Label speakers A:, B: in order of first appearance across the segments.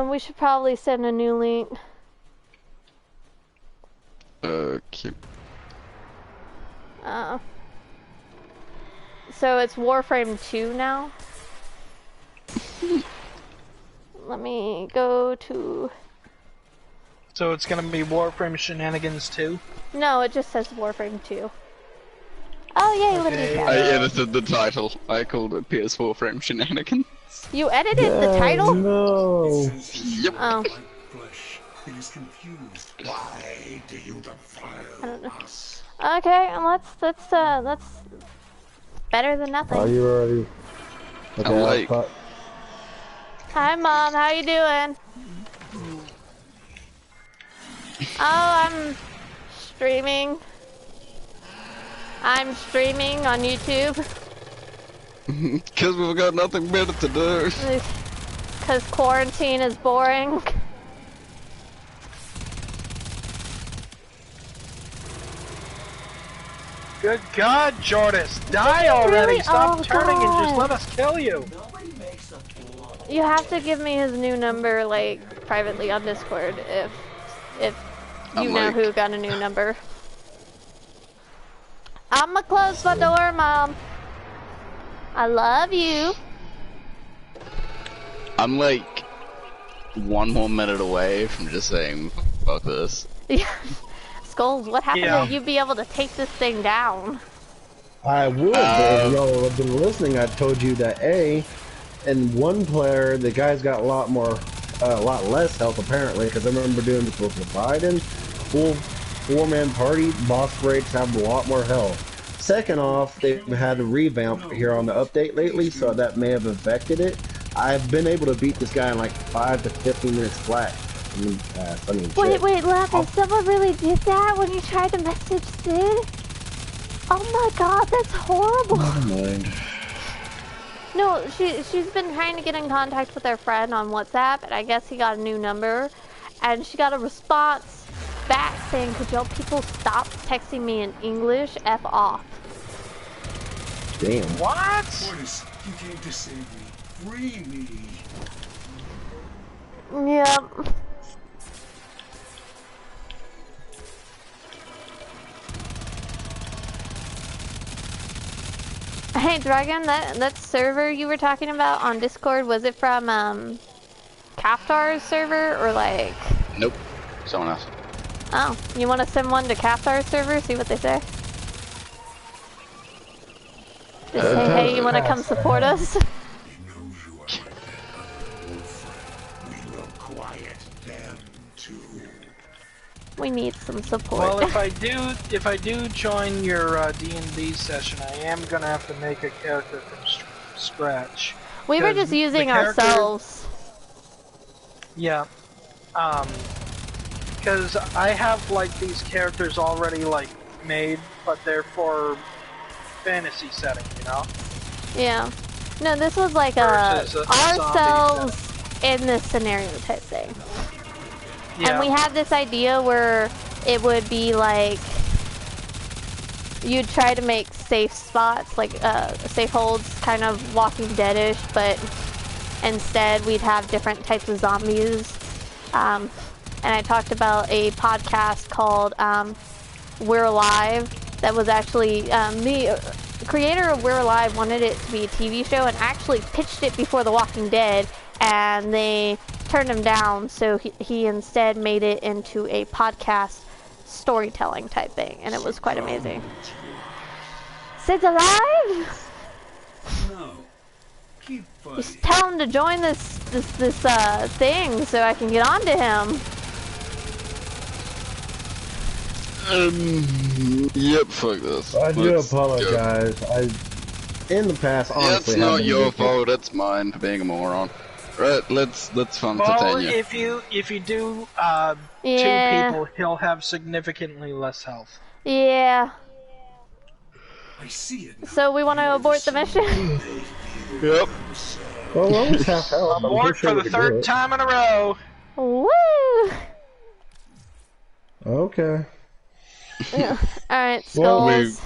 A: We should probably send a new link.
B: Okay.
A: So it's Warframe 2 now? Let me go to...
C: So it's gonna be Warframe Shenanigans 2?
A: No, it just says Warframe 2. Oh yay, let me
B: I edited the title. I called it PS4 Frame Shenanigans.
A: You edited the title?
D: No.
B: Yep.
A: Oh.
E: It is confused. Why do you defile us?
A: Okay, that's better than nothing.
D: Are you ready? Okay,
A: Hi Mom, how you doing? Oh, I'm streaming. I'm streaming on YouTube.
B: Cause we've got nothing better to do.
A: Cause quarantine is boring.
C: Good God, Jordis, die already!
A: Really?
C: Stop turning
A: God.
C: and just let us kill you!
A: You have to give me his new number, like, privately on Discord, if you know who got a new number. I'ma close my door, Mom. I love you.
B: I'm like 1 more minute away from just saying, fuck this.
A: Yeah. Skulls, what happened to you be able to take this thing down?
D: I would, but if y'all have been listening, I told you that in one player, the guy's got a lot less health apparently, because I remember doing this with Biden. Full 4-man party, boss breaks have a lot more health. Second off, they've had a revamp here on the update lately, so that may have affected it. I've been able to beat this guy in like 5 to 15 minutes flat.
A: Wait, Lapis, someone really did that when you tried to message Sid? Oh my god, that's horrible.
D: Never mind.
A: No, she's been trying to get in contact with her friend on WhatsApp, and I guess he got a new number, and she got a response back saying, could y'all people stop texting me in English? F off.
D: Damn.
C: What?
E: Mortis, you came to save me. Free me.
A: Yep. Hey Dragon, that server you were talking about on Discord, was it from Kaftar's server or like?
B: Nope, someone else.
A: Oh, you want to send one to Kaftar's server, see what they say? Just say, hey, you want to come support us? We need some support.
C: Well, if I do join your D&D session, I am gonna have to make a character from scratch.
A: We were just using ourselves.
C: Yeah. Because I have like these characters already like made, but they're for fantasy setting, you know?
A: Yeah. No, this was like ourselves in this scenario type thing. Yeah. And we had this idea where it would be like you'd try to make safe spots, like safe holds, kind of Walking Dead-ish, but instead we'd have different types of zombies. And I talked about a podcast called We're Alive that was actually the creator of We're Alive wanted it to be a TV show and actually pitched it before The Walking Dead, and they turned him down, so he instead made it into a podcast storytelling type thing, and it was quite amazing. Sid's alive?
E: No. Keep fighting.
A: Just tell him to join this thing so I can get on to him.
B: Yep, fuck this.
D: I do apologize. In the past, honestly,
B: it's not your fault. It's mine for being a moron. Right, let's continue.
C: Well, if you do
A: Yeah.
C: 2 people, he'll have significantly less health.
A: Yeah.
E: I see it now.
A: So we want to abort the mission?
B: Yep.
D: Well, we're almost half health.
C: Abort for the 3rd time in a row.
A: Woo!
D: Okay.
A: Yeah. Alright, Skulls.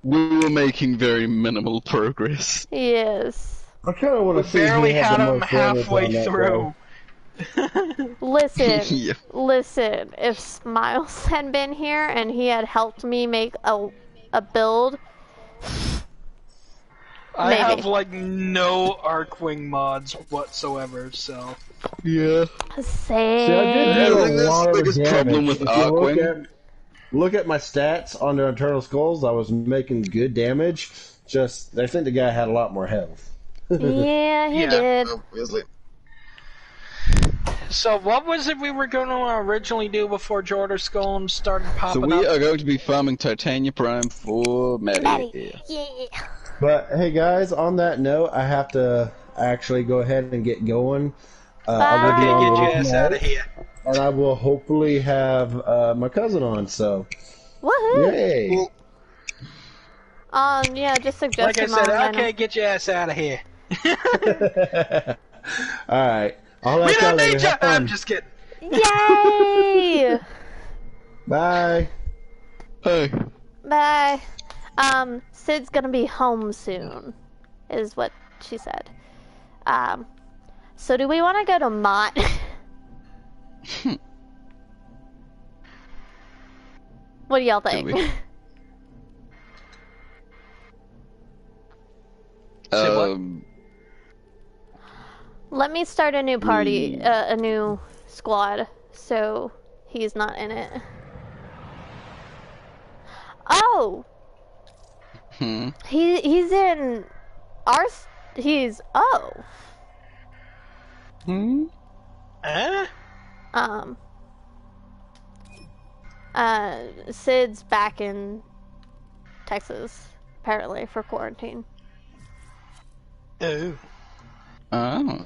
B: We were making very minimal progress.
A: Yes.
D: I kind of want to see
C: barely
D: who
C: had
D: the
C: him
D: most damage on
C: halfway
D: that
C: through.
D: guy.
A: Listen,
B: Yeah.
A: listen. If Smiles had been here and he had helped me make a build,
C: I
A: maybe.
C: have like no Arcwing mods whatsoever, so.
B: Yeah.
A: Same.
D: See, I did
B: I
D: do a
B: think that's
D: lot
B: the
D: of
B: biggest
D: damage.
B: problem with
D: If you
B: Arcwing.
D: look at my stats on the Eternal Skulls, I was making good damage. Just, I think the guy had a lot more health.
A: Yeah, he
C: Yeah.
A: did.
B: Obviously.
C: So what was it we were going to originally do before Jordan Skulls started
B: So
C: popping
B: we
C: up?
B: are going to be farming Titania Prime for Maddie.
A: Yeah.
D: But hey guys, on that note, I have to actually go ahead and get going. I'm gonna be
C: Okay,
D: on
C: get
D: the
C: your ass out of here.
D: and I will hopefully have my cousin on. So,
A: Woohoo!
D: yay!
B: Well,
A: Yeah, just suggest
C: Like I
A: him
C: said,
A: on
C: okay, get your ass out of here.
D: All right, I'll
C: We
D: let y'all
C: don't
D: later.
C: need you!
D: Have fun.
C: I'm just kidding.
A: Yay!
D: Bye.
B: hey.
A: Bye. Sid's gonna be home soon, is what she said. So do we want to go to Mott? What do y'all think?
B: we?
C: Say what?
A: Let me start a new party, a new squad, so he's not in it. Oh! He's in our... Oh.
C: Huh?
A: Sid's back in Texas, apparently, for quarantine.
C: Oh.
B: Oh.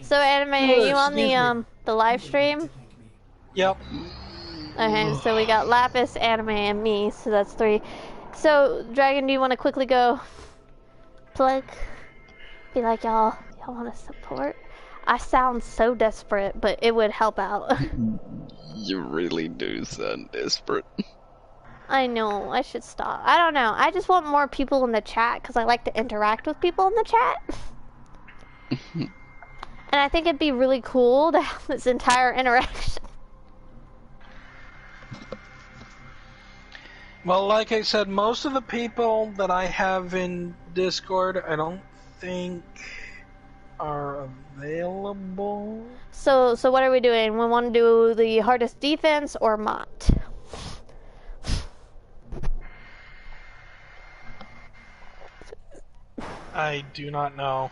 A: So, Anime, are you on the live stream?
C: Yep.
A: Okay, so we got Lapis, Anime, and me, so that's 3. So, Dragon, do you want to quickly go plug? Be like, y'all want to support? I sound so desperate, but it would help out.
B: You really do sound desperate.
A: I know, I should stop. I don't know, I just want more people in the chat, because I like to interact with people in the chat. And I think it'd be really cool to have this entire interaction.
C: Well, like I said, most of the people that I have in Discord, I don't think are available.
A: So what are we doing? We want to do the hardest defense or Mott?
C: I do not know.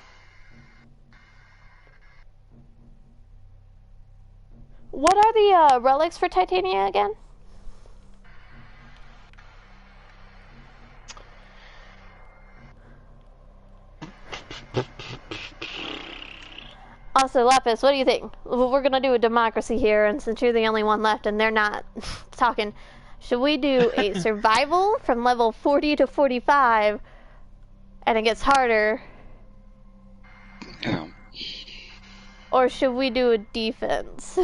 A: What are the relics for Titania again? Also, Lapis, what do you think? We're gonna do a democracy here, and since you're the only one left and they're not talking, should we do a survival from level 40 to 45, and it gets harder? Or should we do a defense?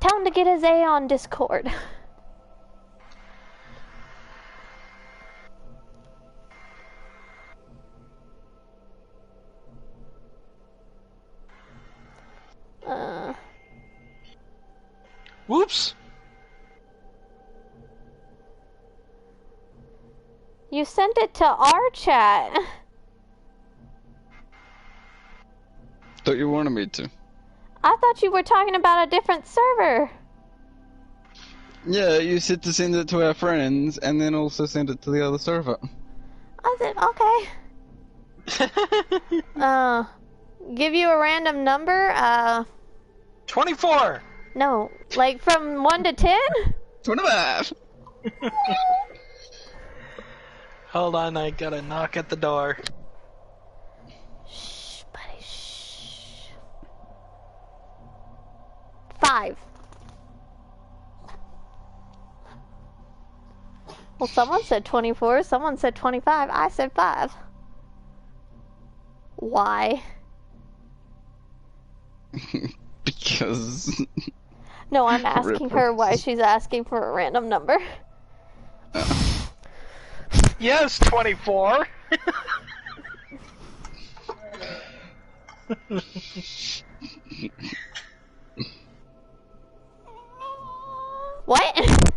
A: Tell him to get his A on Discord.
C: Whoops!
A: You sent it to our chat.
B: Thought you wanted me to.
A: I thought you were talking about a different server.
B: Yeah, you said to send it to our friends, and then also send it to the other server.
A: I said, okay. Give you a random number?
C: 24!
A: No, like from 1 to 10?
B: 25!
C: Hold on, I gotta knock at the door.
A: Shh, buddy, shh. 5. Well, someone said 24, someone said 25, I said 5. Why?
B: Because...
A: No, I'm asking her why she's asking for a random number.
C: Yes, 24.
A: What?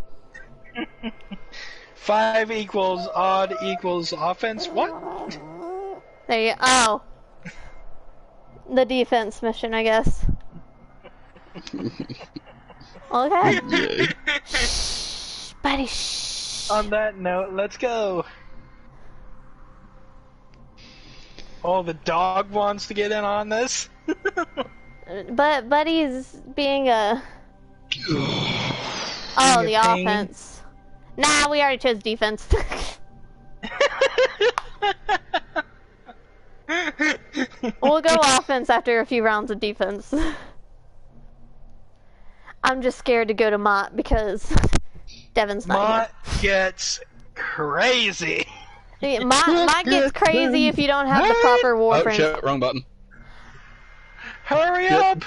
C: 5 equals odd equals offense. What?
A: There you. Oh. The defense mission, I guess. Okay.
B: Yeah.
A: Shh, buddy, shh.
C: On that note, let's go. Oh, the dog wants to get in on this.
A: But Buddy's being a... Oh,
C: Being
A: the
C: a pain.
A: offense. Nah, we already chose defense. We'll go offense after a few rounds of defense. I'm just scared to go to Mott because Devin's not
C: Mott gets crazy.
A: here. Mott gets crazy if you don't have the proper
B: Oh
A: Warframe.
B: shit, wrong button.
C: Hurry up!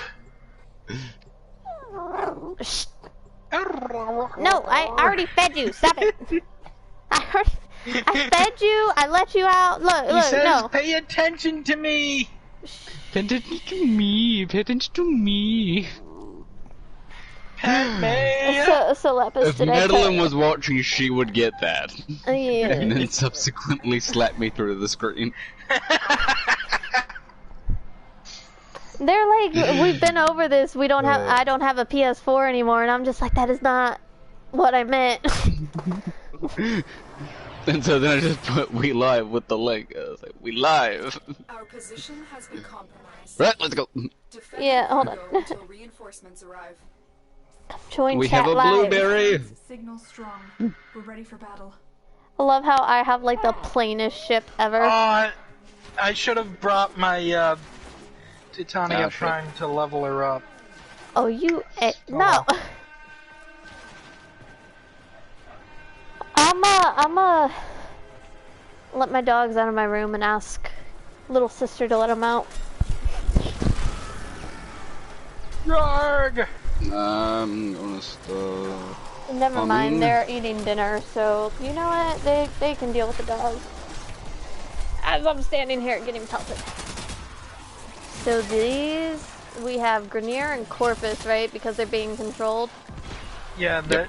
A: Shh. No, I already fed you. Stop it. I fed you. I let you out. Look,
C: He
A: look,
C: says,
A: no.
C: pay attention to me.
B: Pay attention to me. Pay attention to me.
C: Pet me.
A: So Lepus,
B: If
A: did I
B: Madeline
A: pet-
B: was watching, she would get that.
A: Yeah.
B: And then subsequently slap me through the screen.
A: They're like, we've been over this. We don't have. I don't have a PS4 anymore, and I'm just like, that is not what I meant.
B: And so then I just put "we live" with the link. I was like, "We live."
F: Our position has been compromised.
B: Right, let's go.
F: Defend
A: Yeah, hold
F: Go
A: on.
F: until reinforcements arrive.
A: Join
B: We
A: chat
B: have a
A: live.
B: blueberry.
F: Signal strong. We're ready for battle.
A: I love how I have like the plainest ship ever.
C: I should have brought my Titania
B: Oh, shit.
C: Prime to level her up.
A: Oh, you no. I'm let my dogs out of my room and ask little sister to let them out.
C: Yarg!
B: I'm gonna stop.
A: Never mind, they're eating dinner, so you know what? They can deal with the dogs. As I'm standing here getting pelted. So these we have Grenier and Corpus, right? Because they're being controlled.
C: Yeah, the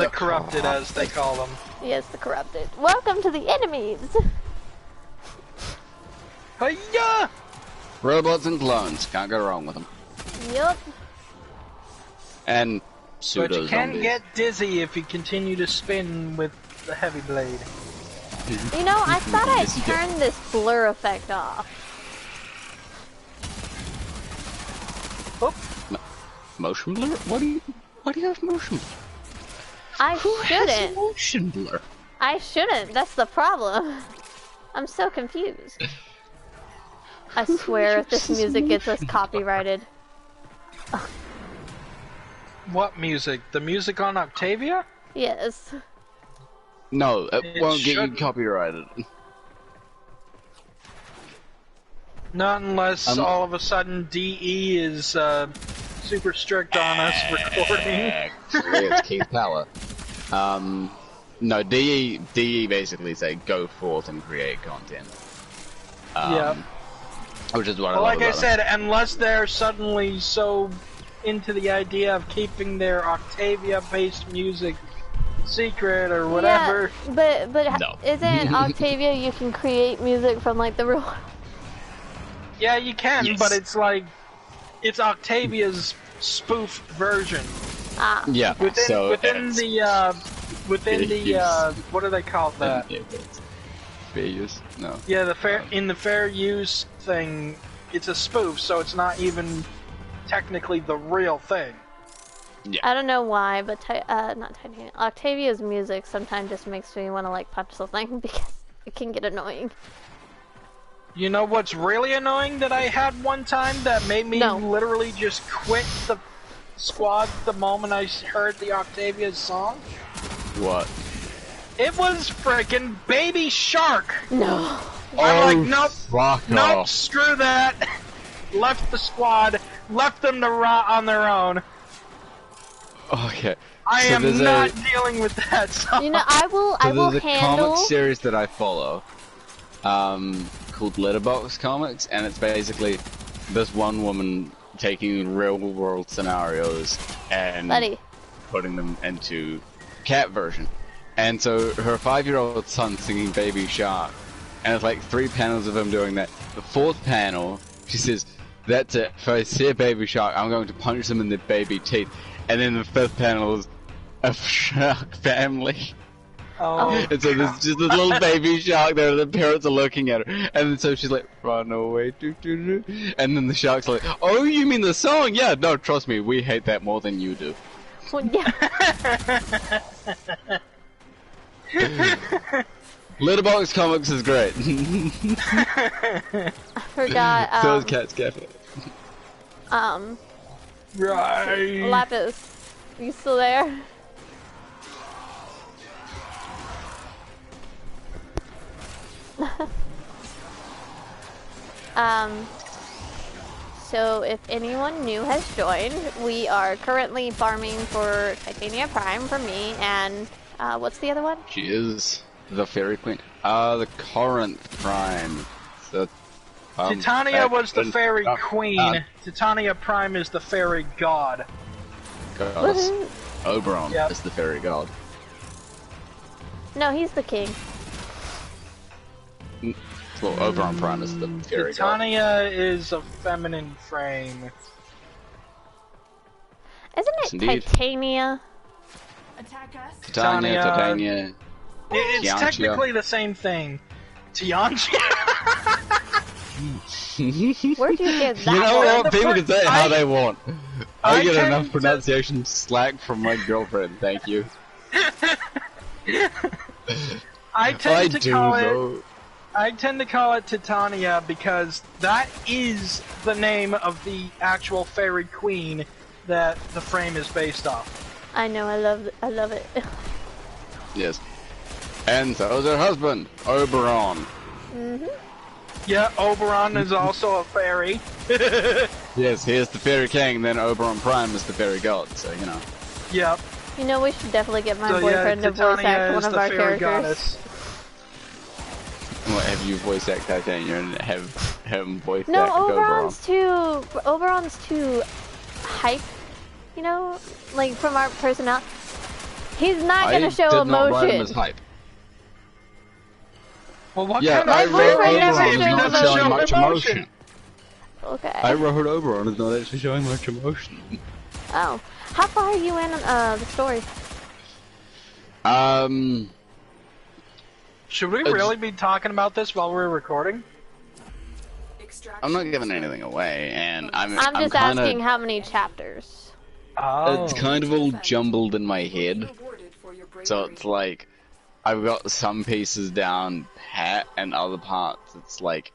C: corrupted, as they call them.
A: Yes, the corrupted. Welcome to the enemies.
C: Hiya!
B: Robots and clones, can't go wrong with them.
A: Yup.
B: And
C: But
B: pseudo
C: you can
B: zombies.
C: get dizzy if you continue to spin with the heavy blade.
A: You know, I thought I
B: Yes, you get-
A: turned this blur effect off.
B: Motion blur? Why do you have motion blur?
A: I
B: Who has
A: shouldn't.
B: motion blur?
A: I shouldn't. That's the problem. I'm so confused. I swear if this music gets us copyrighted.
C: What music? The music on Octavia?
A: Yes.
B: No, it
C: It
B: won't get you
C: shouldn't.
B: copyrighted.
C: Not unless all of a sudden DE is super strict on us recording.
B: Actually, it's Keith Power. No, DE basically say go forth and create content.
C: Yeah.
B: Which is what
C: Well,
B: I love
C: like I
B: about
C: said, unless they're suddenly so into the idea of keeping their Octavia-based music secret or whatever.
A: Yeah, but
B: No.
A: isn't Octavia you can create music from like the real?
C: Yeah, you can,
B: Yes.
C: but it's like it's Octavia's spoofed version.
A: Ah.
B: Yeah,
C: Within
B: so
C: within
B: it's
C: the
B: Yes.
C: what do they call that?
B: fair use. No.
C: Yeah, the fair use thing, it's a spoof, so it's not even technically the real thing.
A: I don't know why, but not Titanium. Octavia's music sometimes just makes me want to like punch something because it can get annoying.
C: You know what's really annoying that I had one time that made me
A: No.
C: literally just quit the squad the moment I heard the Octavia's song?
B: What?
C: It was frickin' Baby Shark!
A: No.
C: I'm like, nope,
B: Fuck
C: nope,
B: off.
C: screw that. Left the squad, left them to rot on their own.
B: Okay.
C: I
B: So
C: am
B: there's
C: not dealing with that song.
A: You know, I will
B: there's a
A: handle.
B: comic series that I follow, called Letterbox Comics, and it's basically this one woman taking real world scenarios and
A: Buddy.
B: putting them into cat version. And so her 5-year-old son singing Baby Shark, and it's like 3 panels of him doing that. The 4th panel, she says, "That's it. If I see a baby shark, I'm going to punch them in their baby teeth." And then the 5th panel is a shark family.
C: Oh,
B: And so there's just this little baby shark there, and the parents are looking at her. And then so she's like, "Run away, doo doo doo." And then the shark's like, "Oh, you mean the song? Yeah, no, trust me, we hate that more than you do."
A: Well, yeah.
B: Letterbox Comics is great.
A: I forgot.
B: So is Cat's Cafe.
C: right.
A: Lapis, you still there? So if anyone new has joined, we are currently farming for Titania Prime for me, and what's the other one?
B: She is the Fairy Queen. The Corinth Prime. The,
C: Titania was the fairy queen. Titania Prime is the fairy god.
B: Goddess. Oberon
C: Yep.
B: is the fairy god.
A: No, he's the king.
B: Well, Oberon Prime is the fairy god.
C: Titania is a feminine frame.
A: Isn't it
B: Indeed.
A: Titania?
F: Attack us.
B: Titania.
C: It's
B: Tiantia.
C: technically the same thing. Tiantia.
A: Where'd you get that
B: You know
A: one?
B: what? People can say it how they want. I
C: I
B: get
C: tend
B: enough
C: to-
B: pronunciation slack from my girlfriend, thank you.
C: I tend to call it.
B: though.
C: I tend to call it Titania because that is the name of the actual fairy queen that the frame is based off.
A: I know, I love it.
B: Yes. And so is her husband, Oberon.
C: Yeah, Oberon is also a fairy.
B: Yes, he is the fairy king, then Oberon Prime is the fairy god, so you know.
C: Yep.
A: You know, we should definitely get my
C: So yeah,
A: boyfriend to voice
C: Titania
A: act one
C: is
A: of
C: the
A: our
C: fairy
A: characters.
C: goddess.
B: What, have you voice act Titania and have him voice
A: No,
B: act Oberon?
A: Oberon's too hype, you know? Like, from our personality. He's not
B: I
A: gonna show
B: did not write him
A: emotion.
B: as hype.
C: Well, what
B: Yeah,
C: kind
B: I
C: of
A: My boyfriend
C: fairy
A: never
C: is
A: shows
C: he
B: not
C: doesn't
B: showing
C: show
B: much emotion.
A: Okay.
B: I wrote Oberon is not actually showing much emotion.
A: Oh. How far are you in the story?
C: Should we
B: It's-
C: really be talking about this while we're recording?
F: Extraction.
B: I'm not giving anything away, and I'm
A: I'm just
B: kinda,
A: asking how many chapters.
C: Oh.
B: It's kind of all jumbled in my head,
F: Rewarded for your bravery.
B: so it's like I've got some pieces down pat, and other parts it's like,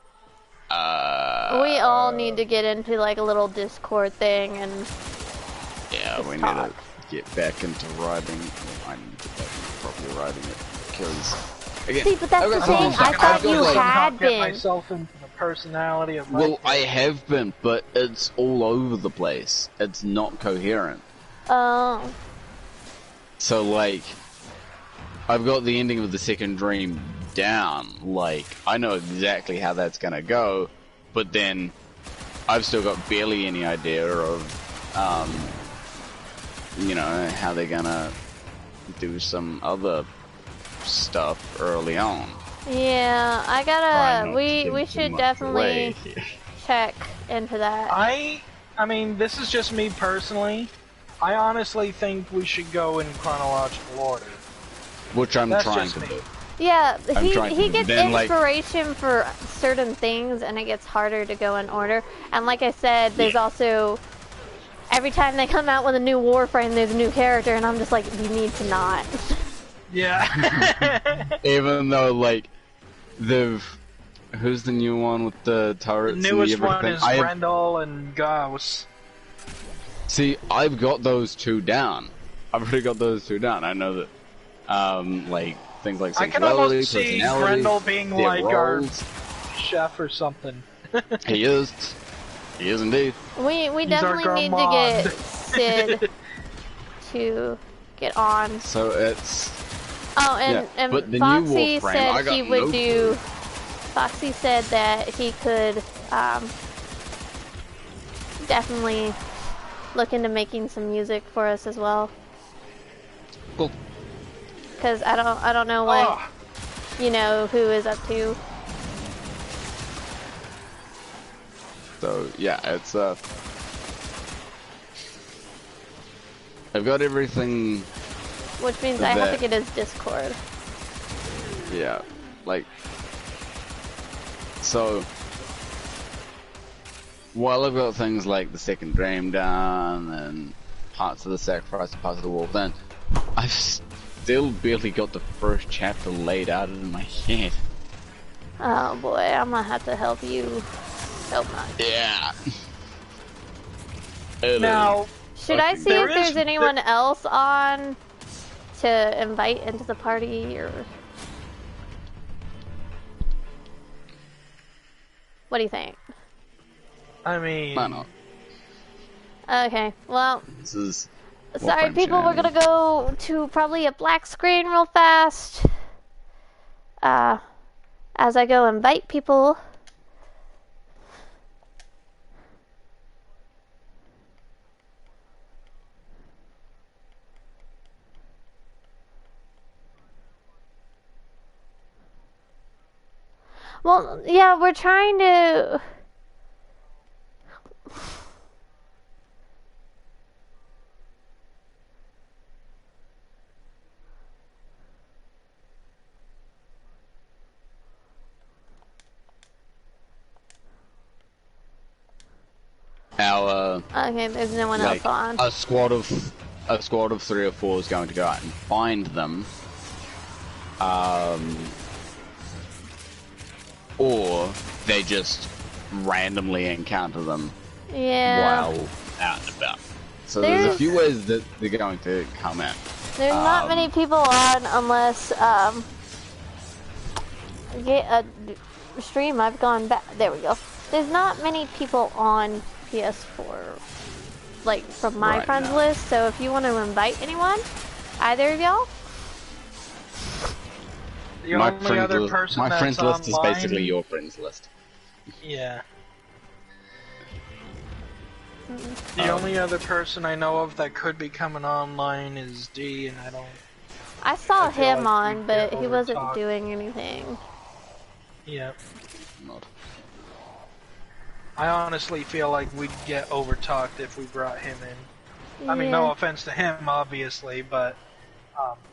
A: We all need to get into like a little Discord thing and
B: yeah,
A: Just
B: we need
A: talk.
B: to get back into writing. I need to get back into properly writing it because again,
A: see, but that's
B: I've
A: the
B: got
A: thing.
B: something
A: I
B: stuck.
A: thought
B: I've got,
A: you
B: like-
A: had
C: Not get
A: been.
C: myself into the personality of my
B: Well, I have been, but it's all over the place. It's not coherent.
A: Oh,
B: So like, I've got the ending of the second dream down. Like, I know exactly how that's gonna go, but then I've still got barely any idea of, you know, how they're gonna do some other stuff early on.
A: yeah. I
B: Try
A: gotta.
B: not to
A: We
B: give
A: we
B: too
A: should
B: much
A: definitely
B: away.
A: check into that.
C: I mean, this is just me personally. I honestly think we should go in chronological order.
B: Which I'm
C: That's
B: trying
C: just
B: to
C: me.
B: do.
A: Yeah,
B: I'm trying
A: he
B: to
A: gets
B: then, like-
A: inspiration for certain things, and it gets harder to go in order. And like I said, there's
B: Yeah.
A: also every time they come out with a new Warframe, there's a new character, and I'm just like, you need to not.
C: Yeah.
B: Even though, like, who's the new one with the
C: The
B: turrets and
C: newest one
B: everything?
C: is
B: I have,
C: Brendel and Gauss.
B: see, I've got those two down. I've already got those two down. I know that, like, things like
C: I can
B: sexuality,
C: almost see
B: personality,
C: Brendel being
B: their
C: like our
B: roles.
C: chef or something.
B: He is. He is indeed.
A: We
C: He's our
A: definitely need to
C: gourmand.
A: get Sid to get on.
B: So it's...
A: Oh, and
B: but the
A: Foxy
B: new Warframe, I
A: said
B: got
A: he would
B: no
A: do...
B: clue.
A: Foxy said that he could definitely look into making some music for us as well.
B: Cool.
A: Because I don't know what, you know, who is up to.
B: So, yeah, it's, I've got everything...
A: Which means I have to get his Discord.
B: Yeah, like... So... While I've got things like the Second Dream done, and parts of the Sacrifice and parts of the Wolf done, I've still barely got the first chapter laid out in my head.
A: Oh boy, I'm gonna have to help you so much.
B: Yeah.
C: Now,
A: should I see if there's anyone else on to invite into the party, or what do you think?
C: I mean,
B: Why not?
A: Okay, well,
B: This is
A: sorry
B: Warframe
A: people, we're gonna go to probably a black screen real fast. As I go invite people. Well, yeah, we're trying to...
B: Our
A: Okay, there's no one else on.
B: a squad of 3 or 4 is going to go out and find them, or they just randomly encounter them while out and about. So there's a few ways that they're going to come in.
A: There's not many people on unless get a stream. I've gone back. There we go. There's not many people on PS4, like from my friends list. So if you want to invite anyone, either of y'all.
C: The only other person
B: my
C: that's
B: friends list is
C: online-
B: basically your friends list.
C: Yeah. The only other person I know of that could be coming online is D, and I don't...
A: I saw
C: feel
A: him
C: like
A: on,
C: we'd
A: but
C: get
A: he wasn't
C: overtalked.
A: doing anything.
C: Yeah.
B: Not.
C: I honestly feel like we'd get overtalked if we brought him in. I mean, no offense to him, obviously, but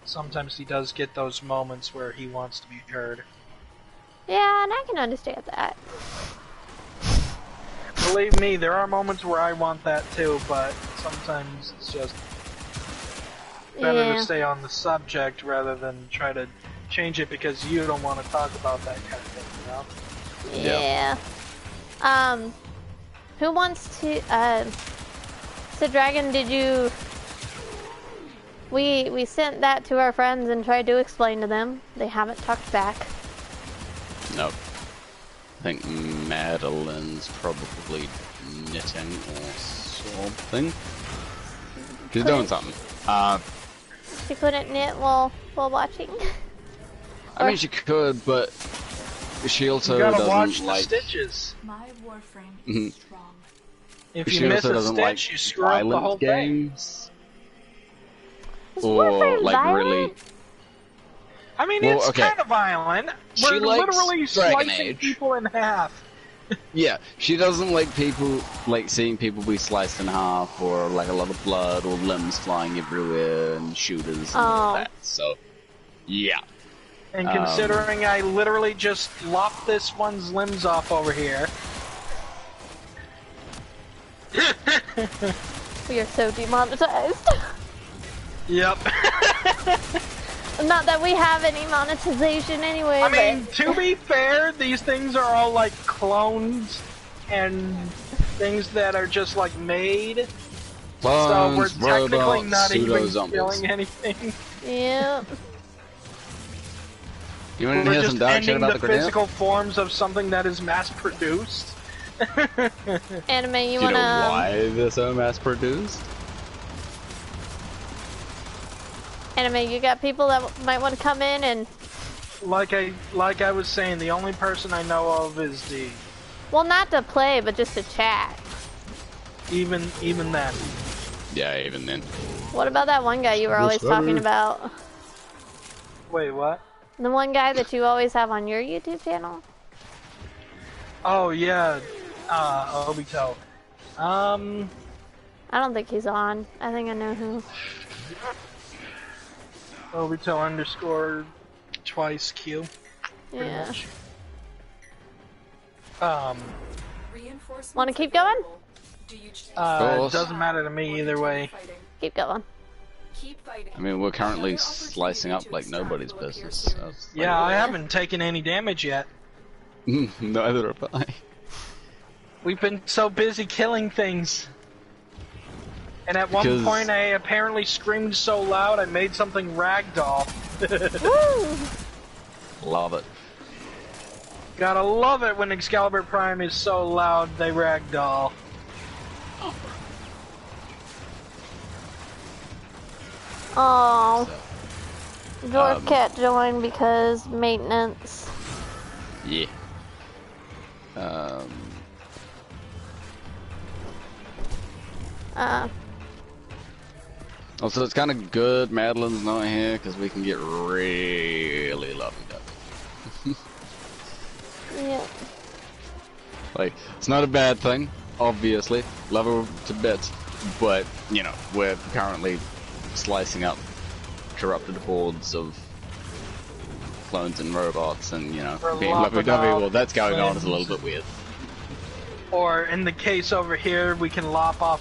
C: sometimes he does get those moments where he wants to be heard.
A: Yeah, and I can understand that.
C: Believe me, there are moments where I want that too, but sometimes it's just better to stay on the subject rather than try to change it because you don't want to talk about that kind of thing, you know?
A: Yeah. Who wants to, so Dragon, did you, we sent that to our friends and tried to explain to them. They haven't talked back.
B: Nope. I think Madeline's probably knitting or something. She's doing something.
A: She couldn't knit while watching.
B: I mean, she could, but she also
C: you gotta
B: doesn't
C: watch the
B: like
C: stitches.
F: My Warframe is strong.
C: If
B: she
C: you miss
B: also
C: a
B: doesn't
C: stitch,
B: like
C: you screw up the
B: violent
C: whole thing.
B: games.
A: Is
B: Or
A: Warframe
B: like
A: violent?
B: really.
C: I mean,
B: Well,
C: it's
B: okay.
C: kind of violent.
B: She
C: We're
B: likes
C: literally
B: Dragon
C: slicing
B: Age.
C: people in half.
B: Yeah, she doesn't like people, like seeing people be sliced in half, or like a lot of blood, or limbs flying everywhere, and shooters and all that. So, yeah.
C: And considering I literally just lopped this one's limbs off over here.
A: We are so demonetized.
C: Yep.
A: Not that we have any monetization anyway.
C: I mean, to be fair, these things are all like clones and things that are just like made. So we're
B: Clones,
C: technically
B: robots,
C: not even
B: pseudo-zombies.
C: killing anything.
A: Yep.
B: You want to
C: We're
B: hear
C: just
B: some dark shit
C: ending
B: about
C: the
B: the grenade?
C: physical forms of something that is mass-produced.
A: Anime, you
B: Do you know
A: wanna?
B: why they're so mass-produced?
A: Anime, you got people that might want to come in and...
C: Like I was saying, the only person I know of is D.
A: Well, not to play, but just to chat.
C: Even then.
B: Yeah, even then.
A: What about that one guy you were always talking about?
C: Wait, what?
A: The one guy that you always have on your YouTube channel?
C: Oh yeah, Obito.
A: I don't think he's on. I think I know who.
C: Obito underscore twice Q.
A: Yeah.
F: Reinforcements
A: Want to keep going?
F: available. Do you
C: It doesn't matter to me either way.
A: Keep going.
F: keep fighting?
B: I mean, we're currently slicing up like nobody's business. So
C: Yeah, I haven't taken any damage yet.
B: neither have I.
C: We've been so busy killing things. And at one
B: Because-
C: point I apparently screamed so loud I made something ragdoll.
A: Woo!
B: Love it.
C: Gotta love it when Excalibur Prime is so loud they ragdoll.
A: Oh. Dwarf can't join because maintenance.
B: Yeah. Also, it's kind of good Madeline's not here because we can get really lovey-dovey.
A: Yeah.
B: Like, it's not a bad thing, obviously. Love her to bits, but you know, we're currently slicing up corrupted hordes of clones and robots, and you know,
C: We're
B: being
C: lopping
B: lovey-dovey.
C: off
B: Well, that's going on is a little
C: limbs.
B: bit weird.
C: Or in the case over here, we can lop off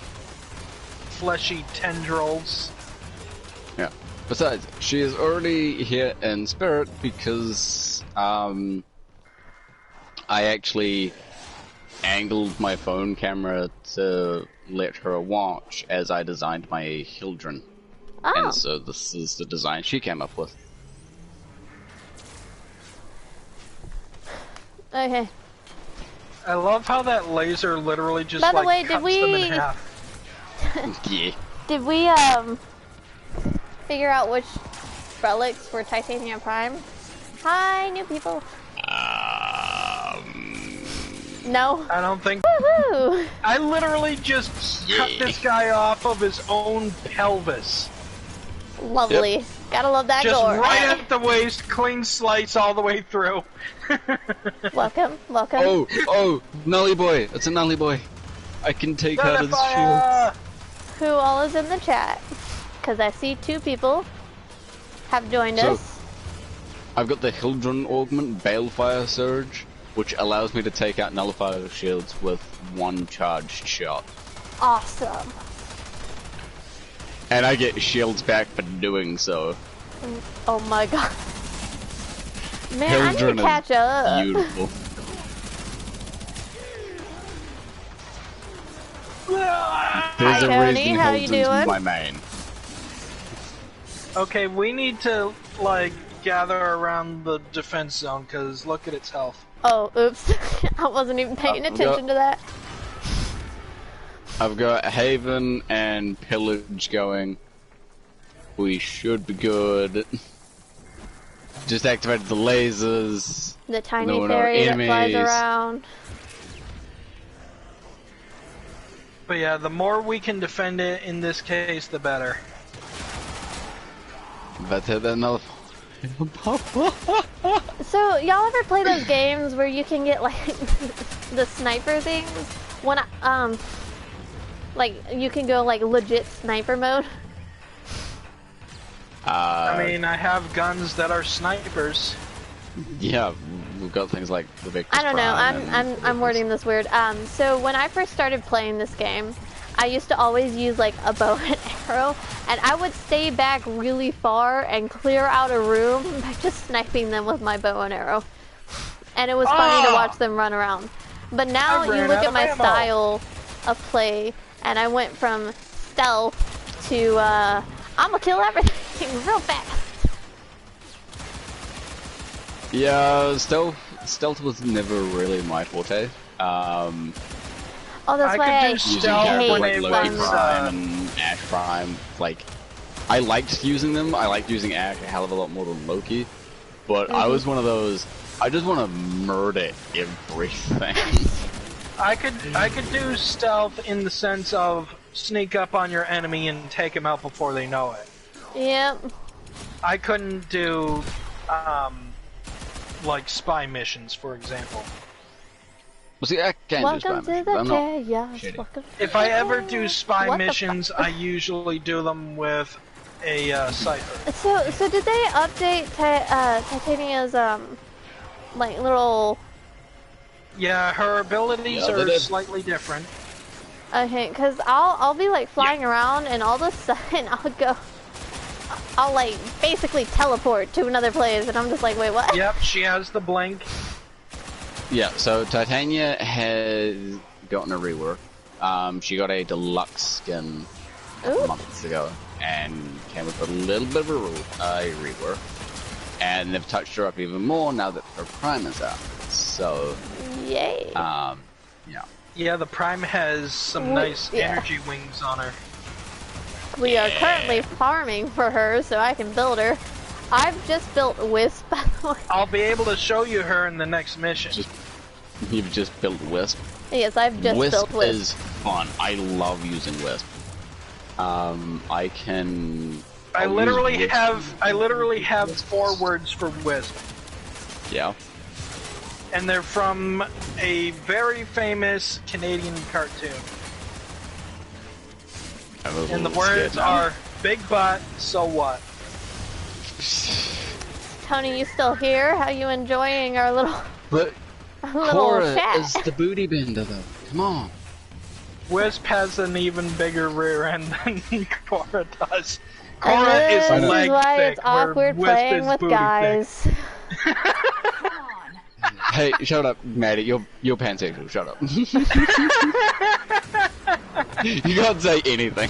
C: fleshy tendrils.
B: Yeah. Besides, she is already here in spirit because I actually angled my phone camera to let her watch as I designed my Hildren.
A: Oh.
B: And so this is the design she came up with.
A: Okay.
C: I love how that laser literally just
A: By the
C: like
A: way,
C: cuts them in half.
B: Yeah.
A: Did we figure out which relics were Titanium Prime? Hi, new people. No.
C: I don't think.
A: Woohoo!
C: I literally just cut this guy off of his own pelvis.
A: Lovely. Gotta love that
C: Just
A: gore.
C: right at the waist, clean slice all the way through.
A: Welcome, welcome.
B: Oh, Nully Boy. It's a Nully Boy. I can take out his shield.
C: Fire!
A: Who all is in the chat? Because I see two people have joined
B: So-
A: us.
B: I've got the Hildren Augment Balefire Surge, which allows me to take out Nullifier shields with one charged shot.
A: Awesome.
B: And I get shields back for doing so.
A: Oh my god. Man, I need
B: Hildren
A: to catch up.
B: Beautiful. There's a
A: Tony,
B: reason
A: how you
B: Hildren's
A: doing?
B: my main.
C: Okay, we need to, like, gather around the defense zone, because look at its health.
A: Oh, oops. I wasn't even paying attention to that.
B: I've got Haven and Pillage going. We should be good. Just activated the lasers.
A: The tiny
B: No, no,
A: fairy that flies
B: enemies.
A: around.
C: But yeah, the more we can defend it in this case, the better.
B: Better than another.
A: So, y'all ever play those games where you can get, like, the sniper things? When like, you can go, like, legit sniper mode?
C: I mean, I have guns that are snipers.
B: Yeah, we've got things like the Victor's
A: I don't know,
B: Prime
A: I'm wording this weird. So when I first started playing this game, I used to always use like a bow and arrow, and I would stay back really far and clear out a room by just sniping them with my bow and arrow. And it was funny to watch them run around. But now
C: I
A: you
C: ran
A: look
C: out
A: at
C: of
A: my
C: ammo.
A: style of play, and I went from stealth to I'ma kill everything real fast.
B: Yeah, stealth was never really my forte.
A: Oh, that's
C: I
A: why
C: could
A: I
C: do
B: Using
C: stealth
A: hate
B: characters
C: when
B: like
C: it
B: Loki
C: was,
B: Prime and Ash Prime, like I liked using them. I liked using Ash a hell of a lot more than Loki. But I was one of those. I just want to murder everything.
C: I could do stealth in the sense of sneak up on your enemy and take him out before they know it.
A: Yep.
C: I couldn't do like spy missions, for example.
B: Well, see, I can't
A: Welcome
B: do spy
A: to the
B: missions. I'm not
A: chaos.
B: shitty.
A: Welcome to
C: If I
A: the
C: ever
A: chaos.
C: do spy
A: What the
C: missions, I usually do them with a cipher.
A: So did they update Titania's like little?
C: Yeah, her abilities
B: Yeah, they
C: are
B: did.
C: slightly different.
A: Okay, cause I'll be like flying around and all of a sudden I'll like basically teleport to another place and I'm just like, wait, what?
C: Yep, she has the blink.
B: Yeah, so Titania has gotten a rework. She got a deluxe skin a couple
A: Ooh.
B: months ago and came with a little bit of a rework. And they've touched her up even more now that her prime is out. So,
A: Yay.
B: yeah.
C: Yeah, the Prime has some
A: Wait,
C: nice
A: yeah.
C: energy wings on her.
A: We are currently farming for her so I can build her. I've just built Wisp, by the way.
C: I'll be able to show you her in the next mission.
B: You've just built Wisp.
A: Yes, I've just built
B: Wisp
A: Wisp.
B: is fun. I love using Wisp. I can...
C: I
B: I'll use
C: literally
B: Wisp.
C: have 4 words for Wisp.
B: Yeah.
C: And they're from a very famous Canadian cartoon.
B: I'm a
C: And the
B: little
C: words
B: scared now.
C: are, big butt, so what?
A: Tony, you still here? How you enjoying our little
B: But
A: little
B: Cora
A: chat?
B: is the booty bender though. Come on.
C: Wisp has an even bigger rear end than Cora does.
A: And
C: Cora
A: this
C: is
A: is
C: leg
A: why
C: thick,
A: it's awkward
C: where Wisp
A: playing
C: is
A: with
C: booty
A: guys.
B: Hey, shut up, Maddie. You're pansexual. Shut up. You can't say anything.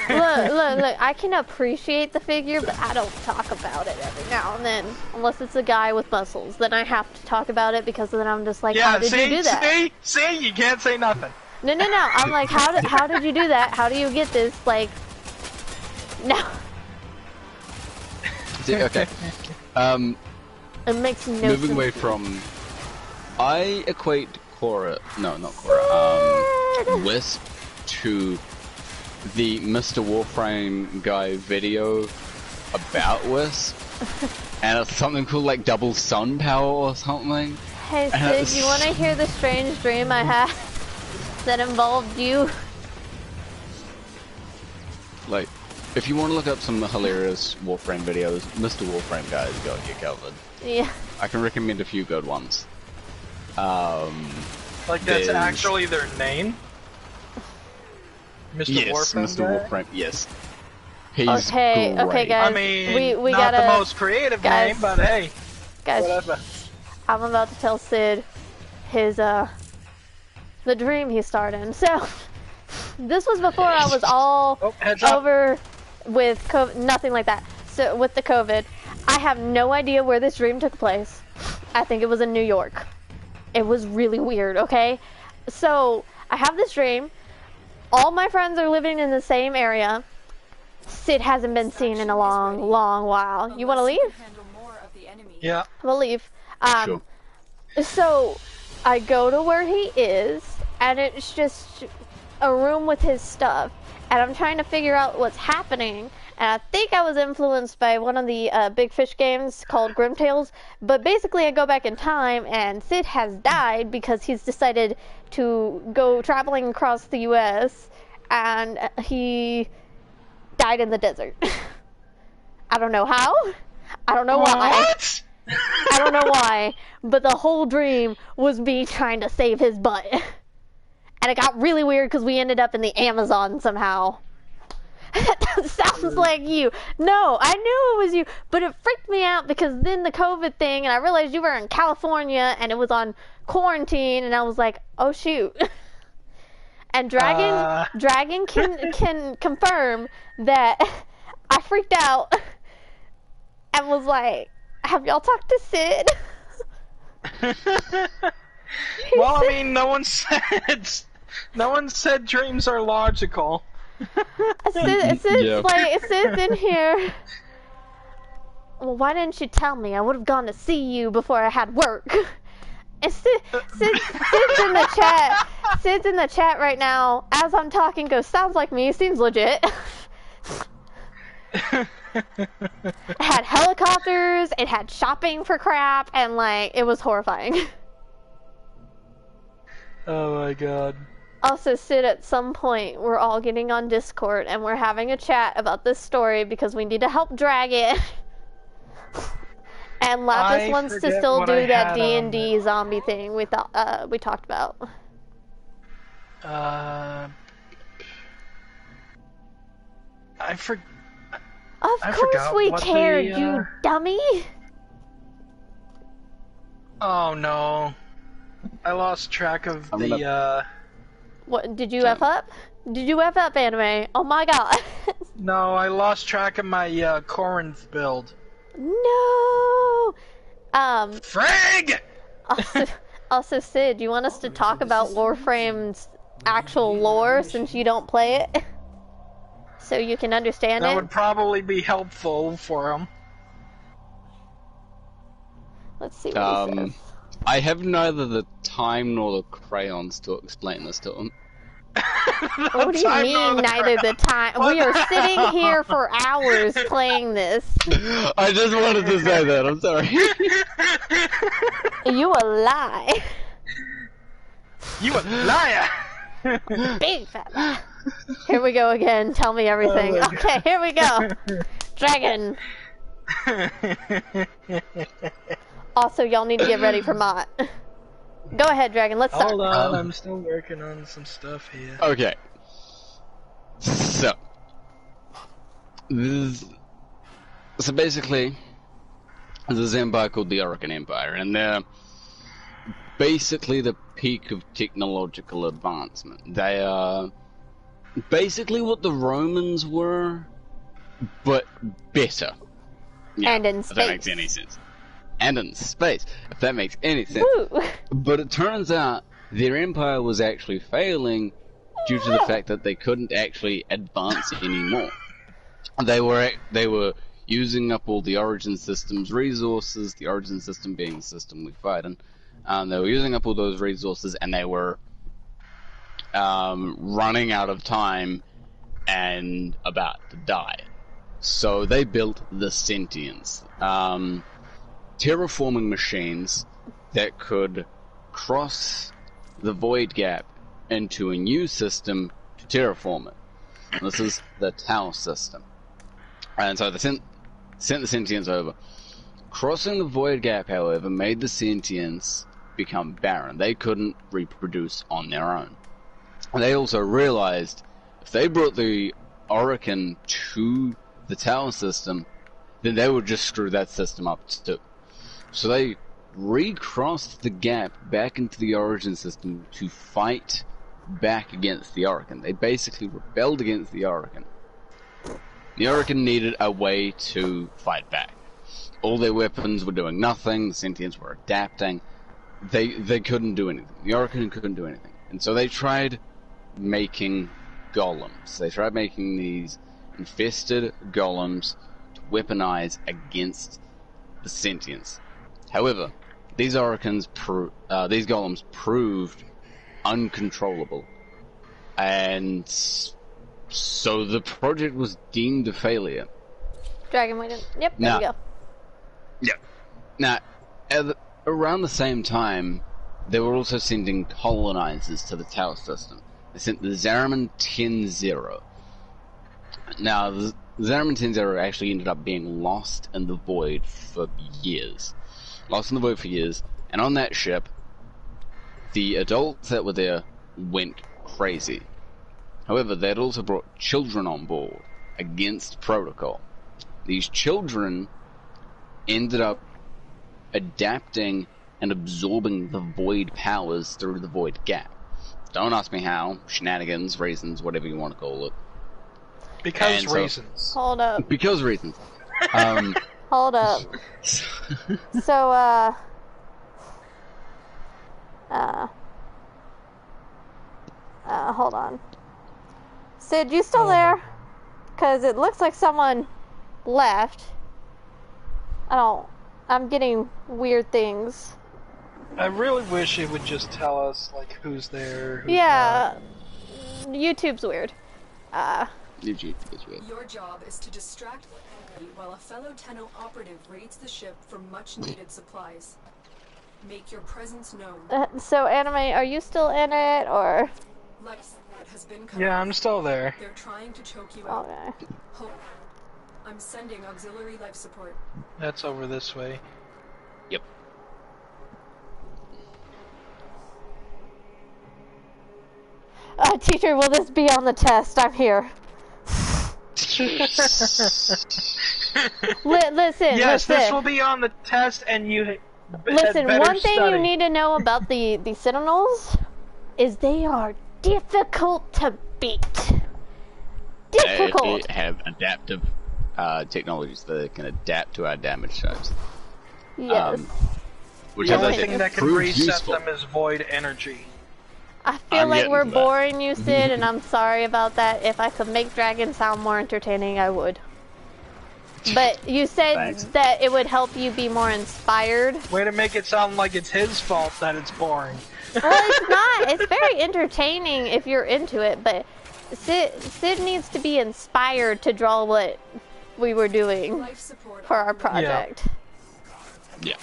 A: Look, I can appreciate the figure, but I don't talk about it every now and then. Unless it's a guy with muscles, then I have to talk about it because then I'm just like,
C: Yeah,
A: how did you do that?
C: See, you can't say nothing.
A: No. I'm like, how did you do that? How do you get this? Like, no.
B: See, okay.
A: It makes no
B: Moving
A: sense.
B: away from, I equate Cora. No, not Cora. Wisp to the Mr. Warframe guy video about Wisp, and it's something called like double sun power or something.
A: Hey Sid, you want to hear the strange dream I had that involved you?
B: Like, if you want to look up some hilarious Warframe videos, Mr. Warframe guy's got you covered.
A: Yeah.
B: I can recommend a few good ones.
C: Like that's
B: There's-
C: actually their name? Mr.
B: Yes,
C: Warframe
B: Mr.
C: guy?
B: Warframe. Yes. He's
A: Okay,
B: great.
A: guys.
C: I mean,
A: we
C: not
A: gotta,
C: the most creative
A: guys-
C: name, but hey,
A: guys.
C: whatever.
A: I'm about to tell Sid his the dream he started in. So this was before I was all
C: Oh, heads up.
A: over with COVID, nothing like that. So with the COVID, I have no idea where this dream took place. I think it was in New York. It was really weird, okay? So I have this dream. All my friends are living in the same area. Sid hasn't been seen in a long while. You want to leave?
F: Handle more of the enemy.
C: Yeah.
A: We'll leave.
B: Sure.
A: So I go to where he is, and it's just a room with his stuff, and I'm trying to figure out what's happening. And I think I was influenced by one of the Big Fish games called Grim Tales. But basically, I go back in time, and Sid has died because he's decided to go traveling across the U.S. and he died in the desert. I don't know how. I don't know why.
C: What?
A: I don't know why, but the whole dream was me trying to save his butt. And it got really weird because we ended up in the Amazon somehow. That sounds like you. No, I knew it was you, but it freaked me out because then the COVID thing, and I realized you were in California and it was on quarantine, and I was like, oh shoot. And Dragon can confirm that I freaked out and was like, have y'all talked to Sid?
C: Well, I mean, no one said dreams are logical.
A: It says in here. Well, why didn't you tell me? I would have gone to see you before I had work. And Sid's in the chat. Sid's in the chat right now. As I'm talking, goes, sounds like me. Seems legit. It had helicopters. It had shopping for crap, and like it was horrifying.
C: Oh my god.
A: Also, Sid, at some point, we're all getting on Discord and we're having a chat about this story because we need to help drag it. And Lapis wants to still do that D&D zombie thing we thought we talked about.
C: I forgot.
A: Of course we cared, you dummy!
C: Oh no. I lost track of
A: What, did you F up? Did you F up, anime? Oh my god.
C: No, I lost track of my Corinth build.
A: No!
C: Frag!
A: Also, Sid, do you want us to talk about Warframe's actual lore since you don't play it? So you can understand it?
C: That would probably be helpful for him.
A: Let's see what he says.
B: I have neither the time nor the crayons to explain this to him.
A: What do you mean, neither the time? We are sitting here for hours playing this.
B: I just wanted to say that, I'm sorry.
A: You a lie.
C: You a liar!
A: Big fat lie. Here we go again, tell me everything. Okay, here we go. Dragon. Also, y'all need to get ready for Mott. Go ahead, Dragon, let's start.
C: Hold on, I'm still working on some stuff here.
B: Okay. So basically, there's an empire called the Orokin Empire, and they're basically the peak of technological advancement. They are basically what the Romans were, but better. Yeah,
A: And in
B: if that makes
A: space.
B: any sense. And in space, if that makes any sense.
A: Woo.
B: But it turns out their empire was actually failing due to the fact that they couldn't actually advance anymore. They were using up all the Origin System's resources, the Origin System being the system we fight in. They were using up all those resources, and they were running out of time and about to die. So they built the Sentients. Terraforming machines that could cross the void gap into a new system to terraform it. This is the Tau system. And so they sent the Sentients over. Crossing the void gap, however, made the Sentients become barren. They couldn't reproduce on their own. And they also realized if they brought the Orokin to the Tau system, then they would just screw that system up too. So they recrossed the gap back into the Origin System to fight back against the Orokin. They basically rebelled against the Orokin. The Orokin needed a way to fight back. All their weapons were doing nothing, the Sentients were adapting. They couldn't do anything. The Orokin couldn't do anything. And so they tried making golems. They tried making these infested golems to weaponize against the Sentients. However, these golems proved uncontrollable, and so the project was deemed a failure.
A: Dragon went in. Yep, there we go.
B: Yeah. Now, around the same time, they were also sending colonizers to the Tau system. They sent the Zariman 10-0. Now, the Zariman 10-0 actually ended up being lost in the void for years. And on that ship, the adults that were there went crazy. However, they had also brought children on board against protocol. These children ended up adapting and absorbing the void powers through the void gap. Don't ask me how. Shenanigans, reasons, whatever you want to call it.
C: Because reasons.
A: Hold up.
B: Because reasons.
A: Hold up. So, hold on. Sid, you still there? Because it looks like someone left. I'm getting weird things.
C: I really wish it would just tell us, like, who's there, who's
A: Yeah. YouTube's weird.
B: YouTube is weird.
F: Your job is to distract the enemy while a fellow Tenno operative raids the ship for much-needed supplies. Make your presence known.
A: So, Anime, are you still in it, or?
F: Life support has been cut
C: Yeah,
F: off.
C: I'm still there.
F: They're trying to choke you out.
A: Okay.
F: I'm sending auxiliary life support.
C: That's over this way.
B: Yep.
A: Teacher, will this be on the test? I'm here. Listen,
C: Yes,
A: listen.
C: this will be on the test, and you
A: Listen,
C: better
A: one thing
C: study.
A: you need to know about the Sentinels is they are difficult to beat. Difficult.
B: They have adaptive technologies that can adapt to our damage types.
A: Yes.
B: Which
C: The
B: as I
C: only
B: said,
C: thing that can
B: proves
C: reset
B: useful.
C: them is void energy.
A: I feel
B: I'm
A: like
B: getting
A: we're
B: to that.
A: boring you, Sid, and I'm sorry about that. If I could make Dragon sound more entertaining, I would. But you said
B: Thanks.
A: that it would help you be more inspired.
C: Way to make it sound like it's his fault that it's boring.
A: Well, it's not. It's very entertaining if you're into it, but Sid needs to be inspired to draw what we were doing
F: Life support
A: for our project.
B: Yeah.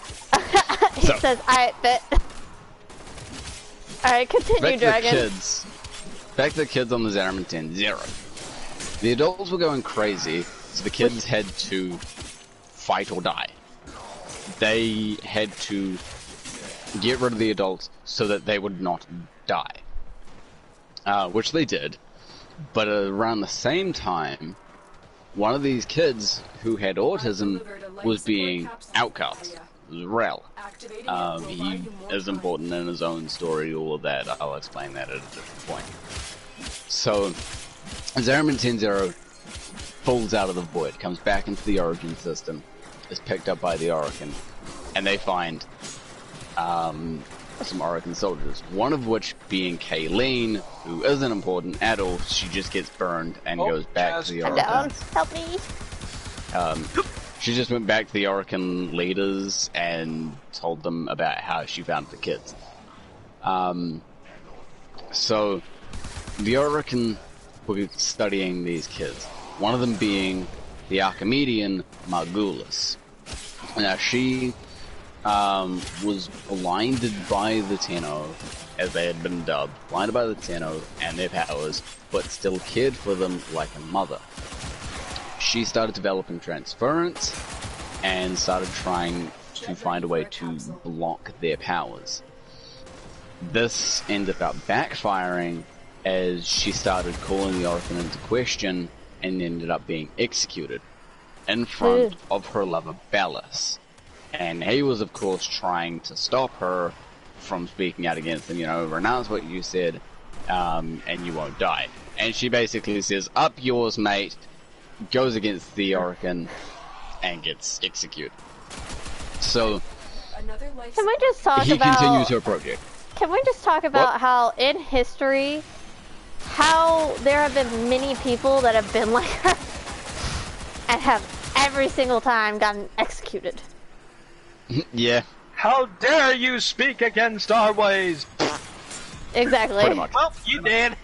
A: He
B: So-
A: says, "I bet." All right, continue,
B: Back to
A: Dragon.
B: the kids. Back to the kids on the Zimmerman 10-0. The adults were going crazy, so the kids had to fight or die. They had to get rid of the adults so that they would not die. Which they did. But around the same time, one of these kids who had autism was being outcast. It was Rel.
F: Activating it will buy
B: He
F: you more
B: is
F: time.
B: important in his own story, all of that. I'll explain that at a different point. So, Zariman 10-0 falls out of the void, comes back into the Origin system, is picked up by the Orokin, and they find some Orokin soldiers. One of which being Kayleen, who isn't important at all. She just gets burned and
C: Oh,
B: goes back to the
C: Jazz.
A: I'm down.
B: Orokin.
A: Help me.
B: She just went back to the Orokin leaders and told them about how she found the kids. So, the Orokin were studying these kids. One of them being the Archimedean Margulis. Now, she was blinded by the Tenno, as they had been dubbed, blinded by the Tenno and their powers, but still cared for them like a mother. She started developing transference and started trying to find a way to block their powers. This ended up backfiring as she started calling the Orokin into question and ended up being executed in front of her lover Bellis. And he was, of course, trying to stop her from speaking out against him, renounce what you said, and you won't die. And she basically says, up yours, mate, goes against the Orokin, and gets executed. So,
F: Another life
A: Can we just talk
B: he
A: about?
B: continues her project.
A: Can we just talk about
B: What?
A: how in history, how there have been many people that have been like her and have every single time gotten executed.
B: Yeah,
C: How dare you speak against our ways?
A: Exactly.
B: pretty much.
C: Well, you did.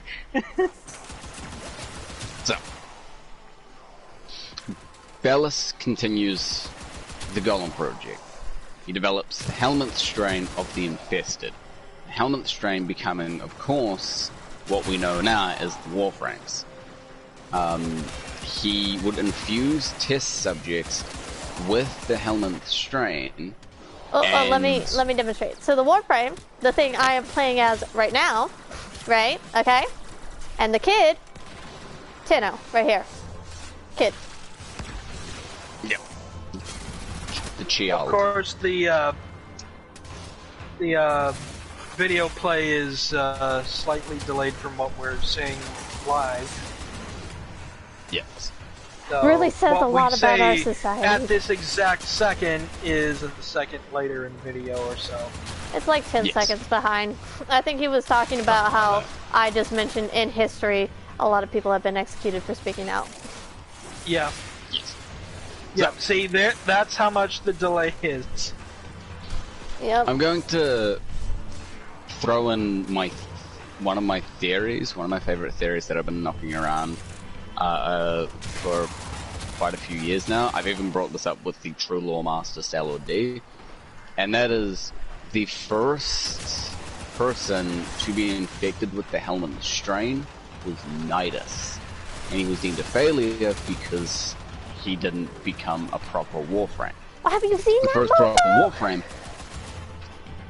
B: So, Bellis continues the Golem project. He develops the Helminth strain of the Infested. The Helminth strain becoming, of course, what we know now as the Warframes. He would infuse test subjects with the Helminth strain.
A: Let me
B: And-
A: demonstrate. So the Warframe, the thing I am playing as right now, right? Okay, and the kid, Tenno, right here, kid.
B: Yeah. The
C: Of
B: Chial.
C: course, the video play is slightly delayed from what we're seeing live.
B: Yes.
C: So
A: Really says
C: what
A: a lot
C: we
A: about our
C: say
A: society.
C: At this exact second is a second later in video or so.
A: It's like 10
B: Yes.
A: seconds behind. I think he was talking about how I just mentioned in history. a lot of people have been executed for speaking out.
C: Yeah.
B: Yes.
C: Yeah. See, that's how much the delay is.
A: Yep.
B: I'm going to throw in one of my favorite theories that I've been knocking around for quite a few years now. I've even brought this up with the True Lore Master Salor D, and that is the first person to be infected with the Helminth strain was Nidus, and he was deemed a failure because he didn't become a proper Warframe.
A: Have you seen
B: The
A: that
B: first
A: photo?
B: proper Warframe.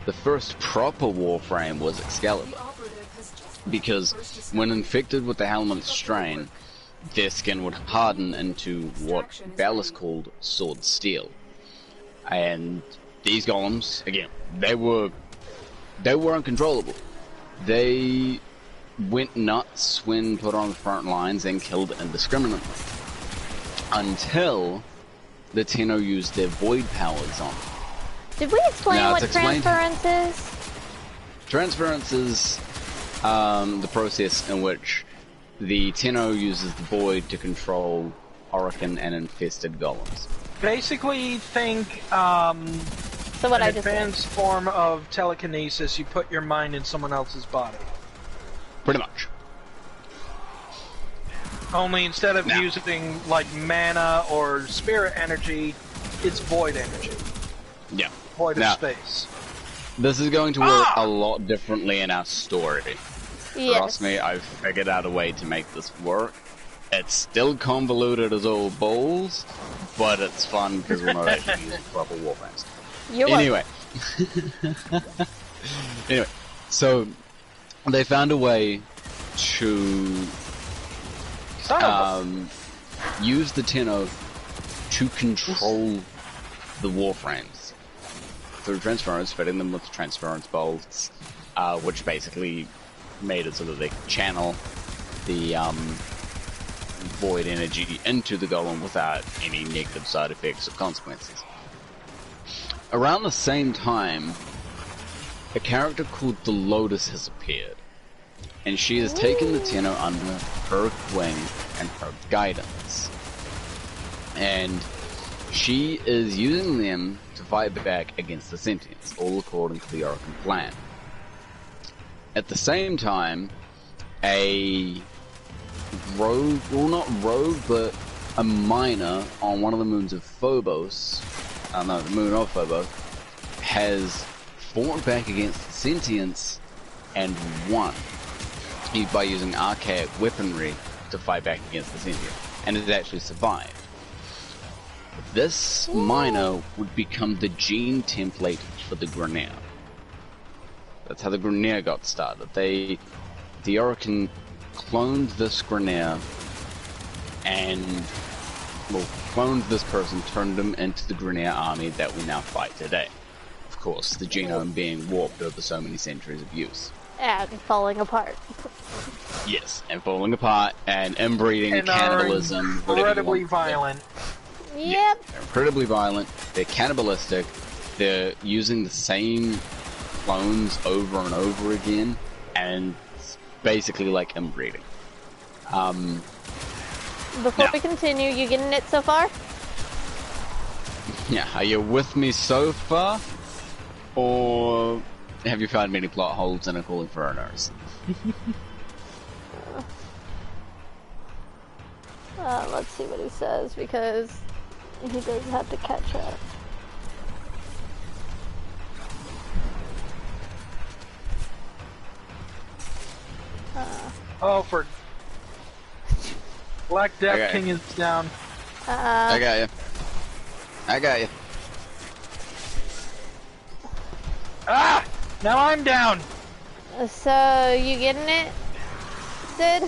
B: The first proper Warframe was Excalibur,
F: The operative has just
B: because when infected with the Helminth strain, their skin would harden into what Ballas called sword steel. And these golems, again, they were uncontrollable. They went nuts when put on the front lines and killed indiscriminately. Until the Tenno used their void powers on them.
A: Did we explain
B: No,
A: what
B: it's explained.
A: transference is?
B: Transference is the process in which the Tenno uses the void to control Orokin and infested golems.
C: Basically, think
A: So what
C: an
A: I just did.
C: advanced form of telekinesis. You put your mind in someone else's body.
B: Pretty much.
C: Only instead of
B: Now.
C: using like mana or spirit energy, it's void energy.
B: Yeah.
C: Void
B: Now.
C: of space.
B: This is going to work a lot differently in our story.
A: Yes.
B: Trust me, I've figured out a way to make this work. It's still convoluted as old balls, but it's fun because we're not actually using proper warframes.
A: You're welcome.
B: Anyway, so they found a way to
C: Son of
B: use the Tenno to control the warframes through transference, fitting them with transference bolts, which basically made it so that they could channel the void energy into the golem without any negative side effects or consequences. Around the same time, a character called the Lotus has appeared, and she has taken the Tenno under her wing and her guidance. And she is using them to fight back against the Sentients, all according to the Orokin plan. At the same time, a rogue, well not rogue, but a miner on one of the moons of Phobos, the moon of Phobos, has fought back against the Sentients and won by using archaic weaponry to fight back against the Sentients, and has actually survived. This miner would become the gene template for the Grineer. That's how the Grineer got started. The Orokin cloned this Grineer and, well, cloned this person, turned him into the Grineer army that we now fight today. Of course, the genome being warped over so many centuries of use.
A: And falling apart.
B: Yes, and falling apart, and inbreeding,
C: and
B: cannibalism,
C: are
B: whatever you
C: incredibly
B: want.
C: violent.
A: Yep.
B: They're incredibly violent, they're cannibalistic, they're using the same clones over and over again, and it's basically like inbreeding.
A: Before
B: Now.
A: we continue, you getting it so far?
B: Yeah, are you with me so far? Or have you found many plot holes and are calling for a nurse?
A: Let's see what he says, because he does have to catch up.
C: Oh, for Black Death
B: Okay.
C: King is down.
B: I got you. I got you.
C: Ah! Now I'm down.
A: So, you getting it, Sid?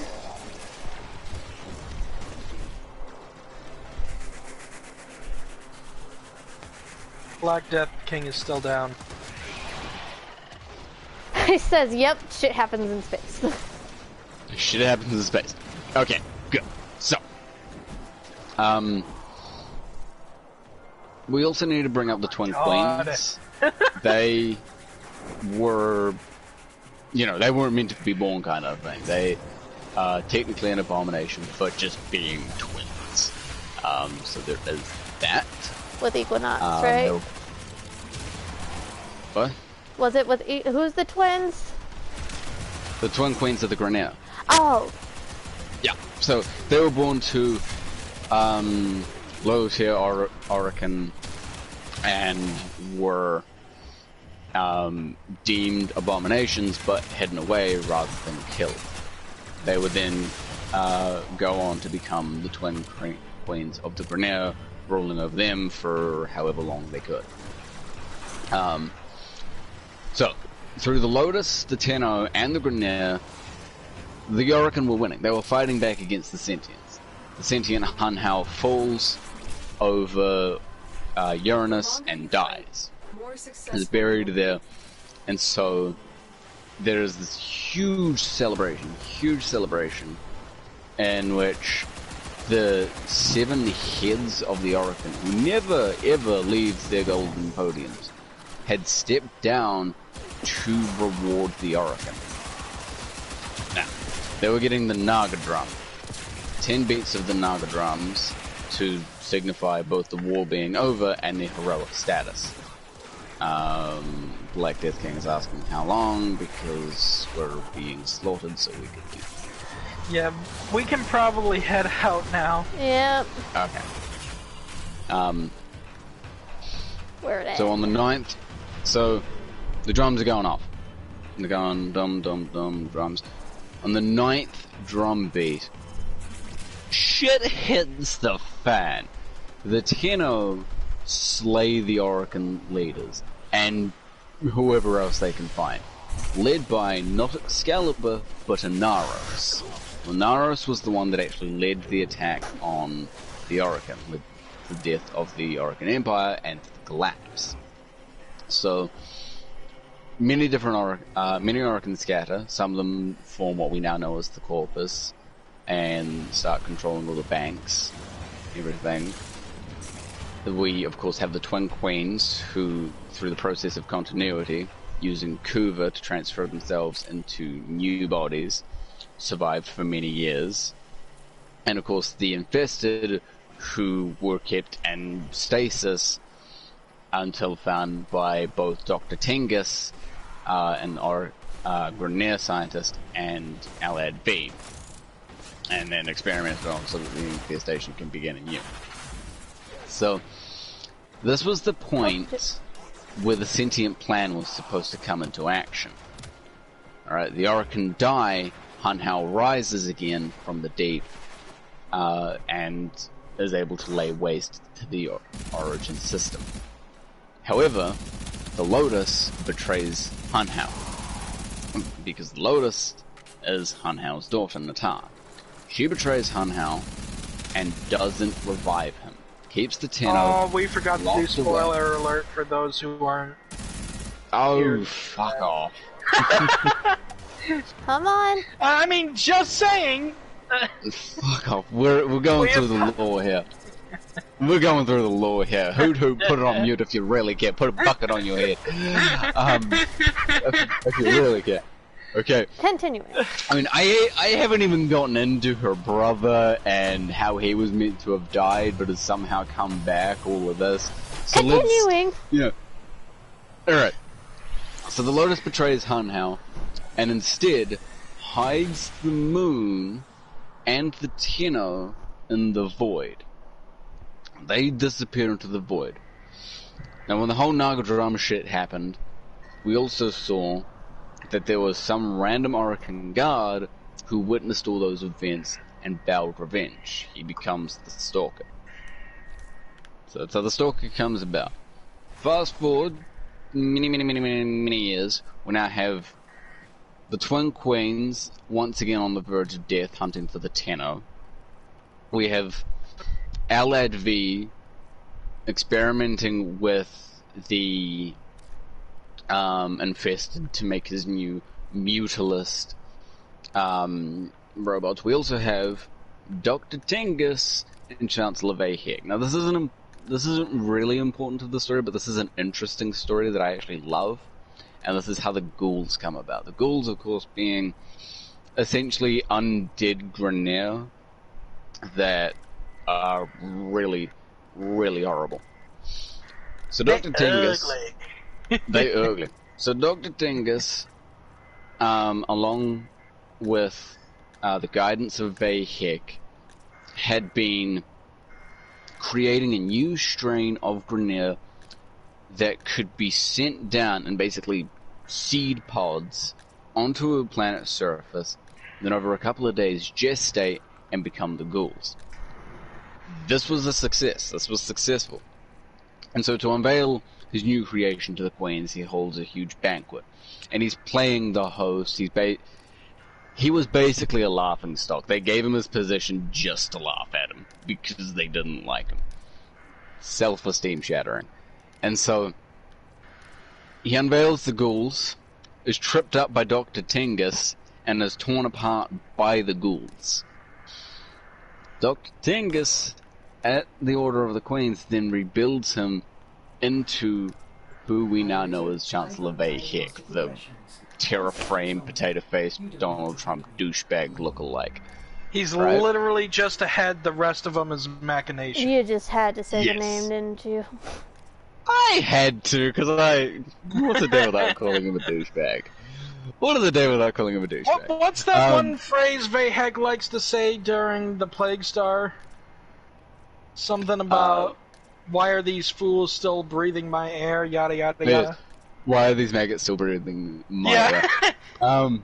C: Black Death King is still down.
A: He says, yep, shit happens in space.
B: Shit happens in space. Okay, good. So, we also need to bring up the Twin
C: God.
B: Queens. They were, they weren't meant to be born kind of thing. technically an abomination for just being twins. So there is that.
A: With Equinox, right?
B: What?
A: Was it with who's the twins?
B: The twin queens of the Grenier.
A: Oh.
B: Yeah. So they were born to low tier Orokin and were deemed abominations, but hidden away rather than killed. They would then go on to become the twin queens of the Grenier, ruling over them for however long they could. So, through the Lotus, the Tenno, and the Grenier, the Orokin were winning. They were fighting back against the Sentients. The sentient Hun Hao falls over Uranus and dies. Is buried there, and so there is this huge celebration, in which the 7 heads of the Orokin, who never ever leaves their golden podiums, had stepped down to reward the Orokin. Now, they were getting the Naga drum. 10 beats of the Naga drums to signify both the war being over and their heroic status. Black Death King is asking how long, because we're being slaughtered, so we could do.
C: Yeah, we can probably head out now.
A: Yep.
B: Okay.
A: Where are they?
B: So on the 9th, so the drums are going off. They're going dum dum dum drums. On the 9th drum beat, shit hits the fan. The Tenno slay the Orokin leaders and whoever else they can find, led by not Excalibur but Inaros. Inaros was the one that actually led the attack on the Orokin, with the death of the Orokin Empire and the collapse. So many different many Orokin scatter. Some of them form what we now know as the Corpus and start controlling all the banks, everything. We, of course, have the Twin Queens, who, through the process of continuity, using Kuva to transfer themselves into new bodies, survived for many years. And, of course, the Infested, who were kept in stasis until found by both Dr. Tengus, an Grenier scientist, and Alad V, and then experimented on so that the infestation can begin anew. So, this was the point where the sentient plan was supposed to come into action. Alright, the Orokin die, Hun Hao rises again from the deep, and is able to lay waste to the origin system. However, the Lotus betrays Hun Hao, because the Lotus is Hun Hao's daughter, Natar. She betrays Hun Hao and doesn't revive him. Keeps the Tenno.
C: Oh, we forgot to do spoiler alert for those who aren't.
B: Oh,
C: here.
B: fuck off.
A: Come on.
C: I mean, just saying.
B: Fuck off. We're going through the lore here. We're going through the lore here. Hoot hoot, put it on mute if you really care. Put a bucket on your head. If you really care. Okay.
A: Continuing.
B: I mean, I haven't even gotten into her brother and how he was meant to have died, but has somehow come back. All of this. So
A: Continuing.
B: Alright. So the Lotus betrays Hun Hao, and instead hides the moon and the Tenno in the void. They disappear into the void. Now, when the whole Naga drama shit happened, we also saw that there was some random Orokin guard who witnessed all those events and vowed revenge. He becomes the Stalker. So that's how the Stalker comes about. Fast forward many years, we now have the Twin Queens once again on the verge of death, hunting for the Tenno. We have Alad V experimenting with the Infested to make his new Mutalist robots. We also have Dr. Tengus and Chancellor Vahek. Now, this isn't really important to the story, but this is an interesting story that I actually love, and this is how the ghouls come about. The ghouls, of course, being essentially undead Grineer that are really, really horrible. So Dr. Tingus, they ugly. So Dr. Tingus, along with the guidance of Vay Hick, had been creating a new strain of Grineer that could be sent down in basically seed pods onto a planet's surface, then over a couple of days gestate and become the ghouls. This was a success. This was successful. And so to unveil his new creation to the queens, he holds a huge banquet. And he's playing the host. He was basically a laughing stock. They gave him his position just to laugh at him because they didn't like him. Self-esteem shattering. And so he unveils the ghouls, is tripped up by Dr. Tingus, and is torn apart by the ghouls. Dr. Tingus, at the order of the Queens, then rebuilds him into who we now know as Chancellor Vay Hick, the terror-frame, potato-faced, Donald Trump douchebag lookalike.
C: He's literally just ahead. The rest of them is machination.
A: You just had to say
B: Yes.
A: the name, didn't you?
B: I had to, because what's the deal without calling him a douchebag? What is the deal without calling him a douchebag?
C: What's that one phrase Vayhek likes to say during the Plague Star? Something about, why are these fools still breathing my air, yada yada yada.
B: Why are these maggots still breathing my
C: Yeah.
B: air?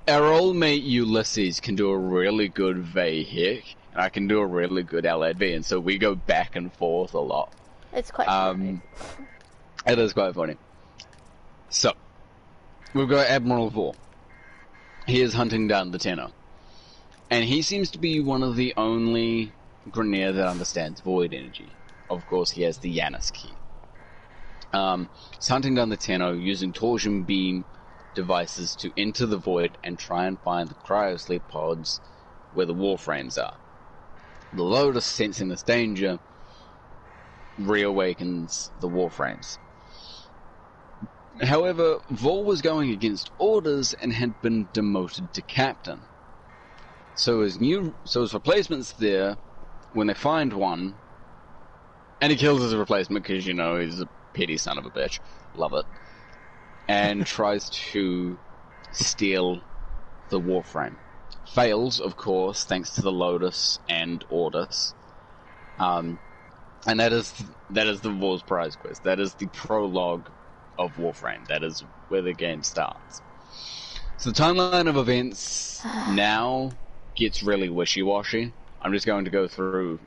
B: Our old mate Ulysses can do a really good Vay Hick, and I can do a really good Alad V, and so we go back and forth a lot.
A: It's quite funny.
B: It is quite funny. So, we've got Admiral Vor. He is hunting down the Tenno. And he seems to be one of the only Grineer that understands void energy. Of course, he has the Yanis key. He's hunting down the Tenno using torsion beam devices to enter the void and try and find the cryosleep pods where the Warframes are. The Lotus, sensing this danger, reawakens the Warframes. However, Vol was going against orders and had been demoted to captain. So his replacement's there when they find one, and he kills his replacement because, you know, he's a petty son of a bitch. Love it. And tries to steal the Warframe. Fails, of course, thanks to the Lotus and Ordis. And that is the War's Prize Quest. That is the prologue of Warframe. That is where the game starts. So the timeline of events now gets really wishy-washy. I'm just going to go through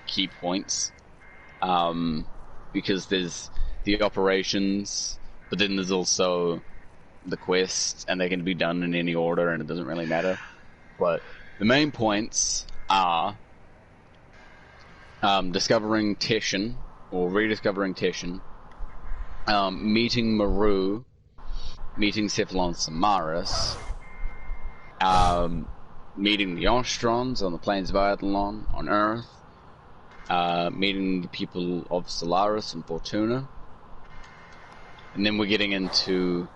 B: key points. Because there's the operations, but then there's also the quests, and they can be done in any order, and it doesn't really matter. But the main points are discovering Teshin, or rediscovering Teshin, meeting Maru, meeting Cephalon Samaris, meeting the Ostrons on the plains of Eidolon on Earth, meeting the people of Solaris and Fortuna, and then we're getting into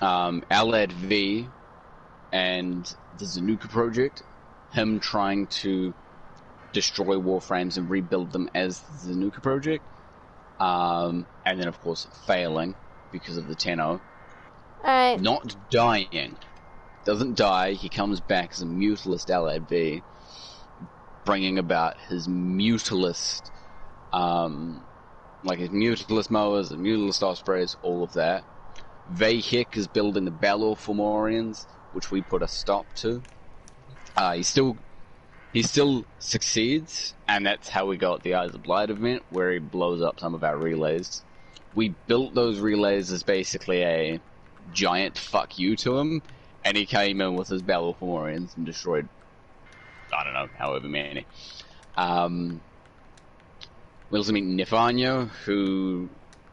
B: Alad V and the Zanuka project, him trying to destroy Warframes and rebuild them as the Zanuka project, and then of course failing because of the Tenno.
A: Alright.
B: Not dying. Doesn't die, he comes back as a mutalist Alad V, bringing about his mutalist, his mutalist mowers, and mutalist ospreys, all of that. Vay Hick is building the Balor Fomorians, which we put a stop to. He still succeeds, and that's how we got the Eyes of Light event, where he blows up some of our relays. We built those relays as basically a giant fuck you to him, and he came in with his Balor Fomorians and destroyed, I don't know, however many. We also meet Nifano, who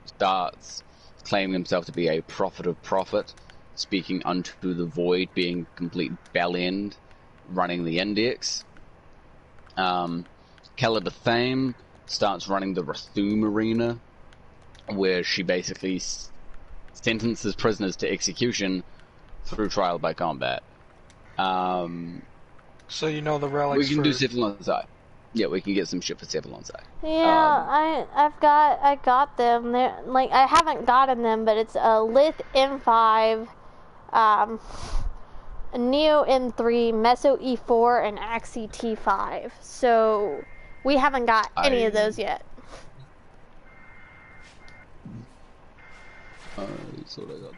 B: starts claiming himself to be a prophet of profit, speaking unto the void, being complete bell-end, running the index. Calibathame starts running the Rathum arena, where she basically sentences prisoners to execution through trial by combat.
C: So you know the relics.
B: We can do Civil on side. Yeah, we can get some shit for Civil on side.
A: Yeah, I got them. They're, like, I haven't gotten them, but it's a Lith M5, a Neo M3, Meso E4, and Axie T5. So we haven't got any of those yet.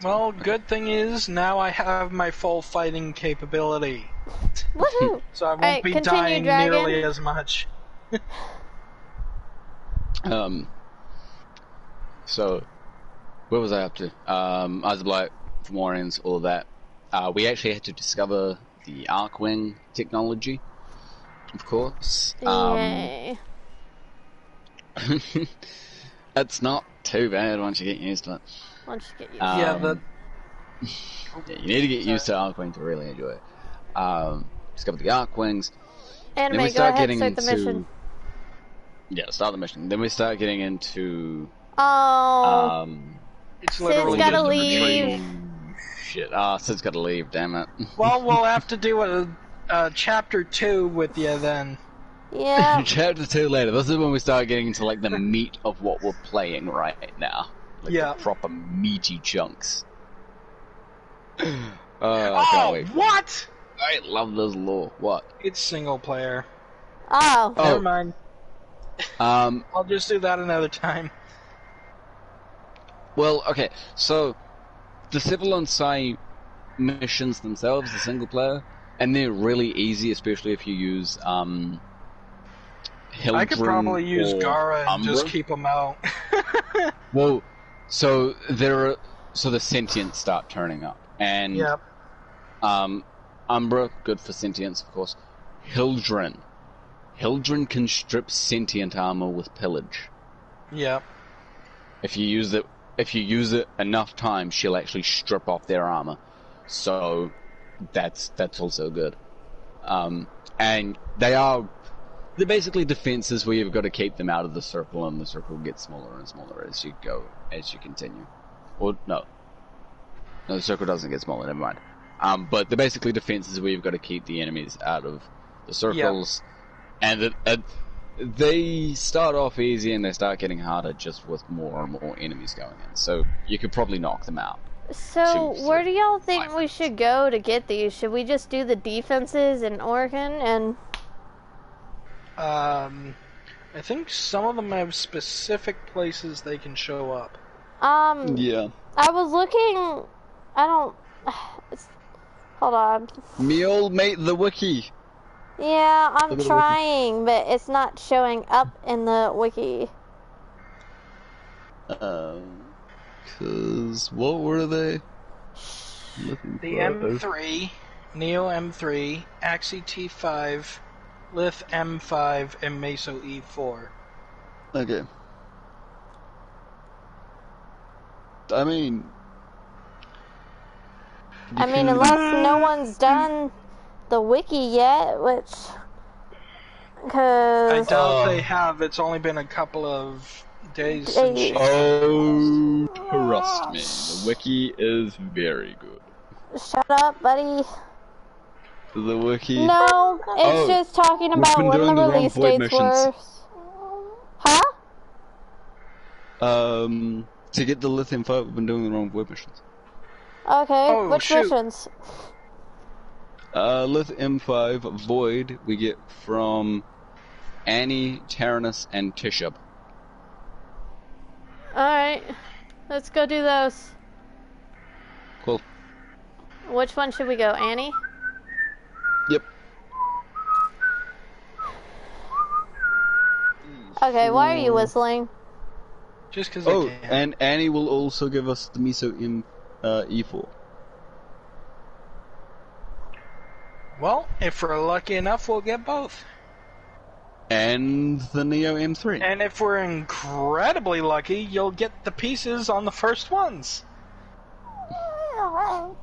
C: Well, good thing is now I have my full fighting capability.
A: Woohoo!
C: So I won't be dying nearly as much.
B: So, where was I up to? Eyes of Blight, Fomorians, all of that. We actually had to discover the Arcwing technology, of course.
A: Yay.
B: It's not too bad once you get used to it.
A: Once you get used
C: Yeah,
B: yeah, you need to get used to Arcwing to really enjoy it. Discover the Arcwings.
A: Anime,
B: then we
A: go
B: start
A: ahead,
B: getting
A: start the
B: into
A: mission.
B: Yeah, start the mission. Then we start getting into
A: Oh,
C: it's
A: Sid's
C: literally
A: gotta
C: just a
A: leave.
C: retreat.
B: Shit. Sid's gotta leave, damn it.
C: Well, we'll have to do a chapter 2 with you then.
A: yeah.
B: Chapter 2 later. This is when we start getting into like the meat of what we're playing right now. Like
C: Yeah.
B: the proper meaty chunks. I can't wait.
C: What?
B: I love this lore. What?
C: It's single player.
A: Oh.
C: Never mind.
B: Um,
C: I'll just do that another time.
B: well, okay, so the Civil on Sai missions themselves, the single player, and they're really easy, especially if you use Hildren
C: I could probably use
B: or
C: Gara and
B: Umbra.
C: just keep them out.
B: Well, so the sentients start turning up, and
C: Yep.
B: Umbra, good for sentience, of course. Hildren can strip sentient armor with pillage.
C: Yep.
B: If you use it enough times, she'll actually strip off their armor. So that's also good. And they're basically defenses where you've got to keep them out of the circle, and the circle gets smaller and smaller as you continue. Or no, the circle doesn't get smaller. Never mind. But they're basically defenses where you've got to keep the enemies out of the circles. Yep. And they start off easy and they start getting harder just with more and more enemies going in. So you could probably knock them out.
A: So, where do y'all think we should go to get these? Should we just do the defenses in Oregon and...
C: I think some of them have specific places they can show up.
B: Yeah.
A: I was looking... Hold on.
B: Me old mate, the wiki.
A: Yeah, I'm trying, but it's not showing up in the wiki.
B: Cause what were they?
C: The M3, Neo M3, Axie T5, Lith M5, and Meso E4.
B: Okay. I mean,
A: unless no one's done the wiki yet, which... Cause...
C: I doubt they have. It's only been a couple of days since she...
B: Oh, trust me. The wiki is very good.
A: Shut up, buddy.
B: The wiki...
A: No, it's just talking about when the release dates were. Huh?
B: To get the lithium fight, we've been doing the wrong web missions.
A: Okay, which missions?
B: Lith M5 Void we get from Annie, Taranis, and Tishub.
A: Alright, let's go do those.
B: Cool.
A: Which one should we go, Annie?
B: Yep.
A: Okay, why are you whistling?
C: Just because I can.
B: And Annie will also give us the Meso E4.
C: Well, if we're lucky enough, we'll get both.
B: And the Neo M3.
C: And if we're incredibly lucky, you'll get the pieces on the first ones.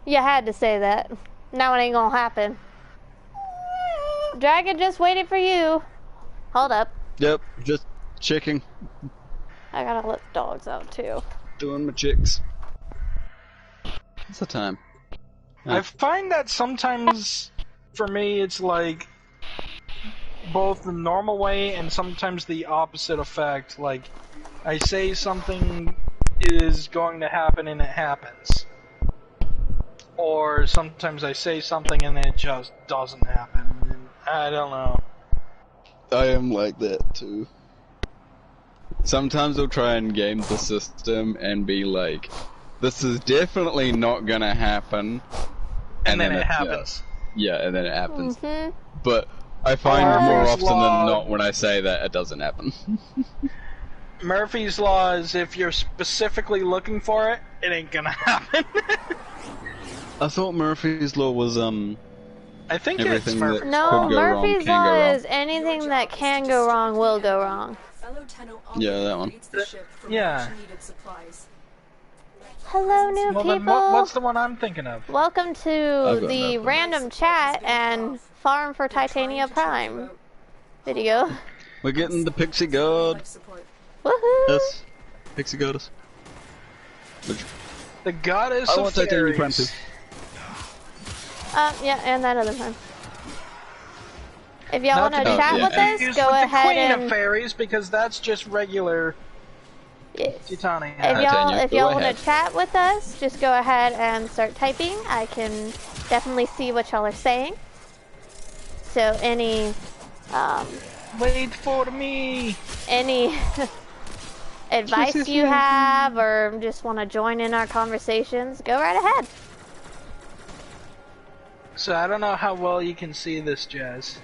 A: You had to say that. Now it ain't gonna happen. Dragon just waited for you. Hold up.
B: Yep, just checking.
A: I gotta let the dogs out too.
B: Doing my checks. What's the time?
C: I find that sometimes, for me, it's like both the normal way and sometimes the opposite effect. Like, I say something is going to happen and it happens. Or sometimes I say something and it just doesn't happen. I don't know.
B: I am like that too. Sometimes I'll try and game the system and be like, this is definitely not gonna happen.
C: And then it happens.
B: Yeah, and then it happens.
A: Mm-hmm.
B: But I find more
C: Murphy's
B: often
C: Law.
B: than not when I say that, it doesn't happen.
C: Murphy's Law is if you're specifically looking for it, it ain't gonna happen.
B: I thought Murphy's Law was,
C: I think it's
B: everything that
C: Murphy's
A: No,
B: could go wrong,
A: Murphy's
B: can go
A: Law
B: wrong.
A: is anything that can go wrong will go wrong.
F: Fellow Tenno
B: Yeah, that one.
F: reads the ship for
C: Yeah.
F: much needed supplies.
A: Hello, new
C: Well, then
A: people.
C: what's the one I'm thinking of?
A: Welcome
B: I've
A: to
B: got
A: the
B: nothing.
A: random chat and Farm for
F: They're trying
A: Titania
F: to trick you
A: Prime
F: out.
A: video.
B: We're getting the Pixie God.
F: Life support.
A: Woohoo!
B: Yes. Pixie Goddess. Which,
C: The Goddess
B: I
C: of
B: want Titania Prime
C: Fairies.
B: too.
A: Yeah, and that other time. If y'all
C: Not
A: want
C: to
A: to
C: be
A: chat
B: yeah,
A: with us,
C: confused
A: go
C: with the
A: ahead
C: Queen
A: and
C: of Fairies, because that's just regular
A: yes.
C: Titania.
A: If y'all
B: Titania,
A: if
B: go
A: y'all want
B: ahead.
A: to chat with us, just go ahead and start typing. I can definitely see what y'all are saying. So any
C: Wait for me!
A: any advice you have or just want to join in our conversations, go right ahead.
C: So I don't know how well you can see this, Jazz.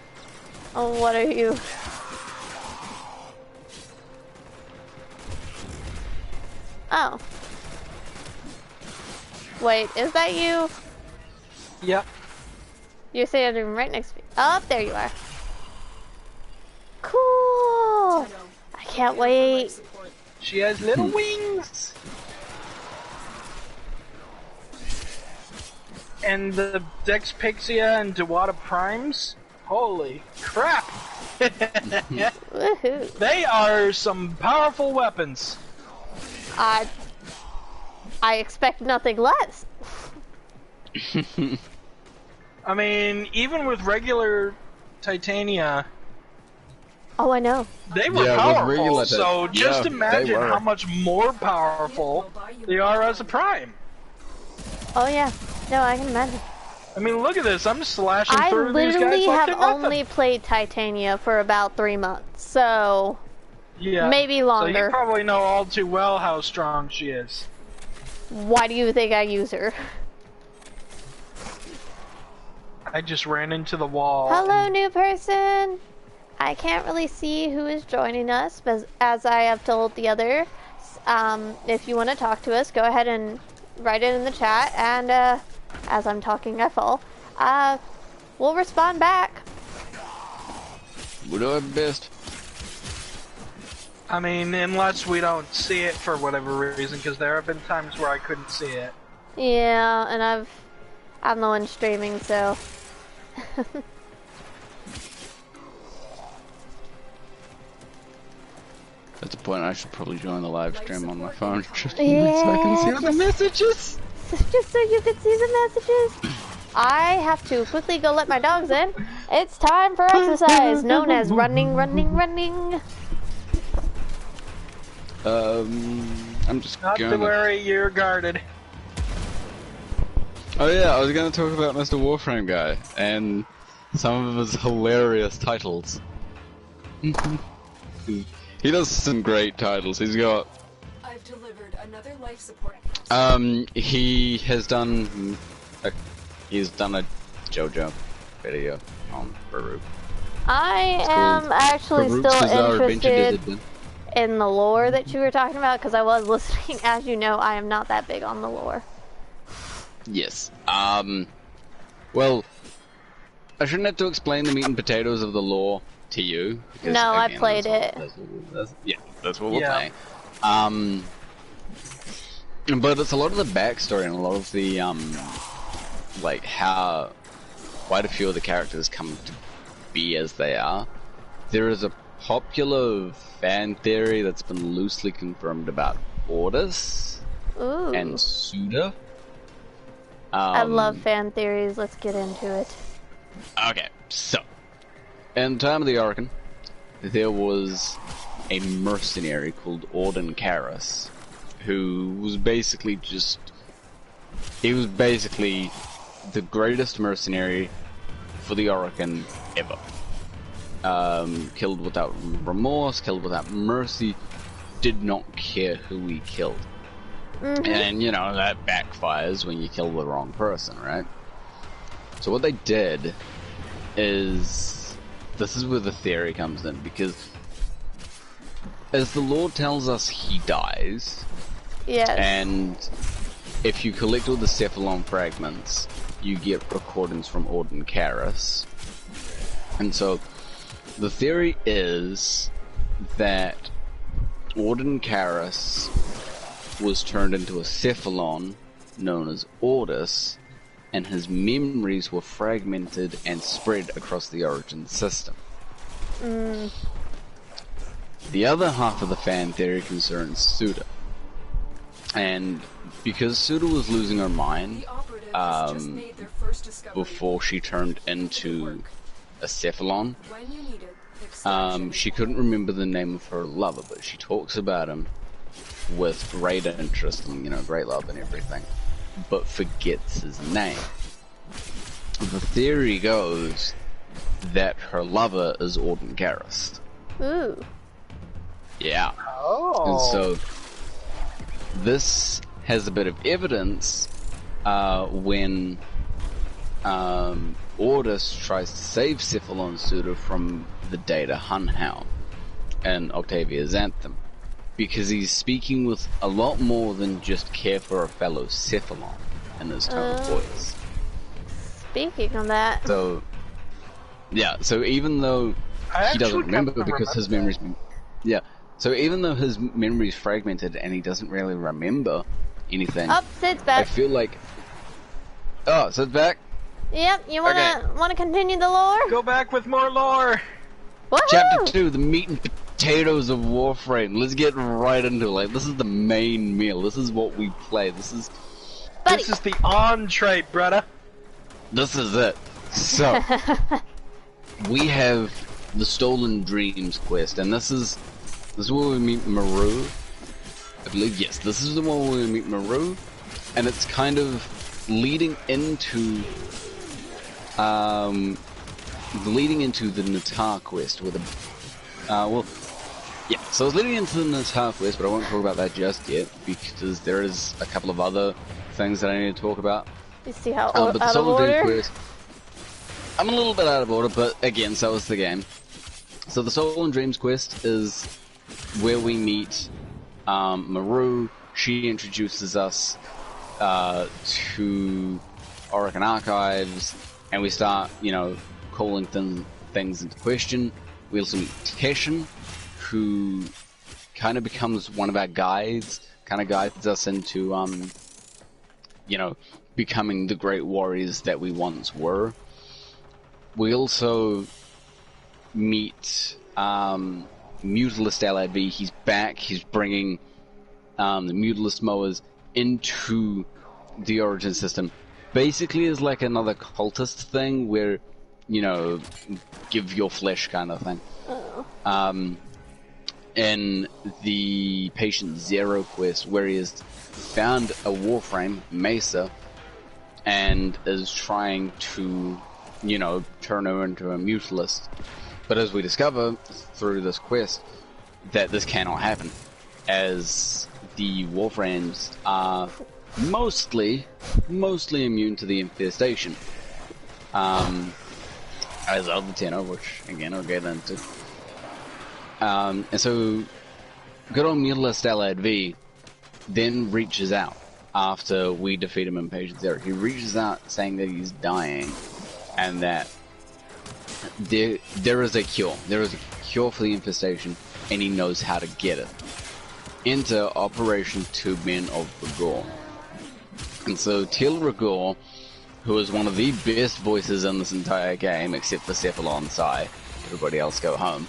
A: Oh, what are you? Oh. Wait, is that you?
C: Yep.
A: You're standing right next to me. Oh, there you are. Cool.
F: Tenno,
A: I can't
F: here for life
A: wait.
F: support.
C: She has little wings! And the Dex Pixia and Dewata Primes? Holy crap!
A: Woohoo.
C: They are some powerful weapons.
A: I expect nothing less.
C: I mean, even with regular Titania,
A: Oh, I know.
C: they were
B: Yeah, with
C: powerful,
B: regular
C: so
B: Tit-
C: just
B: yeah, they
C: imagine
B: were.
C: how much more powerful they are as a Prime.
A: Oh, yeah. No, I can imagine.
C: I mean, look at this, I'm slashing
A: I
C: through these
A: literally
C: guys like
A: have
C: they're nothing.
A: only played Titania for about 3 months, so
C: Yeah.
A: maybe
C: So
A: longer.
C: you probably know all too well how strong she is.
A: Why do you think I use her?
C: I just ran into the wall.
A: Hello, new person. I can't really see who is joining us, but as I have told the others, if you want to talk to us, go ahead and write it in the chat, and as I'm talking, I fall. We'll respond back.
B: We'll do our best.
C: I mean, unless we don't see it for whatever reason, because there have been times where I couldn't see it.
A: Yeah, and I'm the one streaming, so.
B: At the point, I should probably join the live stream on my phone just so
A: Yeah,
B: I can see all the messages.
A: just so you can see the messages. I have to quickly go let my dogs in. It's time for exercise, known as running, running, running.
B: I'm just
C: Not to
B: gonna.
C: worry, you're guarded.
B: Oh yeah, I was gonna talk about Mr. Warframe guy and some of his hilarious titles. He does some great titles. He's got.
F: I've delivered another life support.
B: He has done. He's done a JoJo video on Baruch.
A: I
B: It's
A: am
B: called
A: actually
B: Baruch's
A: still
B: Bizarre Adventure
A: interested
B: Discipline.
A: in the lore that you were talking about because I was listening. As you know, I am not that big on the lore.
B: Yes. Well, I shouldn't have to explain the meat and potatoes of the lore to you. Because,
A: No, I
B: again,
A: played it.
B: That's what we're
C: Yeah.
B: playing. But it's a lot of the backstory and a lot of the, like how quite a few of the characters come to be as they are. There is a popular fan theory that's been loosely confirmed about Ordis
A: Ooh.
B: and Suda.
A: I love fan theories. Let's get into it.
B: Okay, so in the time of the Archon, there was a mercenary called Orden Karras, who was basically he was basically the greatest mercenary for the Archon ever. Killed without remorse, killed without mercy, did not care who he killed. And, you know, that backfires when you kill the wrong person, right? So what they did is, this is where the theory comes in, because as the Lord tells us, he dies.
A: Yes.
B: And if you collect all the Cephalon fragments, you get recordings from Orden Karras. And so, the theory is that Orden Karras was turned into a Cephalon known as Ordis, and his memories were fragmented and spread across the Origin system. The other half of the fan theory concerns Suda. And because Suda was losing her mind before she turned into a Cephalon, she couldn't remember the name of her lover, but she talks about him with great interest and, you know, great love and everything, but forgets his name. The theory goes that her lover is Orden Karras.
A: Ooh.
B: Yeah.
C: Oh.
B: And so this has a bit of evidence when Ordis tries to save Cephalon Suda from the Data Hunhound and Octavia's Anthem, because he's speaking with a lot more than just care for a fellow Cephalon in his tone of voice.
A: Speaking of that.
B: So, yeah, so even though he doesn't remember because his memory's... Yeah, so even though his memory's fragmented and he doesn't really remember anything...
A: Oh, Sid's back.
B: I feel like... Oh, Sid's back?
A: Yep, you wanna continue the lore?
C: Go back with more lore!
A: Woohoo!
B: Chapter 2, the meat and potatoes of Warframe. Let's get right into it. Like, this is the main meal. This is what we play. This is
C: the entree, brother.
B: This is it. So, we have the Stolen Dreams quest, and this is where we meet Maru. I believe, yes, this is the one where we meet Maru, and it's kind of leading into the Natar quest with so it's leading into the Natar quest, but I won't talk about that just yet, because there is a couple of other things that I need to talk about.
A: You see how
B: But the
A: out of
B: Stolen Dreams
A: order?
B: quest, I'm a little bit out of order, but again, so is the game. So the Stolen Dreams quest is where we meet Maru. She introduces us to Oricon Archives, and we start, you know, calling things into question. We also meet Teshin, who kind of becomes one of our guides, kind of guides us into, you know, becoming the great warriors that we once were. We also meet Mutalist LAV. He's back. He's bringing the Mutalist mowers into the Origin system. Basically, is like another cultist thing where, you know, give your flesh kind of thing. In the Patient Zero quest, where he has found a Warframe, Mesa, and is trying to, you know, turn her into a Mutalist. But as we discover through this quest, that this cannot happen, as the Warframes are mostly immune to the infestation. As of the Tenor, which again I'll get into. And so, good old Mutalist LAV then reaches out after we defeat him in Patient Zero. He reaches out saying that he's dying, and that there is a cure. There is a cure for the infestation, and he knows how to get it. Enter Operation Two Men of Rigor. And so Til Rigor, who is one of the best voices in this entire game, except for Cephalon Sai, everybody else go home.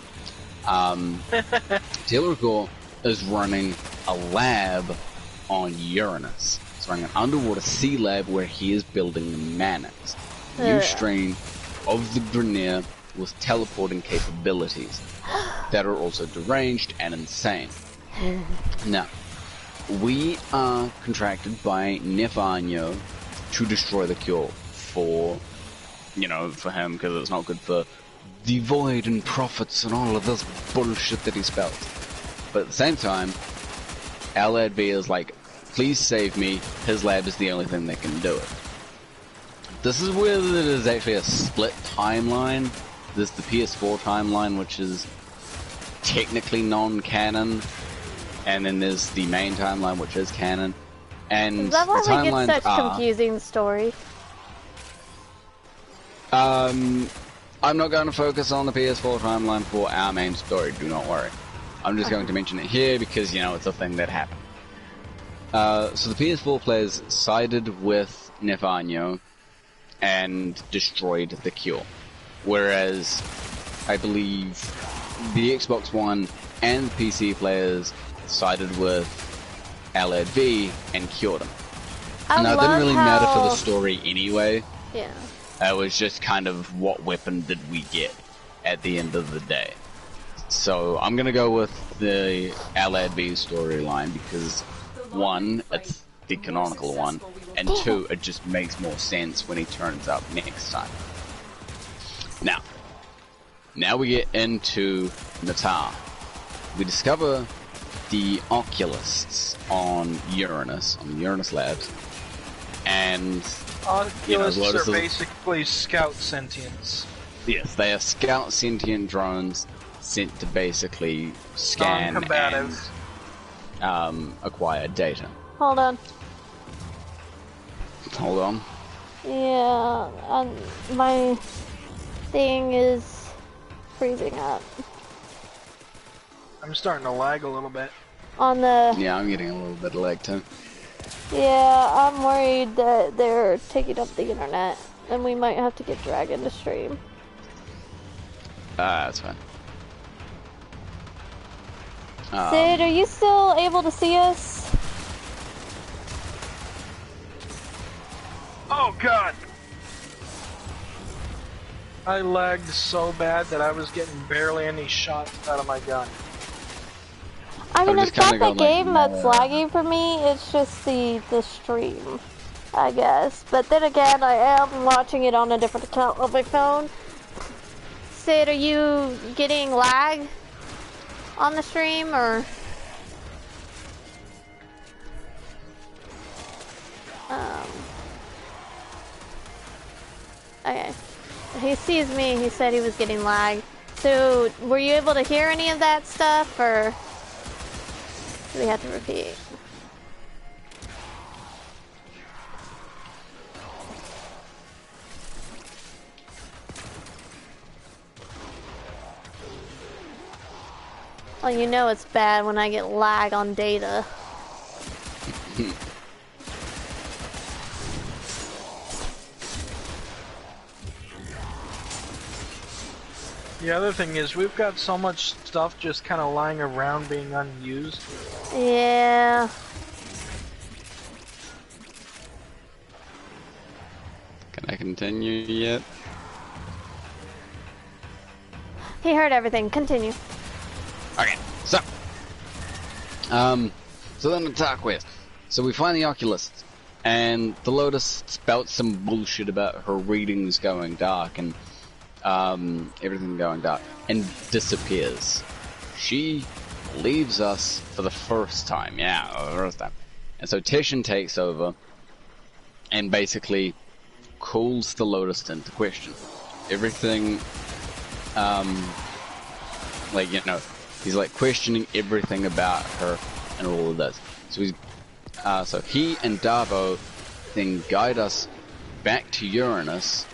B: Til Rigor is running a lab on Uranus. is running an underwater sea lab where he is building Manax, a new strain of the Grineer with teleporting capabilities that are also deranged and insane. Now, we are contracted by Nefanyo to destroy the cure for him, because it's not good for the void and prophets and all of this bullshit that he spells. But at the same time, our lad B is like, please save me, his lab is the only thing that can do it. This is where there is actually a split timeline. There's the PS4 timeline, which is technically non-canon, and then there's the main timeline, which is canon. And
A: is that why
B: the
A: we
B: timelines
A: get such
B: are,
A: confusing story?
B: I'm not going to focus on the PS4 timeline for our main story, do not worry. I'm just going to mention it here because, it's a thing that happened. So the PS4 players sided with Nefanyo and destroyed the cure. Whereas, I believe, the Xbox One and the PC players sided with Allied V and cured him. Now, it didn't really matter for the story anyway.
A: Yeah.
B: It was just kind of what weapon did we get at the end of the day. So I'm gonna go with the Allied V storyline because one, it's the canonical one, and two, it just makes more sense when he turns up next time. Now we get into Natal. We discover the Oculists on Uranus, on the Uranus labs, and
C: Oculists are basically scout sentients.
B: Yes, they are scout sentient drones sent to basically scan and acquire data.
A: Hold on.
B: Hold on.
A: Yeah, my thing is freezing up.
C: I'm starting to lag a little bit.
A: On the...
B: Yeah, I'm getting a little bit of lag too.
A: Yeah, I'm worried that they're taking up the internet, and we might have to get Dragon to stream.
B: That's fine.
A: Sid, are you still able to see us?
C: Oh god! I lagged so bad that I was getting barely any shots out of my gun.
A: I mean, it's not the game that's
B: like,
A: laggy for me, it's just the stream, I guess. But then again, I am watching it on a different account on my phone. Sid, are you getting lag on the stream, or? Okay. He sees me, he said he was getting lag. So, were you able to hear any of that stuff, or do we have to repeat? Well, you know it's bad when I get lag on data.
C: The other thing is, we've got so much stuff just kind of lying around being unused.
A: Yeah.
B: Can I continue yet?
A: He heard everything. Continue.
B: Okay, so then the Dark West. So we find the Oculists, and the Lotus spouts some bullshit about her readings going dark and everything going dark, and disappears. She leaves us for the first time, and so Teshin takes over and basically calls the Lotus into question. Everything, he's like questioning everything about her and all of this. So he and Darbo then guide us back to Uranus,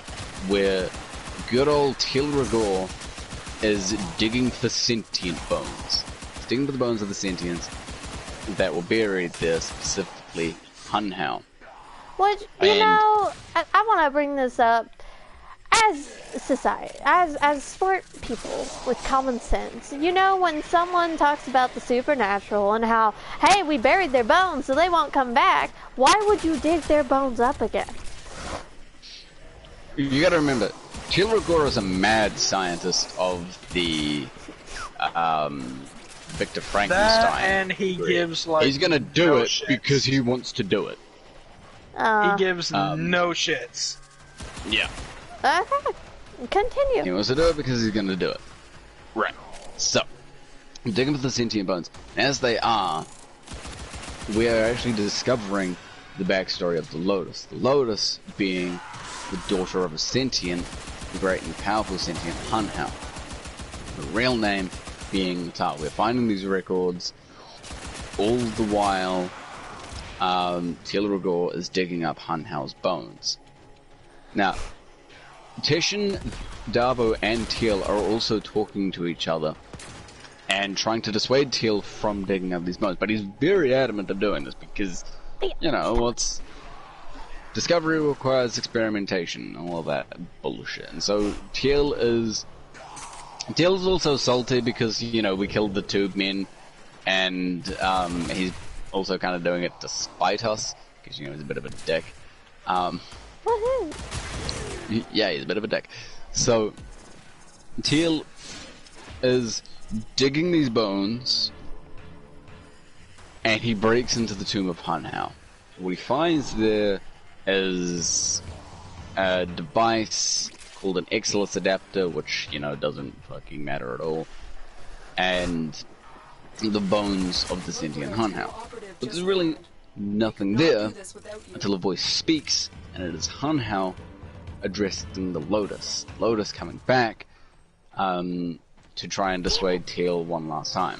B: where good old Tilragor is digging for sentient bones. He's digging for the bones of the sentients that were buried there, specifically Hunhow.
A: What, I want to bring this up. as society, as smart people with common sense, you know, when someone talks about the supernatural and how, hey, we buried their bones so they won't come back, why would you dig their bones up again?
B: You gotta remember, Kilrogor is a mad scientist of the Victor Frankenstein.
C: That and he gives like
B: he's gonna do
C: no
B: it
C: shits.
B: because he wants to do it.
C: He gives no shits.
B: Yeah.
A: Okay, continue.
B: He wants to do it because he's gonna do it. Right. So, digging up the sentient bones. As they are, we are actually discovering the backstory of the Lotus. The Lotus being the daughter of a sentient, the great and powerful sentient Hunhao. The real name being Tal. We're finding these records all the while Kilrogor is digging up Hunhao's bones. Now, Tishin, Darvo, and Teal are also talking to each other and trying to dissuade Teal from digging up these bones, but he's very adamant of doing this because, you know, discovery requires experimentation and all that bullshit. And so Teal's also salty because, you know, we killed the tube men, and he's also kind of doing it to spite us because, you know, he's a bit of a dick.
A: Woohoo!
B: Yeah, he's a bit of a dick. So Teal is digging these bones, and he breaks into the tomb of Hunhao. What he finds there is a device called an Exilus adapter, which, you know, doesn't fucking matter at all, and the bones of the sentient Hunhao. But there's really nothing there until a voice speaks, and it is Hunhao addressing the Lotus. Lotus coming back to try and dissuade Teal one last time.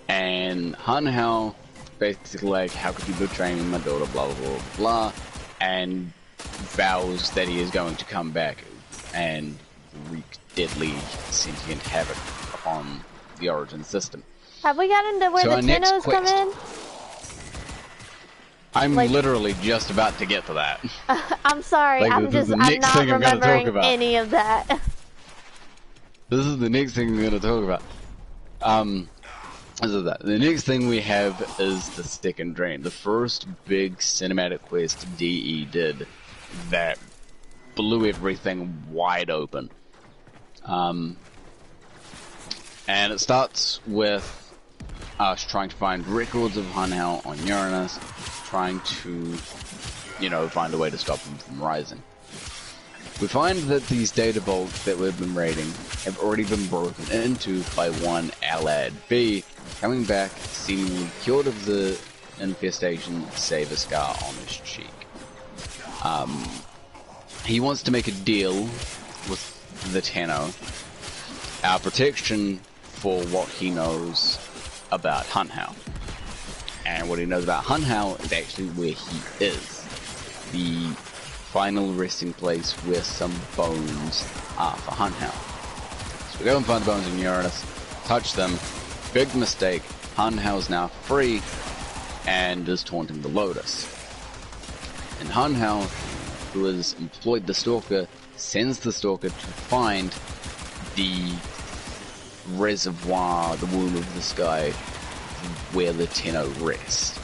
B: And Hunhao basically like, how could you betray me, my daughter, blah blah blah blah, and vows that he is going to come back and wreak deadly sentient havoc upon the Origin system.
A: Have we gotten to where
B: So
A: the
B: our next
A: Tinnos come in?
B: I'm
A: Like-
B: literally just about to get to that.
A: I'm sorry,
B: Like,
A: I'm
B: this is the
A: not
B: next thing I'm gonna talk
A: remembering
B: about.
A: any of that.
B: This is the next thing we're going to talk about. This is that. The next thing we have is the Second Drain, the first big cinematic quest DE did that blew everything wide open. And it starts with us trying to find records of Hunhao on Uranus, trying to, you know, find a way to stop him from rising. We find that these data vaults that we've been raiding have already been broken into by one Alad B, coming back seemingly cured of the infestation, save a scar on his cheek. He wants to make a deal with the Tenno, our protection for what he knows about Hunhao. And what he knows about Hunhao is actually where he is. The final resting place where some bones are for Hunhao. So we go and find the bones in Uranus, touch them, big mistake, Hunhao's now free and is taunting the Lotus. And Hunhao, who has employed the Stalker, sends the Stalker to find the reservoir, the womb of the sky, where the Tenno rest.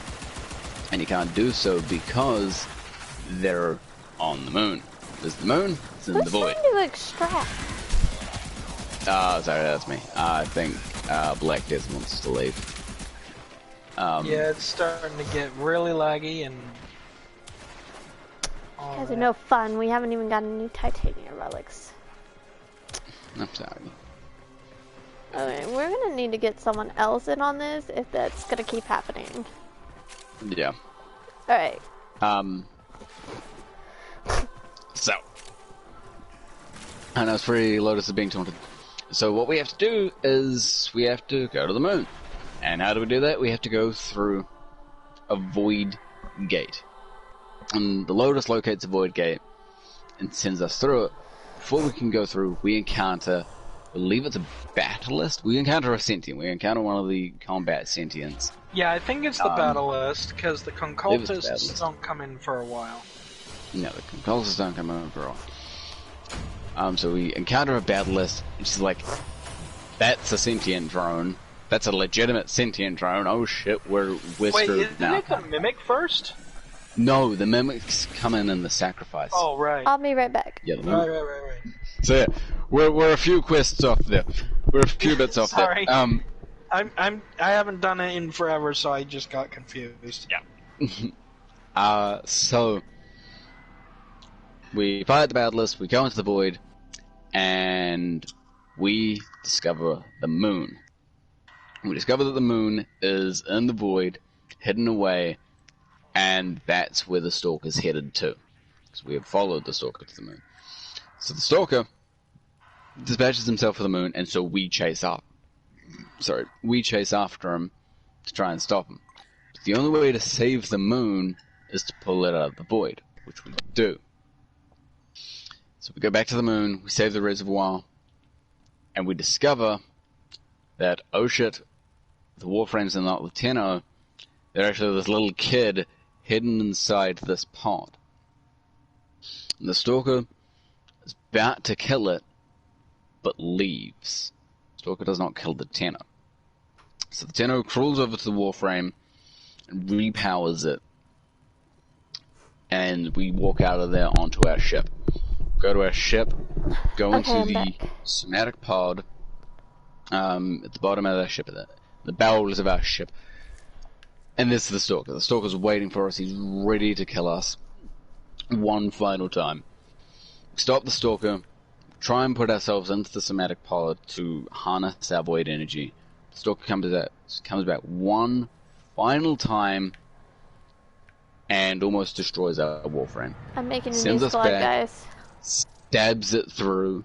B: And he can't do so because they're on the moon. There's the moon, it's in the
A: Who's
B: void.
A: trying to extract?
B: Sorry, that's me. I think Black Death wants to leave.
C: Yeah, it's starting to get really laggy and all
A: You guys
C: that.
A: are no fun. We haven't even gotten any titanium relics.
B: I'm sorry.
A: Okay, we're gonna need to get someone else in on this if that's gonna keep happening.
B: Yeah.
A: Alright.
B: So. I know it's free, Lotus is being taunted. So what we have to do is we have to go to the moon. And how do we do that? We have to go through a void gate. And the Lotus locates a void gate and sends us through it. Before we can go through, we encounter, I believe it's a battlist. We encounter a sentient. We encounter one of the combat sentients.
C: Yeah, I think it's the battle list, because the
B: believe it's the
C: concultists
B: battle list.
C: don't come in for a while.
B: No, the concultists don't come over for all. So we encounter a battleless, and she's like, "That's a sentient drone. That's a legitimate sentient drone. Oh shit, we're
C: Wait,
B: screwed
C: isn't
B: now."
C: it the mimic first?
B: No, the mimics come in the sacrifice.
C: Oh, right.
A: I'll be right back.
B: Yeah, the mimic.
C: Right.
B: So yeah, we're a few quests off there. We're a few bits off
C: Sorry.
B: there.
C: I haven't done it in forever, so I just got confused.
B: Yeah. So we fight the battleless, we go into the void, and we discover the moon. We discover that the moon is in the void, hidden away, and that's where the Stalker's headed to. So we have followed the Stalker to the moon. So the Stalker dispatches himself for the moon, and so we chase after him to try and stop him. But the only way to save the moon is to pull it out of the void, which we do. So we go back to the moon, we save the reservoir, and we discover that, oh shit, the Warframes are not the Tenno, they're actually this little kid hidden inside this pod. And the Stalker is about to kill it, but leaves. Stalker does not kill the Tenno. So the Tenno crawls over to the Warframe and repowers it. And we walk out of there onto our ship. Go to our ship, go into the somatic pod, at the bottom of our ship, the bowels of our ship. And this is the Stalker. The Stalker's waiting for us. He's ready to kill us one final time. Stop the Stalker, try and put ourselves into the somatic pod to harness our void energy. The Stalker comes back one final time and almost destroys our Warframe.
A: I'm making a
B: Sends
A: new
B: us
A: squad,
B: back,
A: guys.
B: stabs it through,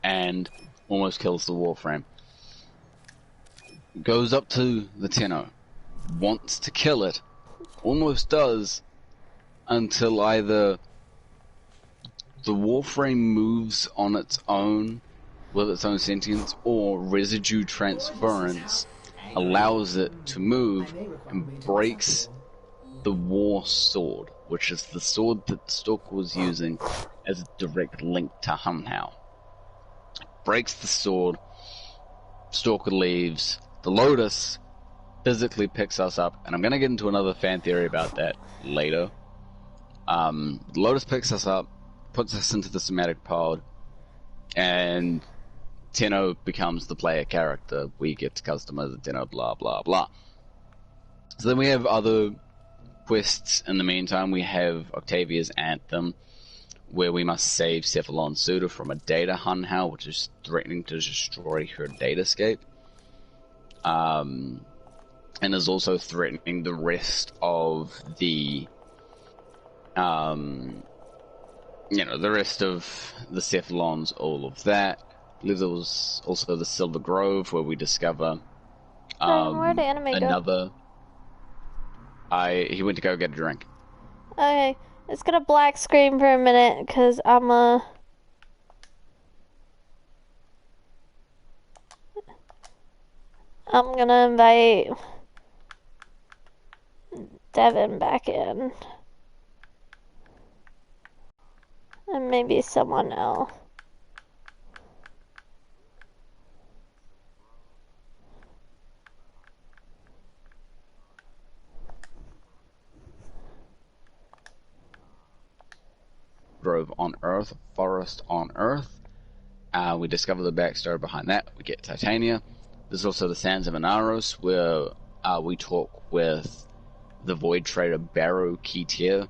B: and almost kills the Warframe. Goes up to the Tenno, wants to kill it, almost does, until either the Warframe moves on its own, with its own sentience, or residue transference allows it to move and breaks the War Sword, which is the sword that the Stalker was using as a direct link to Hunhow. Breaks the sword, Stalker leaves, the Lotus physically picks us up, and I'm going to get into another fan theory about that later. The Lotus picks us up, puts us into the somatic pod, and Tenno becomes the player character. We get to customize the Tenno, blah blah blah. So then we have other quests in the meantime. We have Octavia's Anthem, where we must save Cephalon Suda from a data Hunhow, which is threatening to destroy her datascape. And is also threatening the rest of the the rest of the Cephalons, all of that. I believe there was also the Silver Grove, where we discover
A: Where'd the anime
B: another. He went to go get a drink.
A: Okay, it's gonna black screen for a minute, because I'm gonna invite Devin back in. And maybe someone else.
B: Grove on Earth, Forest on Earth. We discover the backstory behind that. We get Titania. There's also the Sands of Inaros, where we talk with the Void Trader Baru Ketir,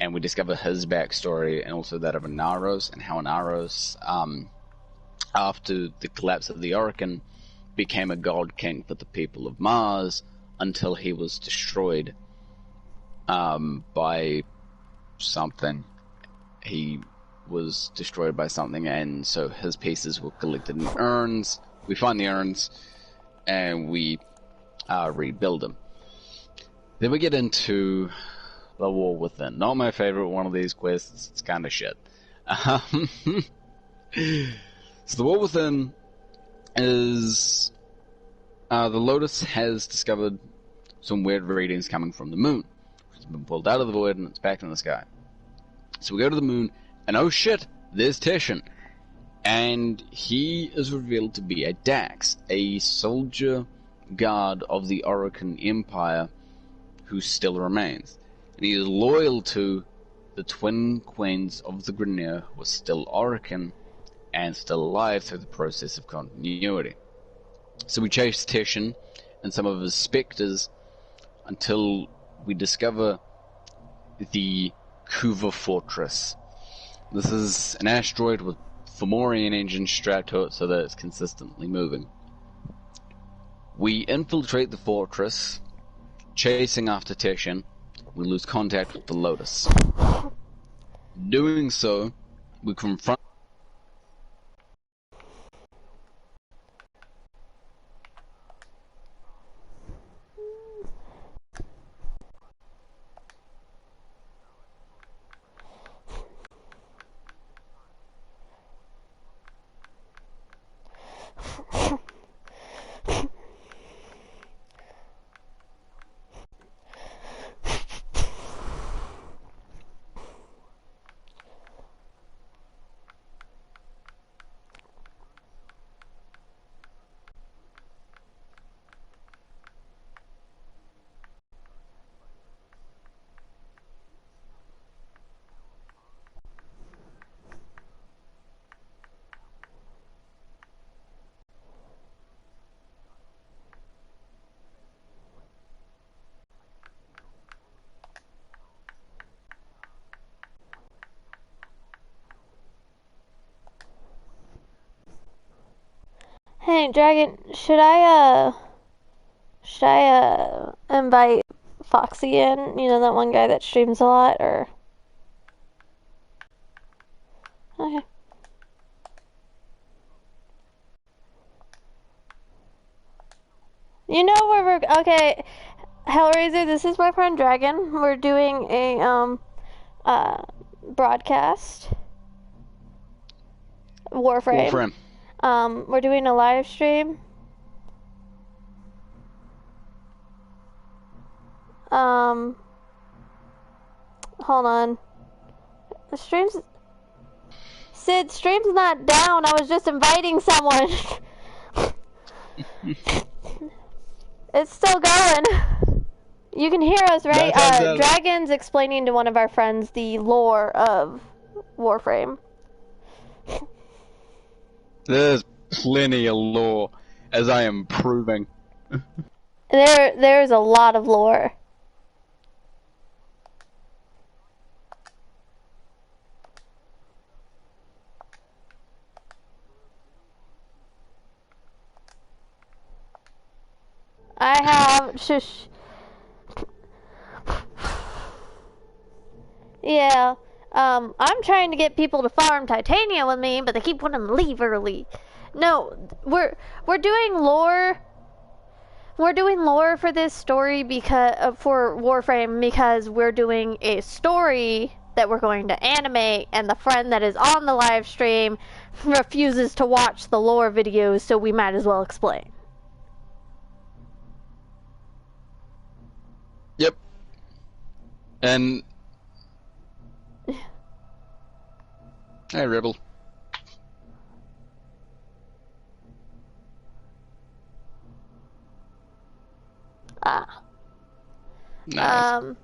B: and we discover his backstory and also that of Inaros, and how Inaros, after the collapse of the Orokin, became a god king for the people of Mars until he was destroyed by something. He was destroyed by something, and so his pieces were collected in urns. We find the urns, and we rebuild them. Then we get into the War Within. Not my favorite one of these quests. It's kind of shit. So the War Within is... the Lotus has discovered some weird readings coming from the moon. It's been pulled out of the void, and it's back in the sky. So we go to the moon, and oh shit, there's Titian. And he is revealed to be a Dax, a soldier guard of the Orokin Empire who still remains. And he is loyal to the twin queens of the Grineer who are still Orokin and still alive through the process of continuity. So we chase Titian and some of his spectres until we discover the Kuva Fortress. This is an asteroid with Fomorian engines strapped to it so that it's consistently moving. We infiltrate the fortress, chasing after Titian. We lose contact with the Lotus. Doing so, we confront
A: Hey, Dragon, should I invite Foxy in? You know, that one guy that streams a lot, or? Okay. You know where we're, okay, Hellraiser, this is my friend Dragon. We're doing a, broadcast. Warframe. We're doing a live stream. Hold on. The stream's... Sid, stream's not down. I was just inviting someone. It's still going. You can hear us, right? Dragon's explaining to one of our friends the lore of Warframe.
B: There's plenty of lore, as I am proving.
A: There's a lot of lore. I have shush. Yeah. I'm trying to get people to farm titanium with me, but they keep wanting to leave early. No, we're doing lore. We're doing lore for this story because for Warframe because we're doing a story that we're going to animate, and the friend that is on the live stream refuses to watch the lore videos, so we might as well explain.
B: Yep. And hey, Rebel. Nice.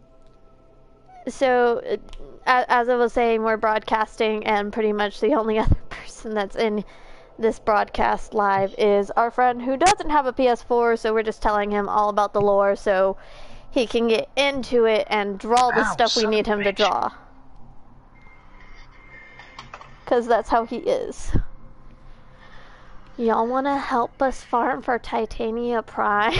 A: So, as I was saying, we're broadcasting, and pretty much the only other person that's in this broadcast live is our friend who doesn't have a PS4, so we're just telling him all about the lore so he can get into it and draw the stuff we need him to draw. Because that's how he is. Y'all want to help us farm for Titania Prime?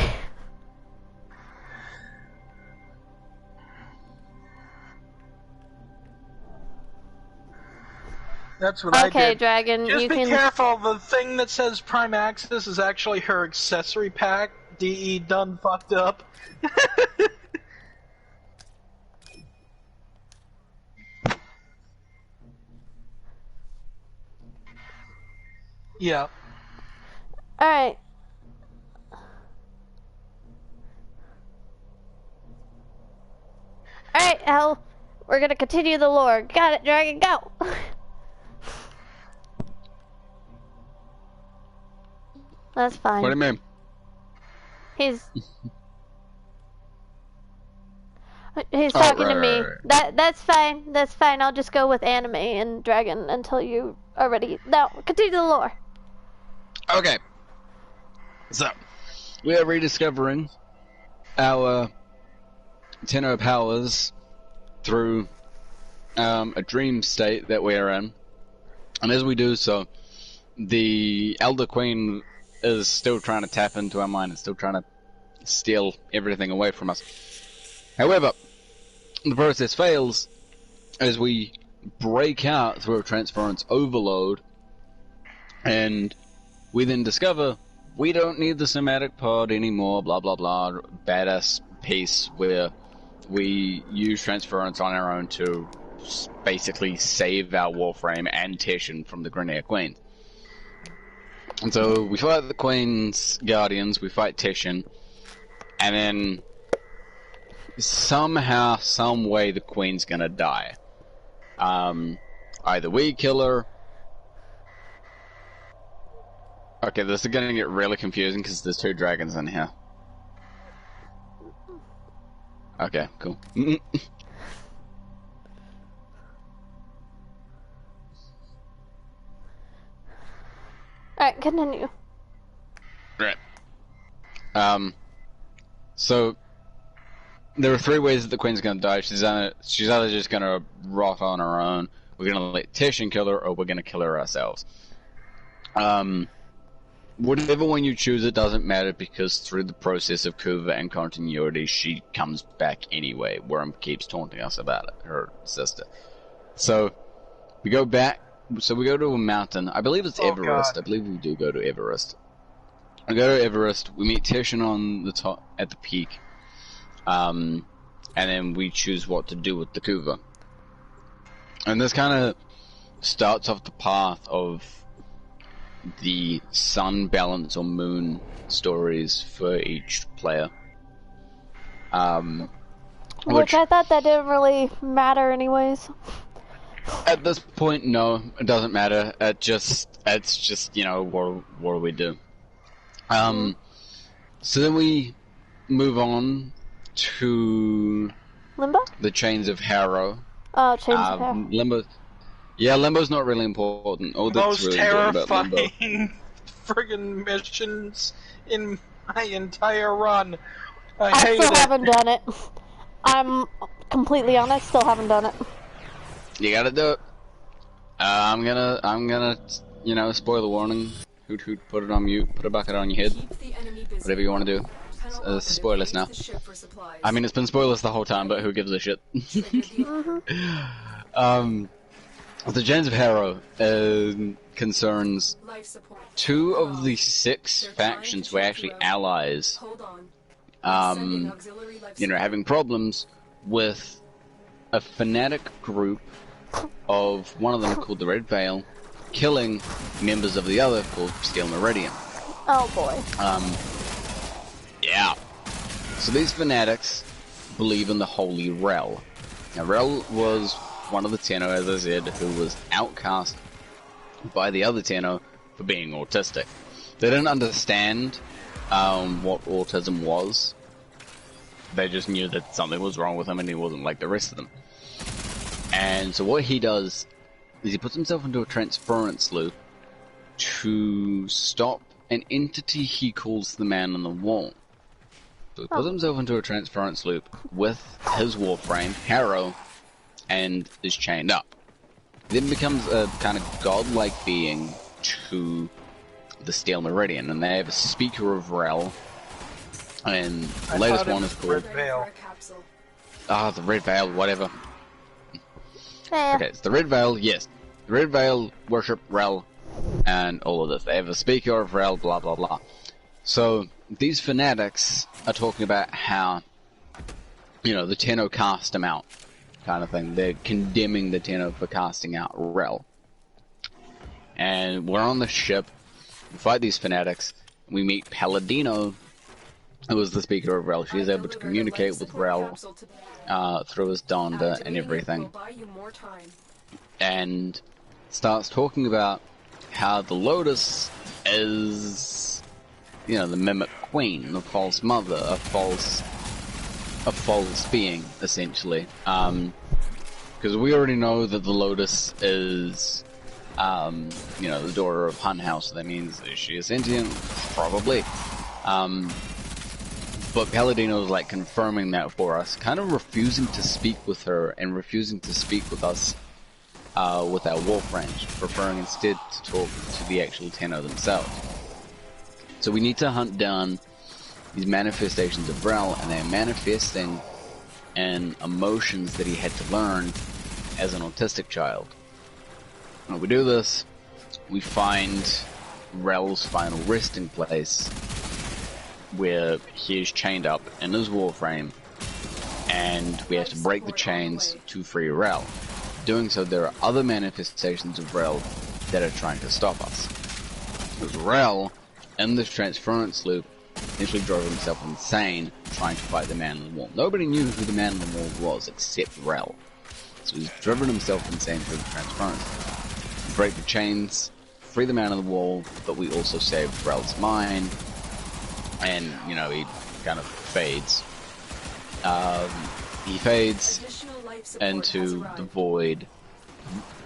C: That's what I did.
A: Okay, Dragon,
C: Just
A: you
C: be
A: can...
C: careful, the thing that says Prime Access is actually her accessory pack. DE done fucked up. Yeah.
A: Alright. Alright, Hell. We're gonna continue the lore. Got it, Dragon, go! That's fine.
B: What do you mean?
A: He's talking to me. That's fine. That's fine. I'll just go with anime and dragon until you are ready. Now, continue the lore.
B: Okay. So, we are rediscovering our Tenno powers through a dream state that we are in. And as we do so, the Elder Queen is still trying to tap into our mind and still trying to steal everything away from us. However, the process fails as we break out through a transference overload, and we then discover we don't need the somatic pod anymore, blah blah blah, badass piece where we use transference on our own to basically save our Warframe and Teshin from the Grineer Queen. And so we fight the Queen's Guardians, we fight Teshin, and then somehow, some way, the Queen's gonna die. Either we kill her. Okay, this is gonna get really confusing because there's two dragons in here. Okay, cool.
A: Alright, continue.
B: Right. So there are three ways that the Queen's gonna die. She's either just gonna rot on her own, we're gonna let Teshin kill her, or we're gonna kill her ourselves. Whatever one you choose, it doesn't matter, because through the process of Kuva and continuity, she comes back anyway. Worm keeps taunting us about it, her sister. So we go back. So we go to a mountain. I believe it's Everest.
C: God.
B: I believe we do go to Everest. We go to Everest. We meet Teshin on the top at the peak. And then we choose what to do with the Kuva. And this kind of starts off the path of the sun, balance, or moon stories for each player.
A: Which I thought that didn't really matter anyways.
B: At this point, no, it doesn't matter. It's just, you know, what do we do? So then we move on to
A: Limbo?
B: the Chains of Harrow.
A: Oh, Chains of Harrow.
B: Limbo. Yeah, Limbo's not really important. All that's
C: Most
B: really important about Limbo.
C: terrifying friggin' missions in my entire run. I
A: I
C: hate
A: still
C: it.
A: haven't done it. I'm completely honest, still haven't done it.
B: You gotta do it. I'm gonna, you know, spoiler warning. Hoot hoot, put it on mute, put a bucket on your head.
F: Keep the enemy busy.
B: Whatever you want to do.
F: Tunnel operative
B: Spoilers now.
F: raised the ship for supplies.
B: I mean, it's been spoilers the whole time, but who gives a shit?
F: Trigger the
B: The Chains of Harrow concerns
F: life support.
B: two of the 6 factions were actually allies.
F: Hold on. Sending
B: Um,
F: auxiliary life
B: you know,
F: support.
B: having problems with a fanatic group of one of them called the Red Veil, killing members of the other called Steel Meridian.
A: Oh boy.
B: Yeah. So these fanatics believe in the Holy Rel. Now, Rel was one of the Tenno, as I said, who was outcast by the other Tenno for being autistic. They didn't understand what autism was. They just knew that something was wrong with him and he wasn't like the rest of them. And so what he does is he puts himself into a transference loop to stop an entity he calls the Man on the Wall. So he puts himself into a transference loop with his Warframe, Harrow, and is chained up. He then becomes a kind of godlike being to the Steel Meridian, and they have a Speaker of Rel, and the latest one is called...
C: Red Veil.
F: For a capsule.
B: the Red Veil, whatever.
A: Eh,
B: Okay, it's the Red Veil, yes. The Red Veil worship Rel and all of this. They have a Speaker of Rel, blah blah blah. So, these fanatics are talking about how, you know, the Tenno cast him out, kind of thing. They're condemning the Tenno for casting out Rel. And we're on the ship, we fight these fanatics, and we meet Palladino, who is the Speaker of Rel. She is able to communicate with Rel through his Donda and everything.
F: Will buy you more time.
B: And starts talking about how the Lotus is you know, the mimic queen, the false mother, a false being, essentially. Because we already know that the Lotus is, you know, the daughter of Hun House. So that means, is she a sentient? Probably. But Palladino is like confirming that for us, kind of refusing to speak with her and refusing to speak with us with our Warframes, preferring instead to talk to the actual Tenno themselves. So we need to hunt down these manifestations of Rel, and they're manifesting in emotions that he had to learn as an autistic child. When we do this, we find Rel's final resting place, where he is chained up in his Warframe, and we have to break the chains to free Rel. Doing so, there are other manifestations of Rel that are trying to stop us. Because Rel, in this transference loop, initially drove himself insane trying to fight the Man in the Wall. Nobody knew who the Man in the Wall was except Rel. So he's driven himself insane through the transference. We break the chains, free the Man in the Wall, but we also saved Rel's mind. And, you know, he kind of fades. He fades into the void.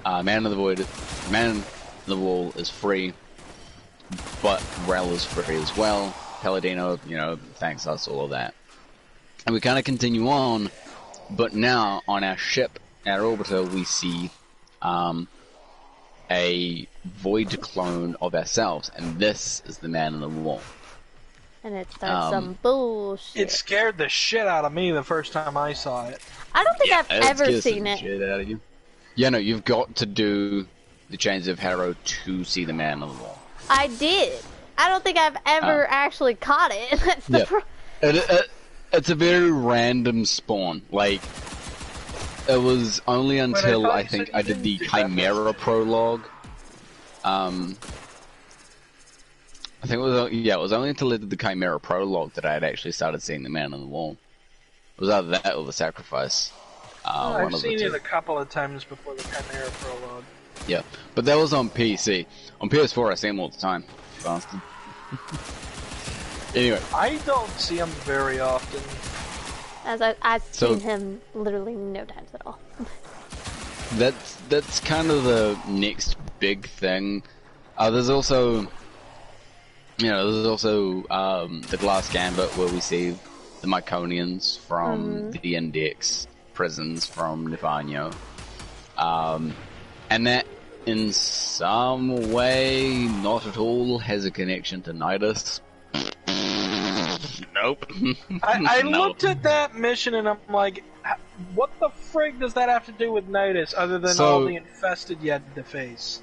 B: Man in the Wall is free, but Rel is free as well. Palladino, you know, thanks us, all of that. And we kind of continue on, but now on our ship, our orbiter, we see a void clone of ourselves, and this is the Man in the Wall.
A: And it's some bullshit.
C: It scared the shit out of me the first time I saw it.
A: I don't think I've ever seen it.
B: Shit out of you. Yeah, no, you've got to do the Chains of Harrow to see the Man on the Wall.
A: I did. I don't think I've ever actually caught it. That's the
B: it's a very random spawn. Like, it was only until I think I did the Chimera prologue. I think it was only until I did the Chimera prologue that I had actually started seeing the Man on the Wall. It was either that or the Sacrifice.
C: I've seen it a couple of times before the Chimera prologue.
B: Yeah, but that was on PC. On PS4 I see him all the time. Bastard. Anyway.
C: I don't see him very often.
A: As I've seen him literally no times at all.
B: That's kind of the next big thing. There's also... You know, there's also the Glass Gambit, where we see the Myconians from the Index prisons from Nifano. And that, in some way, not at all, has a connection to Nidus. Nope.
C: I looked at that mission and I'm like, what the frig does that have to do with Nidus, other than all the infested you had to face?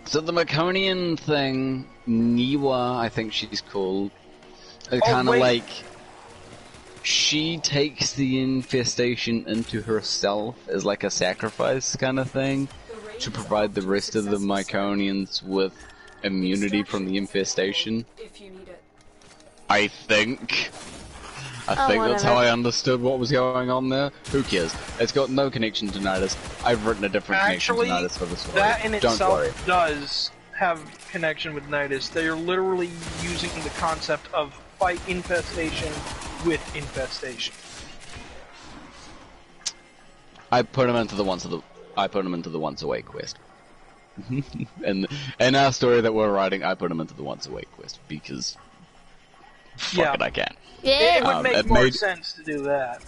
B: So the Myconian thing, Niwa, I think she's called, kind of like, she takes the infestation into herself as like a sacrifice kind of thing, to provide the rest of the Myconians with immunity from the infestation. I think that's how I understood what was going on there. Who cares? It's got no connection to Nidus. I've written a different connection to Nidus for the story.
C: That in
B: Don't
C: itself
B: worry.
C: does have connection with Nidus. They are literally using the concept of fight infestation with infestation.
B: I put him into the Once Away quest. And in our story that we're writing, I put him into the Once Away quest because fuck it, I can.
C: Yeah, it would make more sense to do that.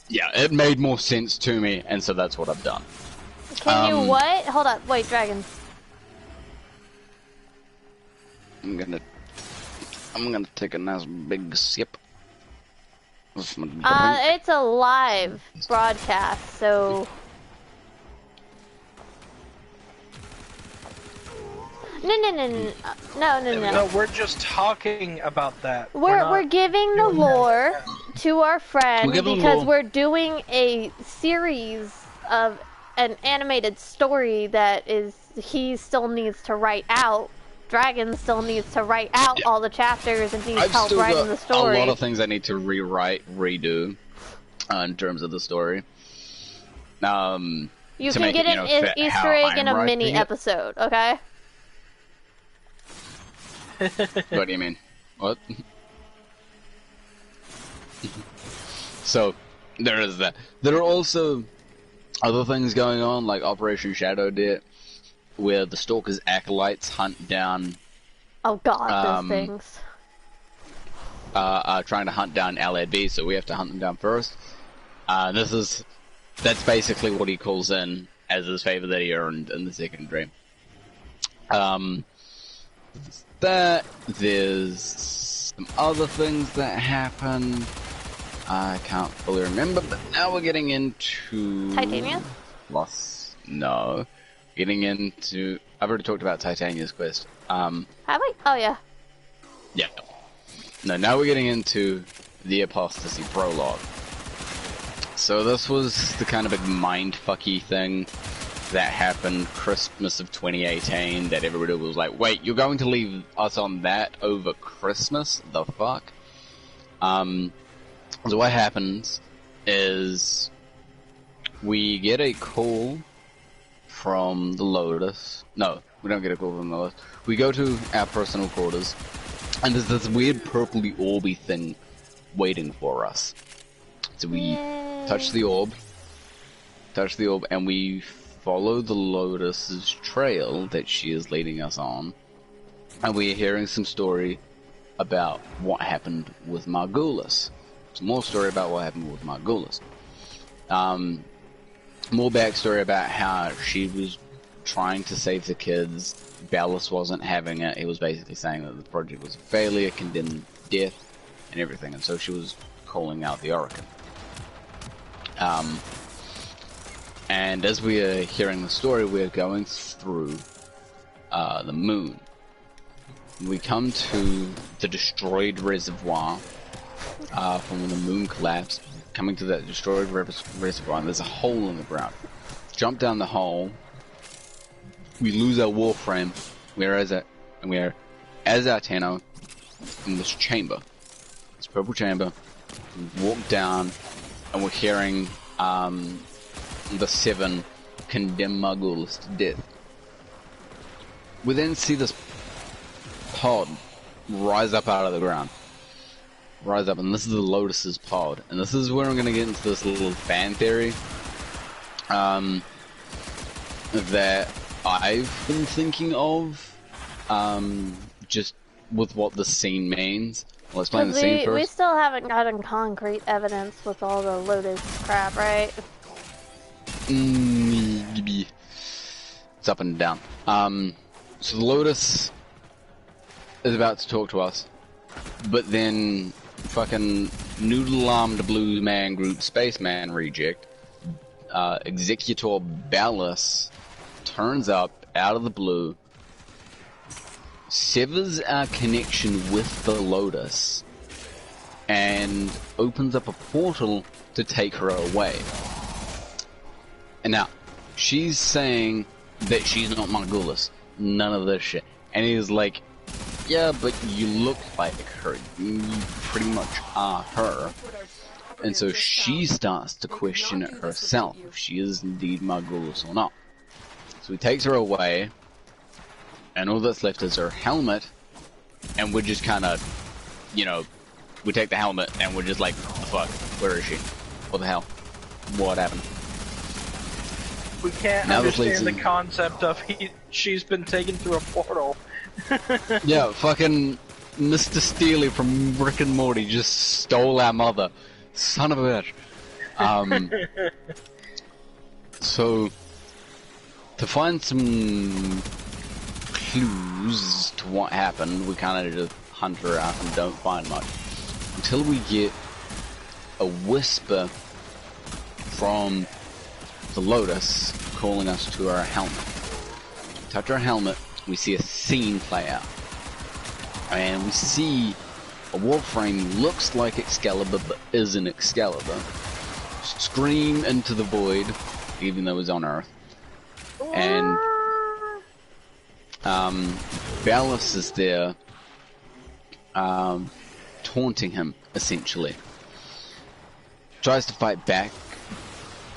B: Yeah, it made more sense to me, and so that's what I've done.
A: Can you what? Hold up, wait, dragons.
B: I'm gonna take a nice big sip.
A: It's a live broadcast, so No.
C: We're just talking about that.
A: We're giving the lore to our friend because we're doing a series of an animated story that he still needs to write out. Dragon still needs to write out all the chapters and needs help writing the story.
B: A lot of things I need to redo in terms of the story.
A: You can get an Easter egg in a mini episode, okay?
B: What do you mean? What? So, there is that. There are also other things going on, like Operation Shadow Debt, where the Stalker's acolytes hunt down...
A: Oh god, those things.
B: Trying to hunt down LAB, so we have to hunt them down first. That's basically what he calls in as his favor that he earned in the second dream. There's some other things that happen. I can't fully remember, but now we're getting into...
A: Titania?
B: No. Getting into... I've already talked about Titania's quest.
A: Have we? Oh, yeah.
B: Yeah. No, now we're getting into the Apostasy Prologue. So this was the kind of big mindfucky thing that happened Christmas of 2018 that everybody was like, wait, you're going to leave us on that over Christmas? The fuck? So what happens is we get a call from the Lotus. No, we don't get a call from the Lotus. We go to our personal quarters, and there's this weird purpley orby thing waiting for us. So we touch the orb, and we follow the Lotus's trail that she is leading us on, and we're hearing some story about what happened with Margulis. Some more story about what happened with Margulis. More backstory about how she was trying to save the kids. Ballas wasn't having it. He was basically saying that the project was a failure, condemned death, and everything, and so she was calling out the Oracle. And as we are hearing the story, we're going through the moon. We come to the destroyed reservoir from when the moon collapsed. Coming to that destroyed reservoir, and there's a hole in the ground. Jump down the hole. We lose our Warframe. We are as our Tenno in this chamber, this purple chamber. We walk down, and we're hearing the 7 condemn Margulis to death. We then see this pod rise up out of the ground. Rise up, and this is the Lotus's pod. And this is where I'm going to get into this little fan theory that I've been thinking of, just with what the scene means. Let's explain the scene first.
A: We still haven't gotten concrete evidence with all the Lotus crap, right?
B: It's up and down. So the Lotus is about to talk to us, but then fucking noodle-armed blue man group Spaceman Reject, Executor Ballas turns up out of the blue, severs our connection with the Lotus, and opens up a portal to take her away. And now, she's saying that she's not Margulis. None of this shit. And he's like, yeah, but you look like her. You pretty much are her. And so she starts to question it herself, if she is indeed Margulis or not. So he takes her away, and all that's left is her helmet, and we're just kind of, you know, we take the helmet, and we're just like, what the fuck? Where is she? What the hell? What happened?
C: We can't understand the concept of she's been taken through a portal.
B: Yeah, fucking Mr. Steely from Rick and Morty just stole our mother. Son of a bitch. So, to find some clues to what happened, we kind of just hunt her out and don't find much. Until we get a whisper from the Lotus calling us to our helmet. We touch our helmet, we see a scene play out. And we see a Warframe looks like Excalibur but isn't Excalibur. Scream into the void, even though it's on Earth. And Ballas is there taunting him, essentially. Tries to fight back,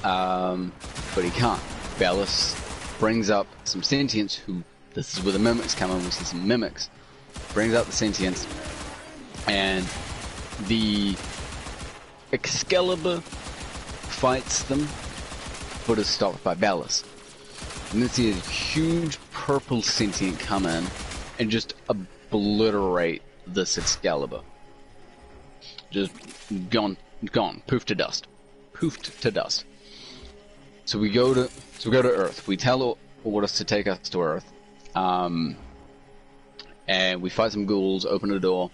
B: but he can't. Ballas brings up some sentients who, this is where the mimics come in, we see some mimics, brings up the sentients, and the Excalibur fights them, but is stopped by Ballas. And then see a huge purple sentient come in and just obliterate this Excalibur. Just gone, poof to dust, poofed to dust. So we go to Earth. We tell Orders to take us to Earth, and we fight some ghouls, open a door,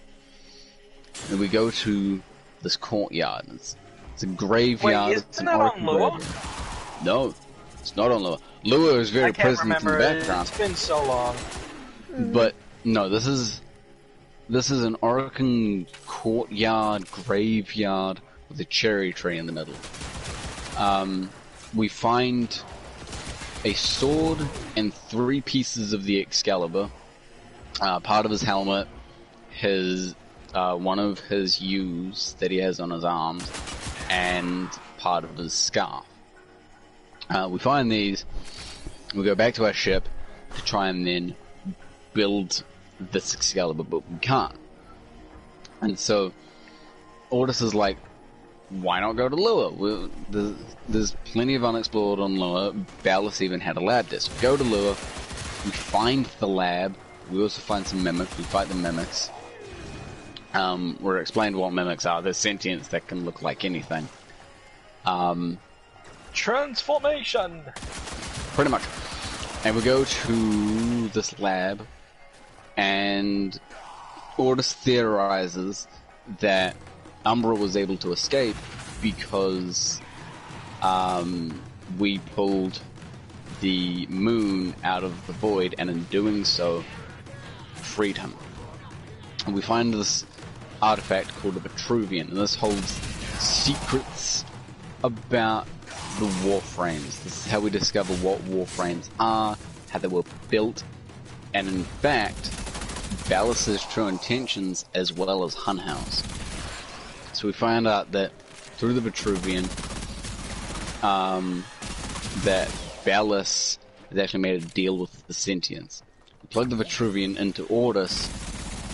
B: and we go to this courtyard. It's a graveyard.
C: Wait,
B: it's an
C: that on Lua?
B: graveyard. No, it's not on Lua. Lua is very present in the background.
C: It's been so long.
B: But no, this is an Orokin courtyard, graveyard with a cherry tree in the middle. We find a sword and 3 pieces of the Excalibur, part of his helmet, one of his U's that he has on his arms, and part of his scarf. We find these, we go back to our ship to try and then build this Excalibur, but we can't. And so, Ordis is like, why not go to Lua? There's plenty of unexplored on Lua. Ballas even had a lab there. So we go to Lua, we find the lab, we also find some mimics, we fight the mimics. We're explained what mimics are. They're sentients that can look like anything.
C: Transformation!
B: Pretty much. And we go to this lab, and Ordis theorizes that Umbra was able to escape because we pulled the moon out of the void, and in doing so, freed him. And we find this artifact called a Vitruvian, and this holds secrets about the Warframes. This is how we discover what Warframes are, how they were built, and in fact, Ballas's true intentions as well as Hunhow's. So we find out that through the Vitruvian, that Ballas has actually made a deal with the sentients. We plug the Vitruvian into Ordis,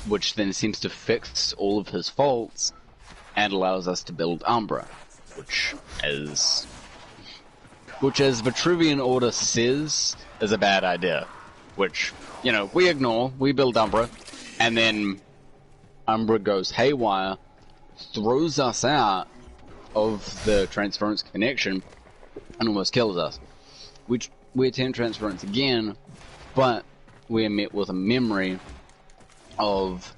B: which then seems to fix all of his faults and allows us to build Umbra, which as Vitruvian Ordis says is a bad idea, which, you know, we ignore, we build Umbra, and then Umbra goes haywire, throws us out of the transference connection, and almost kills us. Which we attempt transference again, but we are met with a memory of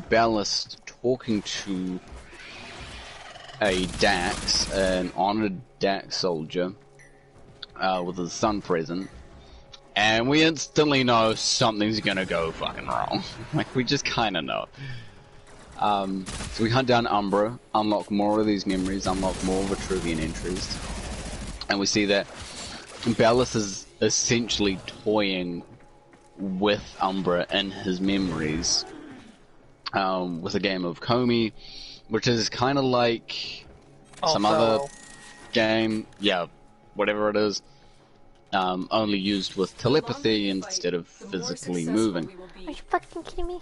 B: Ballas talking to a Dax, an honored Dax soldier, with his son present, and we instantly know something's gonna go fucking wrong. Like, we just kinda know. So we hunt down Umbra, unlock more of these memories, unlock more Vitruvian entries, and we see that Ballas is essentially toying with Umbra in his memories, with a game of Comey, which is kind of like some other game, yeah, whatever it is, only used with telepathy instead of physically moving.
A: Are you fucking kidding me?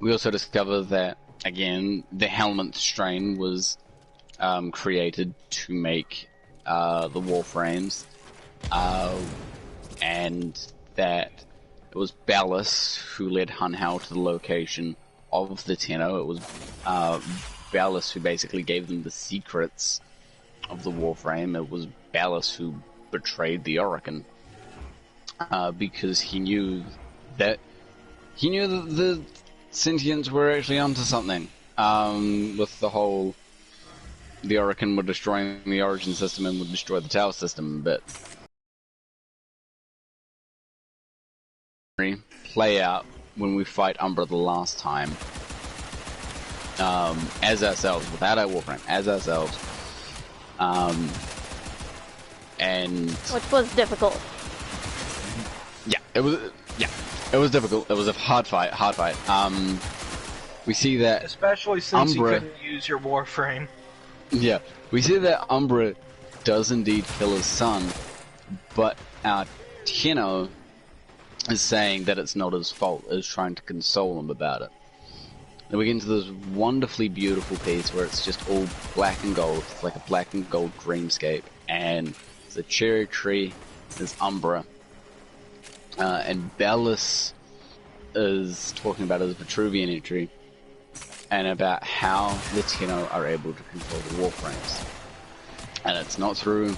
B: We also discover that, again, the helmet strain was created to make the Warframes, and that it was Ballas who led Hunhow to the location of the Tenno. It was Ballas who basically gave them the secrets of the Warframe. It was Ballas who betrayed the Orokin, because he knew that the sentients were actually onto something, with the whole the Orokin were destroying the Origin system and would destroy the Tower system, but play out when we fight Umbra the last time, as ourselves, without our Warframe, as ourselves, and
A: which was difficult.
B: It was difficult. It was a hard fight. We see that,
C: especially since
B: Umbra,
C: you couldn't use your Warframe.
B: Yeah, we see that Umbra does indeed kill his son, but our Tenno is saying that it's not his fault, is trying to console him about it. And we get into this wonderfully beautiful piece where it's just all black and gold. It's like a black and gold dreamscape. And it's a cherry tree, there's Umbra. And Bellus is talking about his Vitruvian entry. And about how the Tenno are able to control the Warframes. And it's not through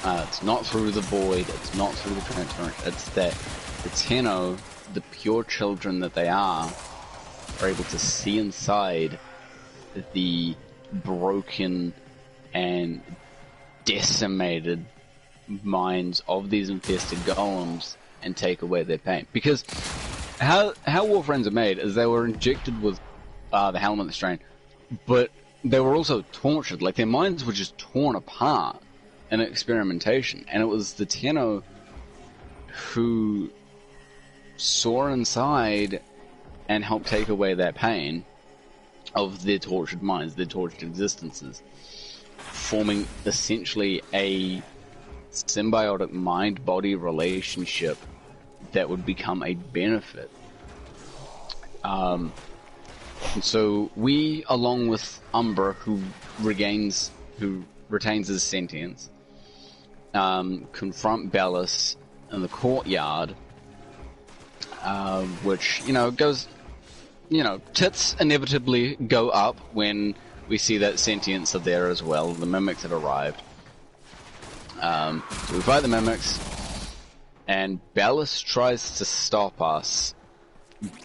B: the void, it's not through the transference, it's that the Tenno, the pure children that they are able to see inside the broken and decimated minds of these infested golems and take away their pain. Because how Warframes are made is they were injected with the Helminth strain, but they were also tortured. Like, their minds were just torn apart in experimentation, and it was the Tenno who saw inside and helped take away that pain of their tortured minds, their tortured existences, forming essentially a symbiotic mind-body relationship that would become a benefit. And so we, along with Umbra, who retains his sentience, confront Bellus in the courtyard, which, goes, tits inevitably go up when we see that sentience are there as well. The mimics have arrived. So we fight the mimics, and Bellus tries to stop us,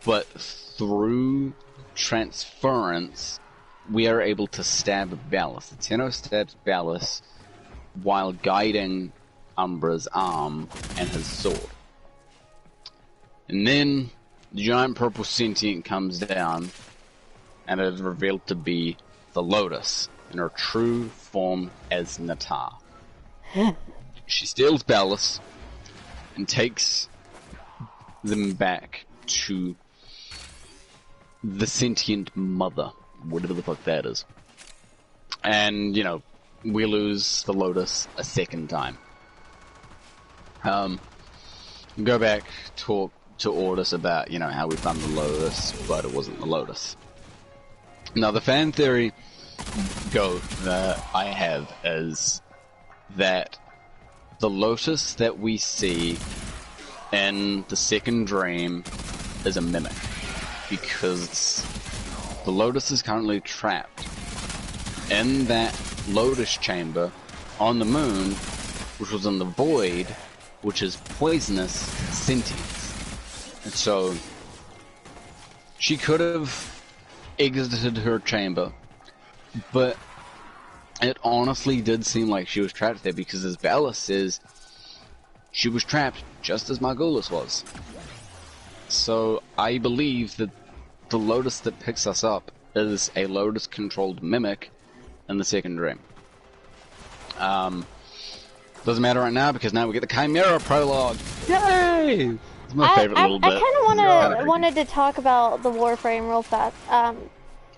B: but through transference, we are able to stab Bellus. The Tenno stabs Bellus while guiding Umbra's arm and his sword. And then the giant purple sentient comes down, and it is revealed to be the Lotus in her true form as Natar. She steals Bellus and takes them back to the sentient mother, whatever the fuck that is. And, we lose the Lotus a second time. Go back, talk to Ordis about, how we found the Lotus, but it wasn't the Lotus. Now, the fan theory that I have is that the Lotus that we see in the second dream is a mimic, because the Lotus is currently trapped in that Lotus chamber on the moon, which was in the void, which is poisonous sentience. And so she could have exited her chamber, but it honestly did seem like she was trapped there, because as Bella says, she was trapped just as Margulis was. So I believe that the Lotus that picks us up is a Lotus-controlled mimic in the second dream. Doesn't matter right now, because now we get the Chimera prologue. Yay! It's my favorite little bit.
A: I kind of wanted to talk about the Warframe real fast.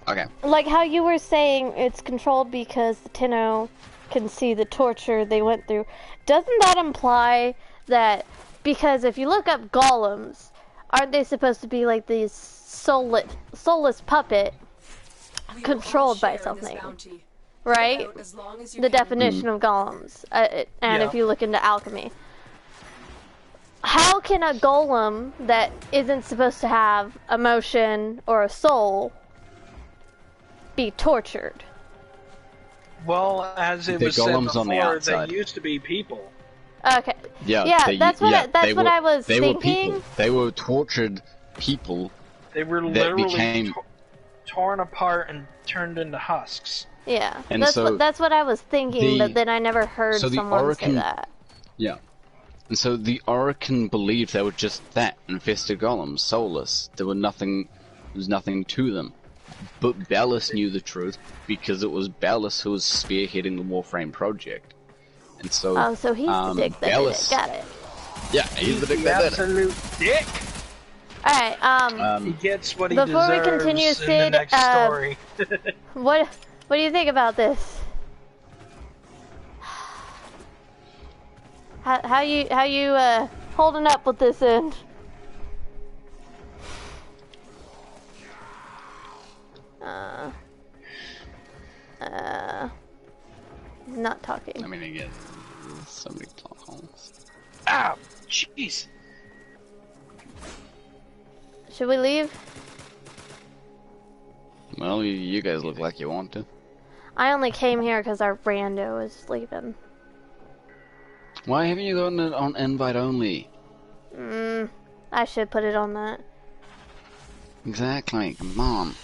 B: Okay.
A: Like how you were saying it's controlled because the Tenno can see the torture they went through. Doesn't that imply that, because if you look up golems, aren't they supposed to be like these soulless puppet controlled by something? Right? The definition of golems. If you look into alchemy. How can a golem that isn't supposed to have emotion or a soul be tortured?
C: Well, as it was said
B: golems on the
C: before,
B: outside.
C: they used to be people.
A: Okay. Yeah, that's what I was
B: they
A: thinking.
B: Were people. They were tortured people.
C: They were literally torn apart and turned into husks.
A: Yeah,
B: and
A: that's what I was thinking, but then I never heard someone say that.
B: Yeah. And so the Orokin believed they were just that, infested golems, soulless. There was nothing to them. But Bellus knew the truth, because it was Bellus who was spearheading the Warframe project. And so...
A: Oh, so he's the dick that did it. Got it.
B: Yeah, he's the dick
C: that did it. Absolute dick!
A: Alright,
C: he gets what he
A: before
C: deserves
A: we continue, Sid,
C: in the next story.
A: What do you think about this? How you holding up with this end? not talking.
B: I mean, again, there's so many plot holes.
C: Ow! Jeez!
A: Should we leave?
B: Well, you guys look like you want to.
A: I only came here because our rando is leaving.
B: Why haven't you gotten it on invite only?
A: I should put it on that.
B: Exactly, come on.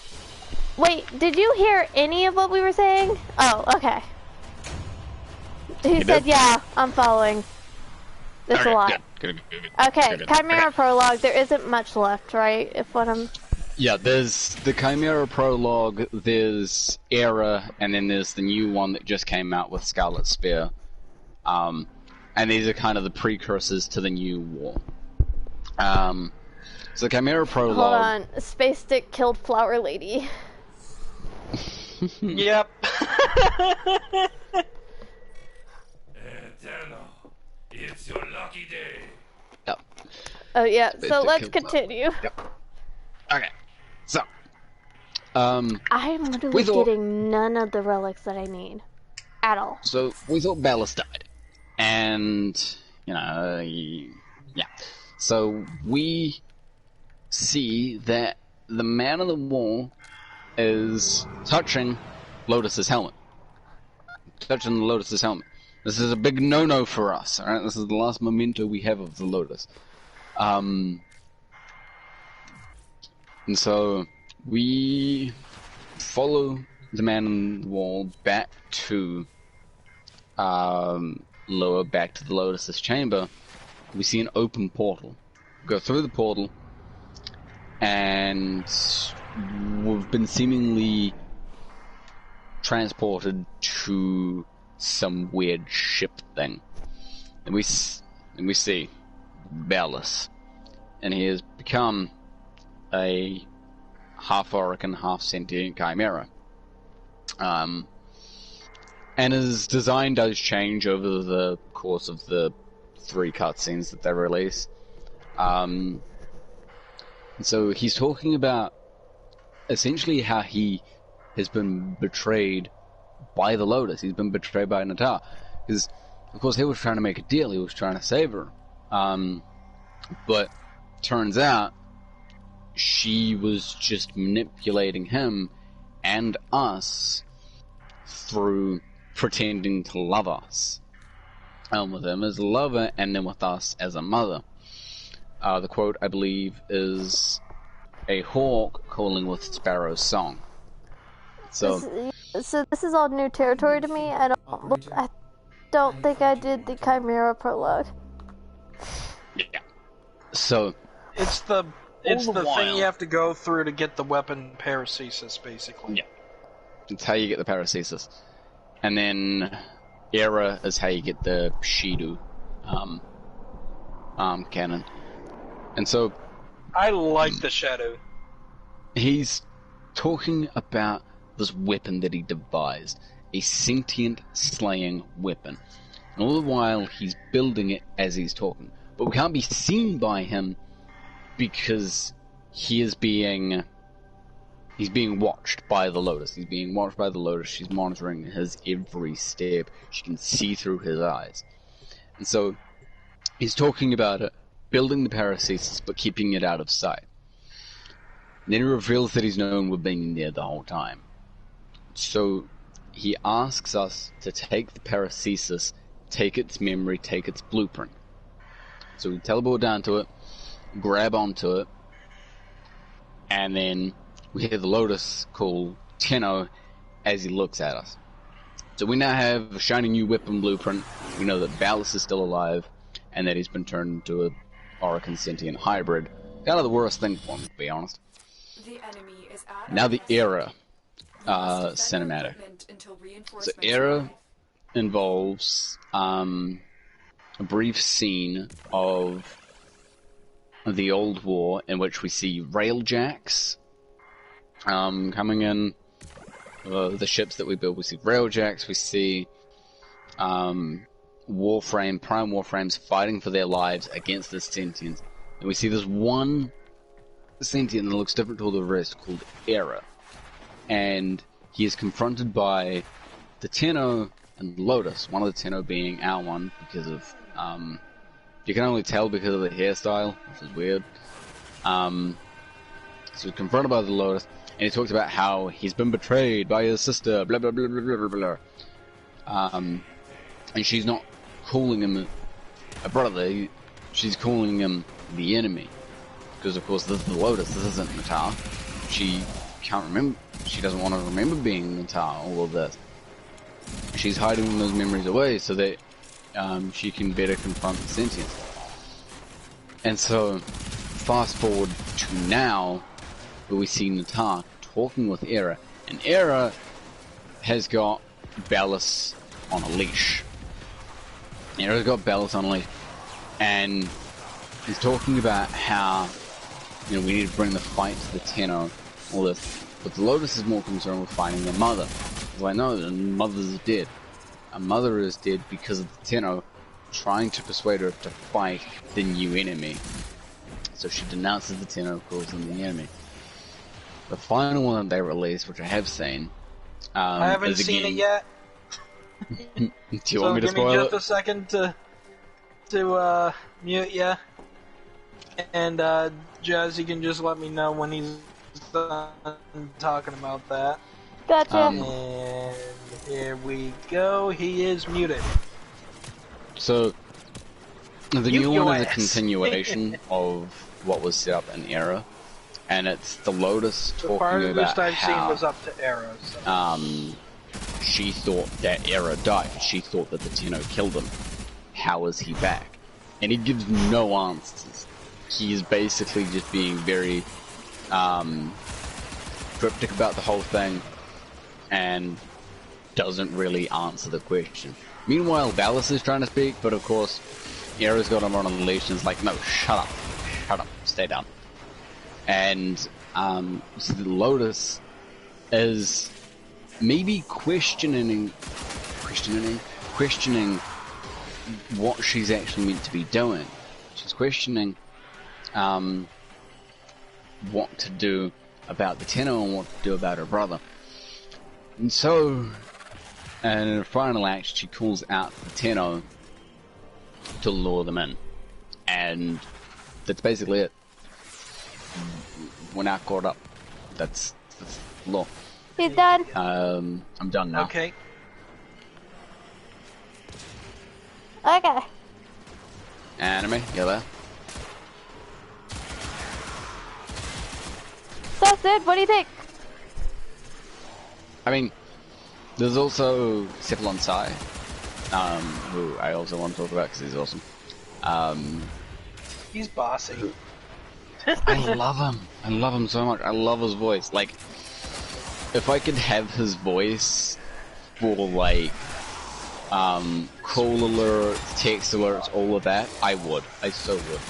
A: Wait, did you hear any of what we were saying? Oh, okay. He said,
B: did?
A: yeah, I'm following. There's
B: Okay,
A: a lot.
B: good.
A: Okay,
B: Good.
A: Chimera
B: Okay.
A: Prologue, there isn't much left, right? If what I'm...
B: Yeah, there's the Chimera Prologue, there's Era, and then there's the new one that just came out with Scarlet Spear. And these are kind of the precursors to the new war. So the Chimera Prologue...
A: Hold on. Space Stick killed Flower Lady.
C: Yep.
E: Eterno, it's your lucky day.
B: Yep.
A: Oh, yeah,
B: Space
A: so
B: Stick
A: let's
B: killed Flower.
A: continue.
B: Yep. Okay. So,
A: I'm literally
B: We thought-
A: getting none of the relics that I need. At all.
B: So we thought Ballast died, and yeah. So we see that the man of the wall is touching Lotus's helmet. Touching the Lotus's helmet. This is a big no-no for us. All right, this is the last memento we have of the Lotus. And so we follow the man on the wall back to lower, back to the Lotus's chamber. We see an open portal. Go through the portal, and we've been seemingly transported to some weird ship thing. And we see Bellus, and he has become a half Oracan, half sentient chimera. And his design does change over the course of the 3 cutscenes that they release. And so he's talking about essentially how he has been betrayed by the Lotus. He's been betrayed by Natar. Because, of course, he was trying to make a deal. He was trying to save her. But turns out she was just manipulating him and us through pretending to love us. With him as a lover, and then with us as a mother. The quote, I believe, is a hawk calling with sparrow's song. So
A: this is all new territory to me. I don't think I did the Chimera Prologue.
B: yeah. So
C: It's the
B: the
C: thing
B: while-
C: you have to go through to get the weapon paracesis, basically.
B: Yeah. it's how you get the paracesis, and then Era is how you get the Shidu cannon. And so
C: I like the shadow.
B: he's talking about this weapon that he devised, a sentient slaying weapon. And all the while he's building it as he's talking. But we can't be seen by him because he's being watched by the Lotus. He's being watched by the Lotus. She's monitoring his every step. She can see through his eyes. And so he's talking about it, building the paracesis, but keeping it out of sight. And then he reveals that he's known we've been there the whole time. So he asks us to take the paracesis, take its memory, take its blueprint. So we teleport down to it, grab onto it, and then we hear the Lotus call Tenno as he looks at us. So we now have a shiny new weapon blueprint. We know that Ballus is still alive, and that he's been turned into a Oracan sentient hybrid. Kind of the worst thing for him, to be honest.
F: The enemy is at
B: Now the Era
F: You must defend
B: cinematic.
F: equipment until
B: So
F: reinforcements
B: Era
F: arrive.
B: involves a brief scene of the old war in which we see railjacks coming in. The ships that we build, we see railjacks, we see Prime Warframes fighting for their lives against the sentients. And we see this one sentient that looks different to all the rest called Era. And he is confronted by the Tenno and Lotus. One of the Tenno being our one because of you can only tell because of the hairstyle, which is weird. So confronted by the Lotus, and he talks about how he's been betrayed by his sister, blah blah blah blah blah blah blah. And she's not calling him a brother, she's calling him the enemy. Because of course this is the Lotus, this isn't Natal. She can't remember, she doesn't want to remember being Natal, all of this. She's hiding those memories away so that she can better confront the sentience. And so, fast forward to now, where we see Natal talking with Era, and Era has got Bellis on a leash. Era's got Bellis on a leash, and he's talking about how, you know, we need to bring the fight to the Tenno, all this. But the Lotus is more concerned with finding their mother. He's like, no, the mother's dead. Our mother is dead because of the Tenno trying to persuade her to fight the new enemy. So she denounces the Tenno, calls them the enemy. The final one they released, which I have seen,
C: I haven't seen it yet.
B: Do you want me to spoil it?
C: Give me just a second to mute ya, and Jazzy can just let me know when he's done talking about that.
A: Gotcha.
C: And here we go. He is muted.
B: So the
C: Mute
B: new
C: your
B: one is a
C: ass.
B: continuation of what was set up in Era, and it's the Lotus
C: The
B: talking
C: farthest
B: about
C: I've seen
B: how
C: was up to Arrow. So.
B: She thought that Era died. She thought that the Tenno killed him. How is he back? And he gives no answers. He is basically just being very cryptic about the whole thing and doesn't really answer the question. Meanwhile, Bellis is trying to speak, but of course, Era's got him on a leash and is like, no, shut up, stay down. And so the Lotus is maybe questioning what she's actually meant to be doing. She's questioning what to do about the Tenno and what to do about her brother. And so, and in the final act, she calls out the Tenno to lure them in. And that's basically it. We're now caught up. That's the law.
A: He's done.
B: I'm done now.
C: Okay.
A: Okay.
B: Anime, you there?
A: So, Sid, what do you think?
B: I mean, there's also Cephalon Sai, who I also want to talk about because he's awesome.
C: He's bossy.
B: I love him. I love him so much. I love his voice. Like, if I could have his voice for like call alerts, text alerts, all of that, I would. I so would.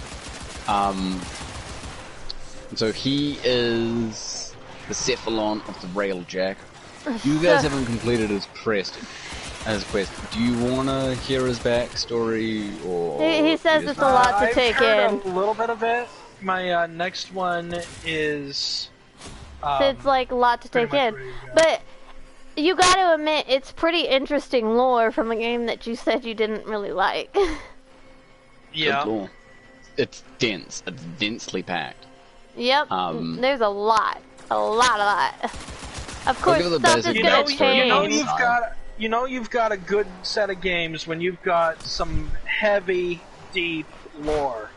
B: So he is the Cephalon of the Railjack. You guys haven't completed his quest. Do you want to hear his backstory, or?
A: He says it's a lot to take in.
C: I've heard a little bit of it. My next one is.
A: It's like a lot to take in,
C: ready to go.
A: but you got to admit it's pretty interesting lore from a game that you said you didn't really like.
C: Yeah.
B: Good lore. It's dense. It's densely packed.
A: Yep. There's a lot. Of course,
B: give it the
A: stuff is
B: basic
A: gonna
B: backstory.
A: change.
C: You've got a good set of games when you've got some heavy, deep lore.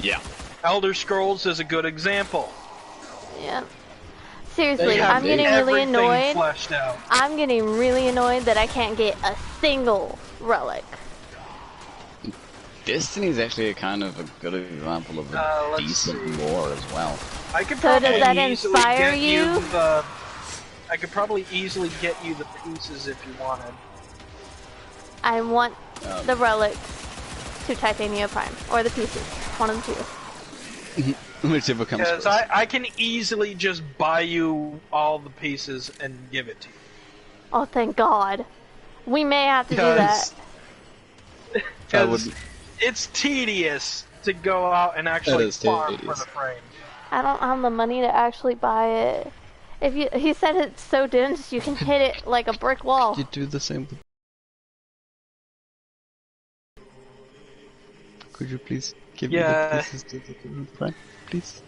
B: Yeah.
C: Elder Scrolls is a good example.
A: Yeah.
C: They
A: Seriously,
C: have
A: I'm getting really
C: everything
A: annoyed.
C: fleshed out.
A: I'm getting really annoyed that I can't get a single relic.
B: Destiny is actually a kind of a good example of a
C: Let's
B: decent
C: see.
B: lore as well.
C: I could
A: So
C: probably
A: does that
C: easily
A: inspire
C: get
A: you?
C: I could probably easily get you the pieces if you wanted.
A: I want the relics to Titania Prime, or the pieces, one of the two.
B: Whichever comes
C: Because
B: first.
C: I can easily just buy you all the pieces and give it to you.
A: Oh, thank God. We may have to do that.
C: Because it's tedious to go out and actually
B: is
C: farm for
B: tedious.
C: the frame.
A: I don't have the money to actually buy it. He said it's so dense you can hit it like a brick wall.
B: You do the same with could you please give me
C: Yeah.
B: the pieces to the front, please?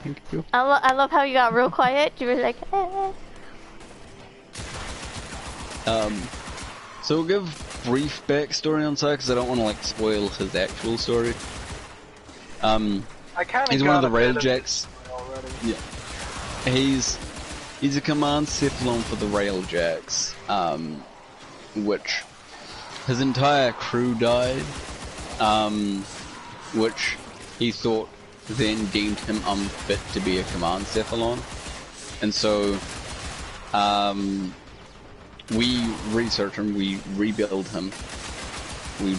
B: Thank you.
A: I love how you got real quiet. You were like, eh.
B: So we'll give brief backstory on Sai because I don't want to like spoil his actual story.
C: I kind of
B: He's
C: got
B: one of the
C: a bit
B: Railjacks.
C: already.
B: Yeah. He's a command Cephalon for the Railjacks, which his entire crew died, which he thought then deemed him unfit to be a command Cephalon, and so we research him, we rebuild him, we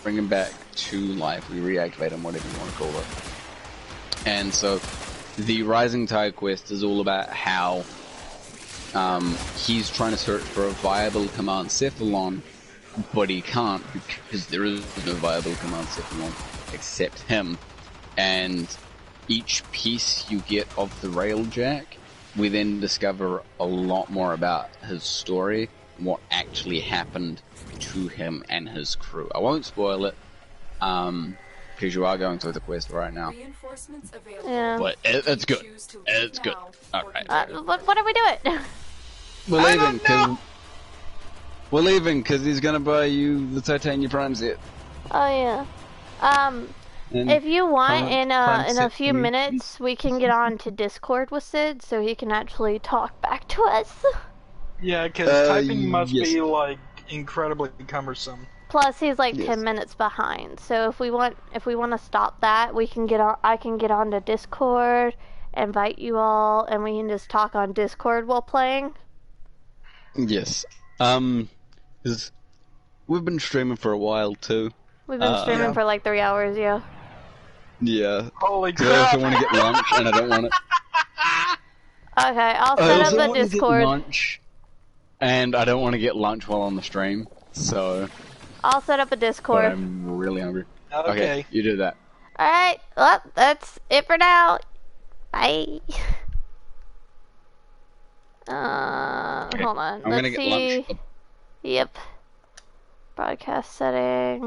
B: bring him back to life, we reactivate him, whatever you want to call it. And so the Rising Tide quest is all about how he's trying to search for a viable command Cephalon, but he can't because there is no viable command Cephalon except him. And each piece you get of the Railjack, we then discover a lot more about his story, what actually happened to him and his crew. I won't spoil it, because you are going through the quest right now.
F: Reinforcements available.
A: Yeah.
B: But it's good.
F: Choose to leave
B: It's good.
F: now or
B: Alright.
A: What are we doing?
B: We're leaving because he's gonna buy you the Titania Prime set.
A: Oh yeah.
B: And
A: If you want,
B: Prime
A: in a
B: set
A: few
B: too.
A: minutes, we can get on to Discord with Sid, so he can actually talk back to us.
C: Yeah, because typing must
B: yes.
C: be like incredibly cumbersome.
A: Plus, he's like
B: Yes.
A: 10 minutes behind. So if we want to stop that, we can get on. I can get onto Discord, invite you all, and we can just talk on Discord while playing.
B: Yes. 'Cause we've been streaming for a while too.
A: We've been streaming
C: Yeah.
A: for like 3 hours, yeah.
B: Yeah.
C: Holy
B: 'Cause I also
C: crap!
B: want to get lunch, and I don't want to.
A: Okay, I'll
B: I
A: set
B: also
A: up a
B: want to get
A: Discord.
B: lunch, and I don't want to get lunch while on the stream. So,
A: I'll set up a
B: but
A: Discord.
B: I'm really hungry.
C: Okay.
B: You do that.
A: Alright, well, that's it for now. Bye. Hold on.
B: I'm gonna
A: Let's
B: get
A: see.
B: lunch.
A: Yep. Broadcast settings.